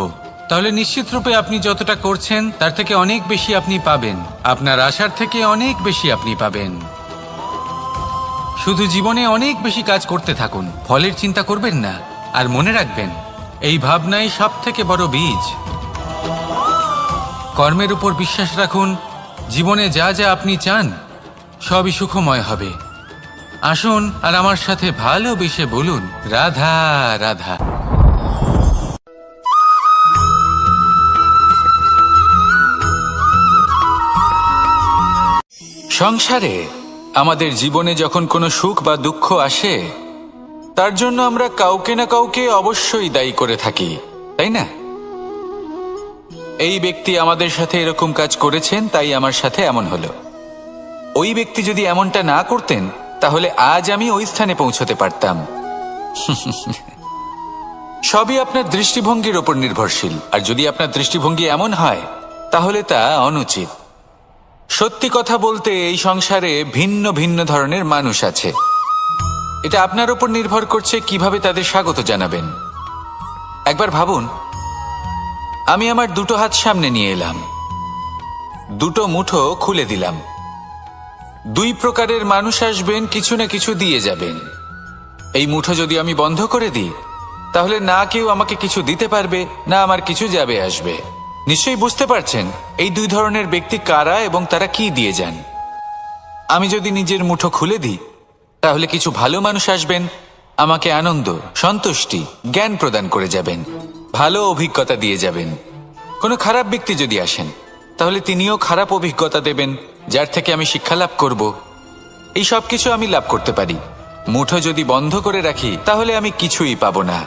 তাহলে নিশ্চিতরূপে আপনি যতটা করছেন তার থেকে অনেক বেশি আপনি পাবেন, আপনার আশার থেকে অনেক বেশি আপনি পাবেন। শুধু জীবনে অনেক বেশি কাজ করতে থাকুন, ফলের চিন্তা করবেন না। আর মনে রাখবেন, এই ভাবনাই সব থেকে বড় বীজ। কর্মের উপর বিশ্বাস রাখুন, জীবনে যা যা আপনি চান সবই সুখময় হবে। আসুন আর আমার সাথে ভালোবেসে বলুন, রাধা রাধা। সংসারে আমাদের জীবনে যখন কোনো সুখ বা দুঃখ আসে, তার জন্য আমরা কাউকে না কাউকে অবশ্যই দায়ী করে থাকি, তাই না? এই ব্যক্তি আমাদের সাথে এরকম কাজ করেছেন তাই আমার সাথে এমন হলো। ওই ব্যক্তি যদি এমনটা না করতেন তাহলে আজ আমি ওই স্থানে পৌঁছতে পারতাম। সবই আপনার দৃষ্টিভঙ্গির ওপর নির্ভরশীল, আর যদি আপনার দৃষ্টিভঙ্গি এমন হয় তাহলে তা অনুচিত। সত্যি কথা বলতে এই সংসারে ভিন্ন ভিন্ন ধরনের মানুষ আছে। এটা আপনার ওপর নির্ভর করছে কিভাবে তাদের স্বাগত জানাবেন। একবার ভাবুন, আমি আমার দুটো হাত সামনে নিয়ে এলাম, দুটো মুঠো খুলে দিলাম। দুই প্রকারের মানুষ আসবেন, কিছু না কিছু দিয়ে যাবেন। এই মুঠো যদি আমি বন্ধ করে দিই তাহলে না কেউ আমাকে কিছু দিতে পারবে, না আমার কিছু যাবে আসবে। নিশ্চয়ই বুঝতে পারছেন এই দুই ধরনের ব্যক্তি কারা এবং তারা কি দিয়ে যান। আমি যদি নিজের মুঠো খুলে দিই তাহলে কিছু ভালো মানুষ আসবেন, আমাকে আনন্দ, সন্তুষ্টি, জ্ঞান প্রদান করে যাবেন, ভালো অভিজ্ঞতা দিয়ে যাবেন। কোনো খারাপ ব্যক্তি যদি আসেন তাহলে তিনিও খারাপ অভিজ্ঞতা দেবেন, যার থেকে আমি শিক্ষা লাভ করব। এই সব কিছু আমি লাভ করতে পারি। মুঠো যদি বন্ধ করে রাখি তাহলে আমি কিছুই পাবো না।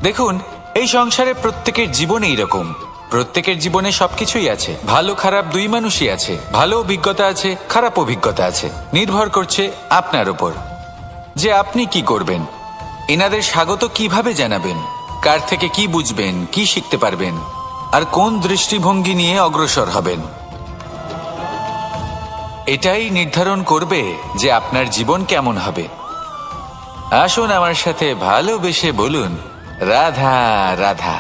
দেখুন, এই সংসারে প্রত্যেকের জীবনে এইরকম, প্রত্যেকের জীবনে সবকিছুই আছে, ভালো খারাপ দুই মানুষই আছে, ভালো অভিজ্ঞতা আছে, খারাপ অভিজ্ঞতা আছে। নির্ভর করছে আপনার উপর যে আপনি কি করবেন, এনাদের স্বাগত কিভাবে জানাবেন, কার থেকে কি বুঝবেন, কি শিখতে পারবেন, আর কোন দৃষ্টিভঙ্গি নিয়ে অগ্রসর হবেন। এটাই নির্ধারণ করবে যে আপনার জীবন কেমন হবে। আসুন আমার সাথে ভালোবেসে বলুন, রাধা রাধা।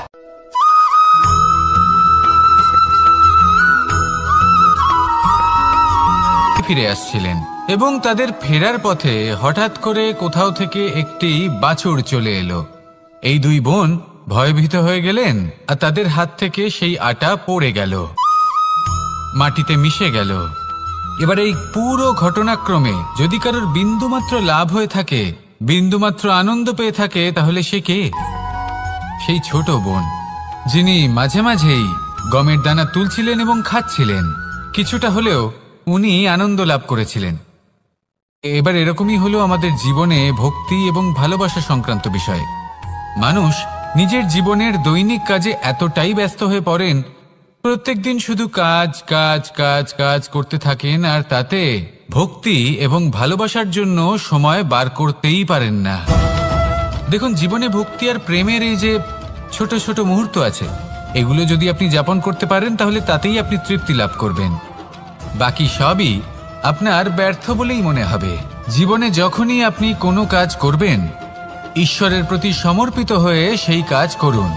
ফিরে আসছিলেন এবং তাদের ফেরার পথে হঠাৎ করে কোথাও থেকে একটি বাছুর চলে এলো। এই দুই বোন ভয়ভীত হয়ে গেলেন আর তাদের হাত থেকে সেই আটা পড়ে গেল, মাটিতে মিশে গেল। এবার এই পুরো ঘটনাক্রমে যদি কারোর বিন্দুমাত্র লাভ হয়ে থাকে বিন্দুমাত্র আনন্দ পেয়ে থাকে তাহলে সে কে? সেই ছোট বোন যিনি মাঝে মাঝেই গমের দানা তুলছিলেন এবং খাচ্ছিলেন। কিছুটা হলেও উনি আনন্দ লাভ করেছিলেন। এবার এরকমই হলো আমাদের জীবনে ভক্তি এবং ভালোবাসা সংক্রান্ত বিষয়। মানুষ নিজের জীবনের দৈনিক কাজে এতটাই ব্যস্ত হয়ে পড়েন, প্রত্যেকদিন শুধু কাজ কাজ কাজ কাজ করতে থাকেন, আর তাতে ভক্তি এবং ভালোবাসার জন্য সময় বার করতেই পারেন না। দেখুন, জীবনে ভক্তি আর প্রেমের এই যে ছোট ছোট মুহূর্ত আছে, এগুলো যদি আপনি যাপন করতে পারেন তাহলে তাতেই আপনি তৃপ্তি লাভ করবেন। বাকি সবই আপনার ব্যর্থ বলেই মনে হবে। জীবনে যখনই আপনি কোনো কাজ করবেন, ঈশ্বরের প্রতি সমর্পিত হয়ে সেই কাজ করুন।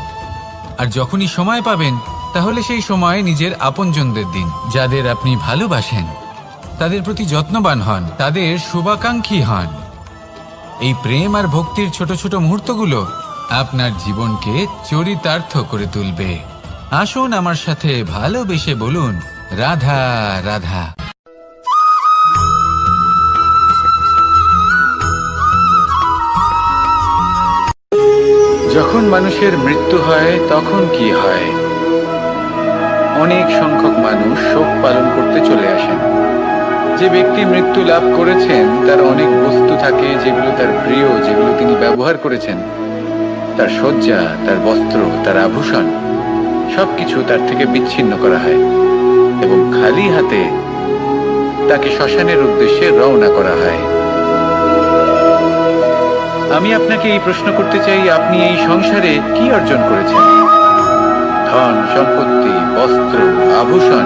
আর যখনই সময় পাবেন তাহলে সেই সময় নিজের আপনজনদের দিন। যাদের আপনি ভালোবাসেন তাদের প্রতি যত্নবান হন, তাদের শুভাকাঙ্ক্ষী হন। এই প্রেম আর ভক্তির ছোট ছোট মুহূর্তগুলো আপনার জীবনকে চরিতার্থ করে তুলবে। আসুন আমার সাথে ভালোবেসে বলুন, রাধা রাধা। যখন মানুষের মৃত্যু হয় তখন কি হয়? অনেক সংখ্যক মানুষ শোক পালন করতে চলে আসেন। যে ব্যক্তি মৃত্যু লাভ করেছেন তার অনেক বস্তু থাকে যেগুলো তার প্রিয়, যেগুলো তিনি ব্যবহার করেছেন। তার শয্যা, তার বস্ত্র, তার আভূষণ সবকিছু তার থেকে বিচ্ছিন্ন করা হয় এবং খালি হাতে তাকে শ্মশানের উদ্দেশ্যে রওনা করা হয়। আমি আপনাকে এই প্রশ্ন করতে চাই, আপনি এই সংসারে কি অর্জন করেছেন? ধন সম্পত্তি, বস্ত্র, আভূষণ,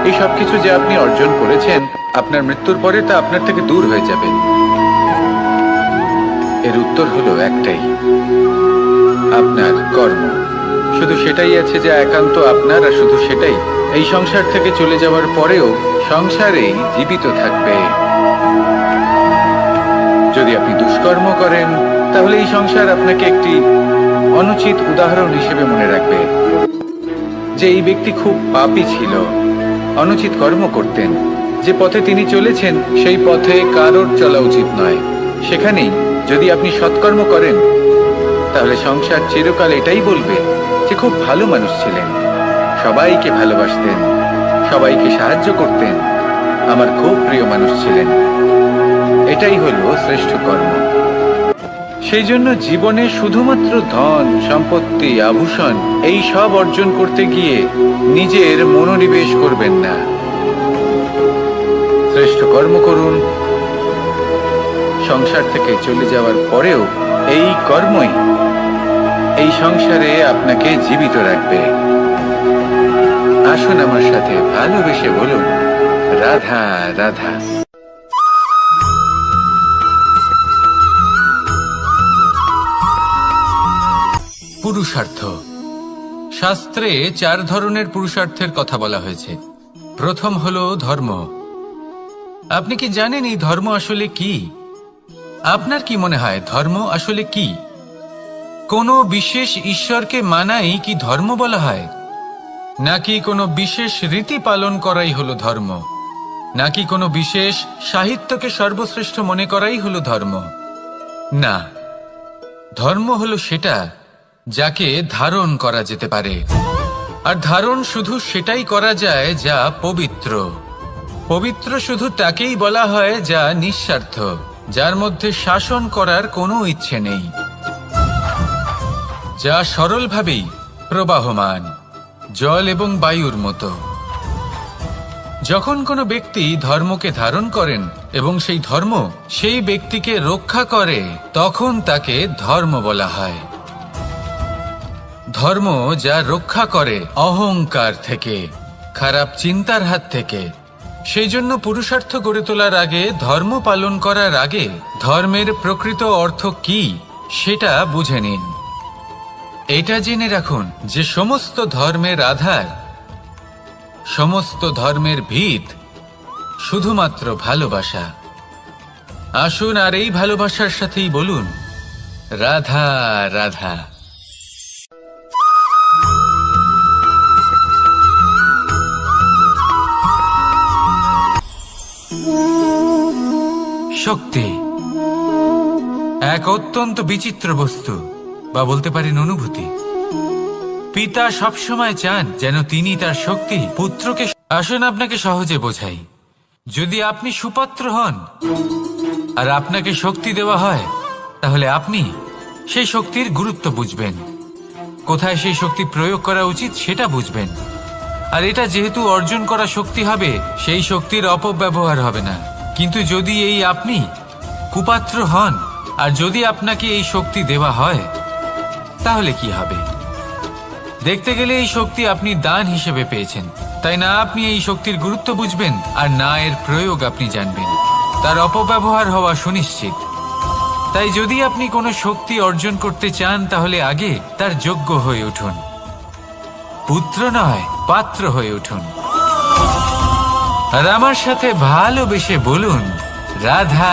এই সবকিছু যে আপনি অর্জন করেছেন, আপনার মৃত্যুর পরে তা আপনার থেকে দূর হয়ে যাবে। এর উত্তর হলো একটাই, আপনার কর্ম। শুধু সেটাই আছে যা একান্ত আপনার, আর শুধু সেটাই এই সংসার থেকে চলে যাওয়ার পরেও সংসারেই জীবিত থাকবে। যদি আপনি দুষ্কর্ম করেন তাহলে এই সংসার আপনাকে একটি অনুচিত উদাহরণ হিসেবে মনে রাখবে যে এই ব্যক্তি খুব পাপী ছিল, অনুচিত কর্ম করতেন। যে পথে তিনি চলেছেন সেই পথে কারোর চলা উচিত নয়। সেখানেই যদি আপনি সৎকর্ম করেন তাহলে সংসার চিরকাল এটাই বলবে যে খুব ভালো মানুষ ছিলেন, সবাইকে ভালোবাসতেন, সবাইকে সাহায্য করতেন, আমার খুব প্রিয় মানুষ ছিলেন। এটাই হলো শ্রেষ্ঠ কর্ম। সেই জন্য জীবনে শুধুমাত্র ধন সম্পত্তি, আভূষণ এই সব অর্জন করতে গিয়ে নিজের মনোনিবেশ করবেন না। শ্রেষ্ঠ কর্ম করুন। সংসার থেকে চলে যাওয়ার পরেও এই কর্মই এই সংসারে আপনাকে জীবিত রাখবে। আসুন আমার সাথে ভালোবেসে বলুন, রাধা রাধা। পুরুষার্থ। শাস্ত্রে 4 ধরনের পুরুষার্থের কথা বলা হয়েছে। প্রথম হলো ধর্ম। আপনি কি জানেন এই ধর্ম আসলে কি? আপনার কি মনে হয় ধর্ম আসলে কি? কোনো বিশেষ ঈশ্বরকে মানাই কি ধর্ম বলা হয়? নাকি কোনো বিশেষ রীতি পালন করাই হলো ধর্ম? নাকি কোনো বিশেষ সাহিত্যকে সর্বশ্রেষ্ঠ মনে করাই হলো ধর্ম? না, ধর্ম হলো সেটা যাকে ধারণ করা যেতে পারে। আর ধারণ শুধু সেটাই করা যায় যা পবিত্র। পবিত্র শুধু তাকেই বলা হয় যা নিঃস্বার্থ, যার মধ্যে শাসন করার কোনো ইচ্ছে নেই, যা সরলভাবেই প্রবাহমান, জল এবং বায়ুর মতো। যখন কোনো ব্যক্তি ধর্মকে ধারণ করেন এবং সেই ধর্ম সেই ব্যক্তিকে রক্ষা করে, তখন তাকে ধর্ম বলা হয়। ধর্ম যা রক্ষা করে অহংকার থেকে, খারাপ চিন্তার হাত থেকে। সেই জন্য পুরুষার্থ গড়ে তোলার আগে, ধর্ম পালন করার আগে ধর্মের প্রকৃত অর্থ কি সেটা বুঝে নিন। এটা জেনে রাখুন যে সমস্ত ধর্মের আধার, সমস্ত ধর্মের ভিত শুধুমাত্র ভালোবাসা। আসুন আর এই ভালোবাসার সাথেই বলুন, রাধা রাধা। শক্তি। এক অত্যন্ত বিচিত্র বস্তু, বা বলতে পারেন অনুভূতি। পিতা সবসময় চান যেন তিনি তার শক্তি পুত্রকে। আসুন আপনাকে সহজে বোঝাই। যদি আপনি সুপাত্র হন আর আপনাকে শক্তি দেওয়া হয়, তাহলে আপনি সেই শক্তির গুরুত্ব বুঝবেন, কোথায় সেই শক্তি প্রয়োগ করা উচিত সেটা বুঝবেন। আর এটা যেহেতু অর্জন করা শক্তি হবে, সেই শক্তির অপব্যবহার হবে না। কিন্তু যদি এই আপনি কুপাত্র হন আর যদি আপনাকে এই শক্তি দেওয়া হয়, তাহলে কি হবে? দেখতে গেলে এই শক্তি আপনি দান হিসেবে পেয়েছেন, তাই না আপনি এই শক্তির গুরুত্ব বুঝবেন আর না এর প্রয়োগ আপনি জানবেন। তার অপব্যবহার হওয়া সুনিশ্চিত। তাই যদি আপনি কোনো শক্তি অর্জন করতে চান, তাহলে আগে তার যোগ্য হয়ে উঠুন। পুত্র নয়, পাত্র হয়ে উঠুন। আর আমার সাথে ভালোবেসে বলুন, রাধা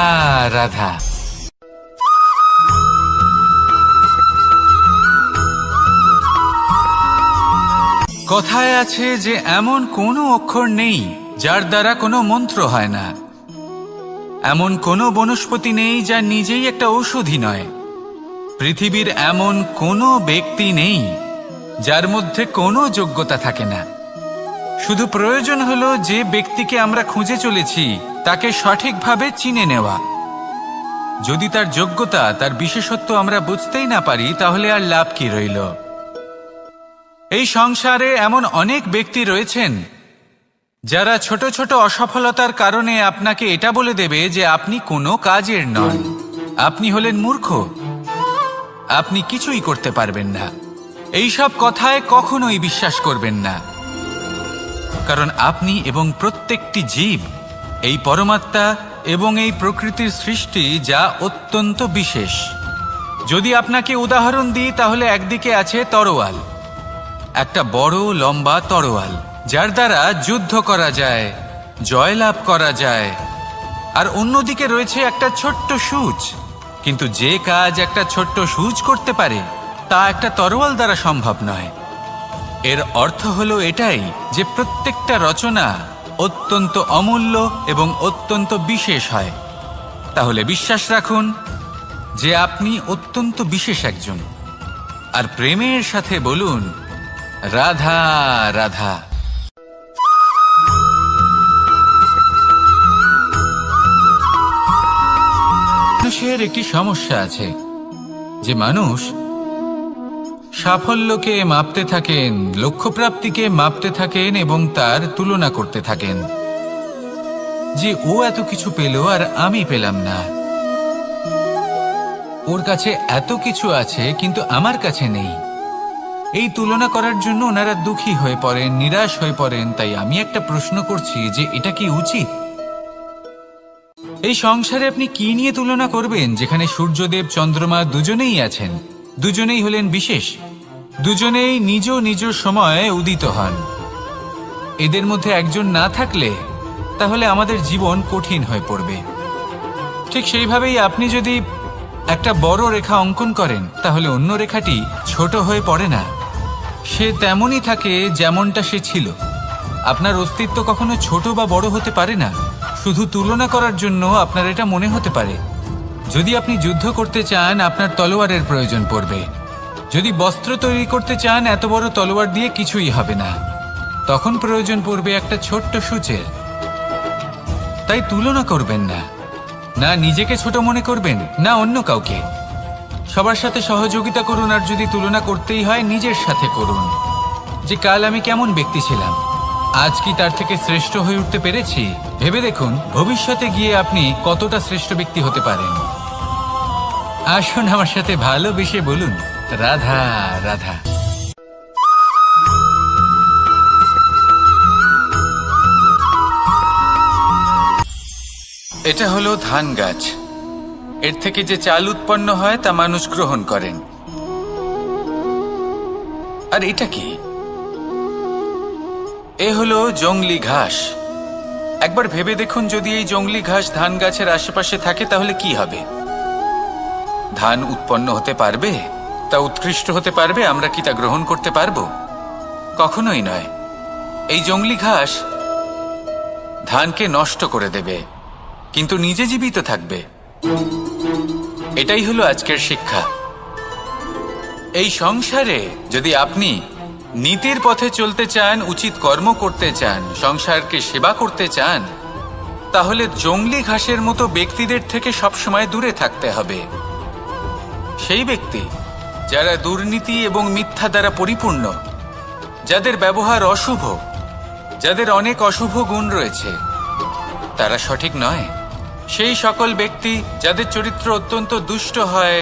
রাধা। কথায় আছে যে এমন কোনো অক্ষর নেই যার দ্বারা কোনো মন্ত্র হয় না। এমন কোনো বনস্পতি নেই যা নিজেই একটা ঔষধি নয়। পৃথিবীর এমন কোনো ব্যক্তি নেই যার মধ্যে কোনো যোগ্যতা থাকে না। শুধু প্রয়োজন হলো যে ব্যক্তিকে আমরা খুঁজে চলেছি তাকে সঠিকভাবে চিনে নেওয়া। যদি তার যোগ্যতা, তার বিশেষত্ব আমরা বুঝতেই না পারি, তাহলে আর লাভ কি রইল? এই সংসারে এমন অনেক ব্যক্তি রয়েছেন যারা ছোট ছোট অসফলতার কারণে আপনাকে এটা বলে দেবে যে আপনি কোনো কাজের নন, আপনি হলেন মূর্খ, আপনি কিছুই করতে পারবেন না। এইসব কথায় কখনোই বিশ্বাস করবেন না, কারণ আপনি এবং প্রত্যেকটি জীব এই পরমাত্মা এবং এই প্রকৃতির সৃষ্টি, যা অত্যন্ত বিশেষ। যদি আপনাকে উদাহরণ দিই, তাহলে একদিকে আছে তরোয়াল, একটা বড় লম্বা তরোয়াল যার দ্বারা যুদ্ধ করা যায়, জয়লাভ করা যায়। আর অন্যদিকে রয়েছে একটা ছোট্ট সূচ, কিন্তু যে কাজ একটা ছোট্ট সূচ করতে পারে তা একটা তরোয়াল দ্বারা সম্ভব নয়। এর অর্থ হলো এটাই যে প্রত্যেকটা রচনা অত্যন্ত অমূল্য এবং অত্যন্ত বিশেষ হয়। তাহলে বিশ্বাস রাখুন যে আপনি অত্যন্ত বিশেষ একজন, আর প্রেমের সাথে বলুন, রাধা রাধা। মানুষের একটি সমস্যা আছে যে মানুষ সাফল্যকে মাপতে থাকেন, লক্ষ্যপ্রাপ্তিকে মাপতে থাকেন এবং তার তুলনা করতে থাকেন যে ও এত কিছু পেল আর আমি পেলাম না, ওর কাছে এত কিছু আছে কিন্তু আমার কাছে নেই। এই তুলনা করার জন্য ওনারা দুঃখী হয়ে পড়েন, নিরাশ হয়ে পড়েন। তাই আমি একটা প্রশ্ন করছি যে এটা কি উচিত? এই সংসারে আপনি কি নিয়ে তুলনা করবেন, যেখানে সূর্যদেব চন্দ্রমা দুজনেই আছেন, দুজনেই হলেন বিশেষ, দুজনেই নিজ নিজ সময়ে উদিত হন। এদের মধ্যে একজন না থাকলে তাহলে আমাদের জীবন কঠিন হয়ে পড়বে। ঠিক সেইভাবেই আপনি যদি একটা বড় রেখা অঙ্কন করেন, তাহলে অন্য রেখাটি ছোট হয়ে পড়ে না, সে তেমনই থাকে যেমনটা সে ছিল। আপনার অস্তিত্ব কখনো ছোট বা বড় হতে পারে না। শুধু তুলনা করার জন্য আপনার এটা মনে হতে পারে। যদি আপনি যুদ্ধ করতে চান, আপনার তলোয়ারের প্রয়োজন পড়বে। যদি বস্ত্র তৈরি করতে চান, এত বড় তলোয়ার দিয়ে কিছুই হবে না, তখন প্রয়োজন পড়বে একটা ছোট্ট সূচের। তাই তুলনা করবেন না, না নিজেকে ছোট মনে করবেন, না অন্য কাউকে। সবার সাথে সহযোগিতা করুন, আর যদি তুলনা করতেই হয় নিজের সাথে করুন, যে কাল আমি কেমন ব্যক্তি ছিলাম, আজ কি তার থেকে শ্রেষ্ঠ হয়ে উঠতে পেরেছি। ভেবে দেখুন ভবিষ্যতে গিয়ে আপনি কতটা শ্রেষ্ঠ ব্যক্তি হতে পারেন। আসুন আমার সাথে ভালোবেসে বলুন, রাধা রাধা। এটা হলো ধান গাছ। এর থেকে যে চাল উৎপন্ন হয় তা মানুষ গ্রহণ করেন। আর এটা কি? এ হলো জংলি ঘাস। একবার ভেবে দেখুন, যদি এই জংলি ঘাস ধান গাছের আশেপাশে থাকে তাহলে কি হবে? ধান উৎপন্ন হতে পারবে? তা উৎকৃষ্ট হতে পারবে? আমরা কি তা গ্রহণ করতে পারবো? কখনোই নয়। এই জংলি ঘাস ধানকে নষ্ট করে দেবে, কিন্তু নিজে জীবিত থাকবে। এটাই হলো আজকের শিক্ষা। এই সংসারে যদি আপনি নীতির পথে চলতে চান, উচিত কর্ম করতে চান, সংসারকে সেবা করতে চান, তাহলে জংলি ঘাসের মতো ব্যক্তিদের থেকে সবসময় দূরে থাকতে হবে। সেই ব্যক্তি যারা দুর্নীতি এবং মিথ্যা দ্বারা পরিপূর্ণ, যাদের ব্যবহার অশুভ, যাদের অনেক অশুভ গুণ রয়েছে, তারা সঠিক নয়। সেই সকল ব্যক্তি যাদের চরিত্র অত্যন্ত দুষ্ট হয়,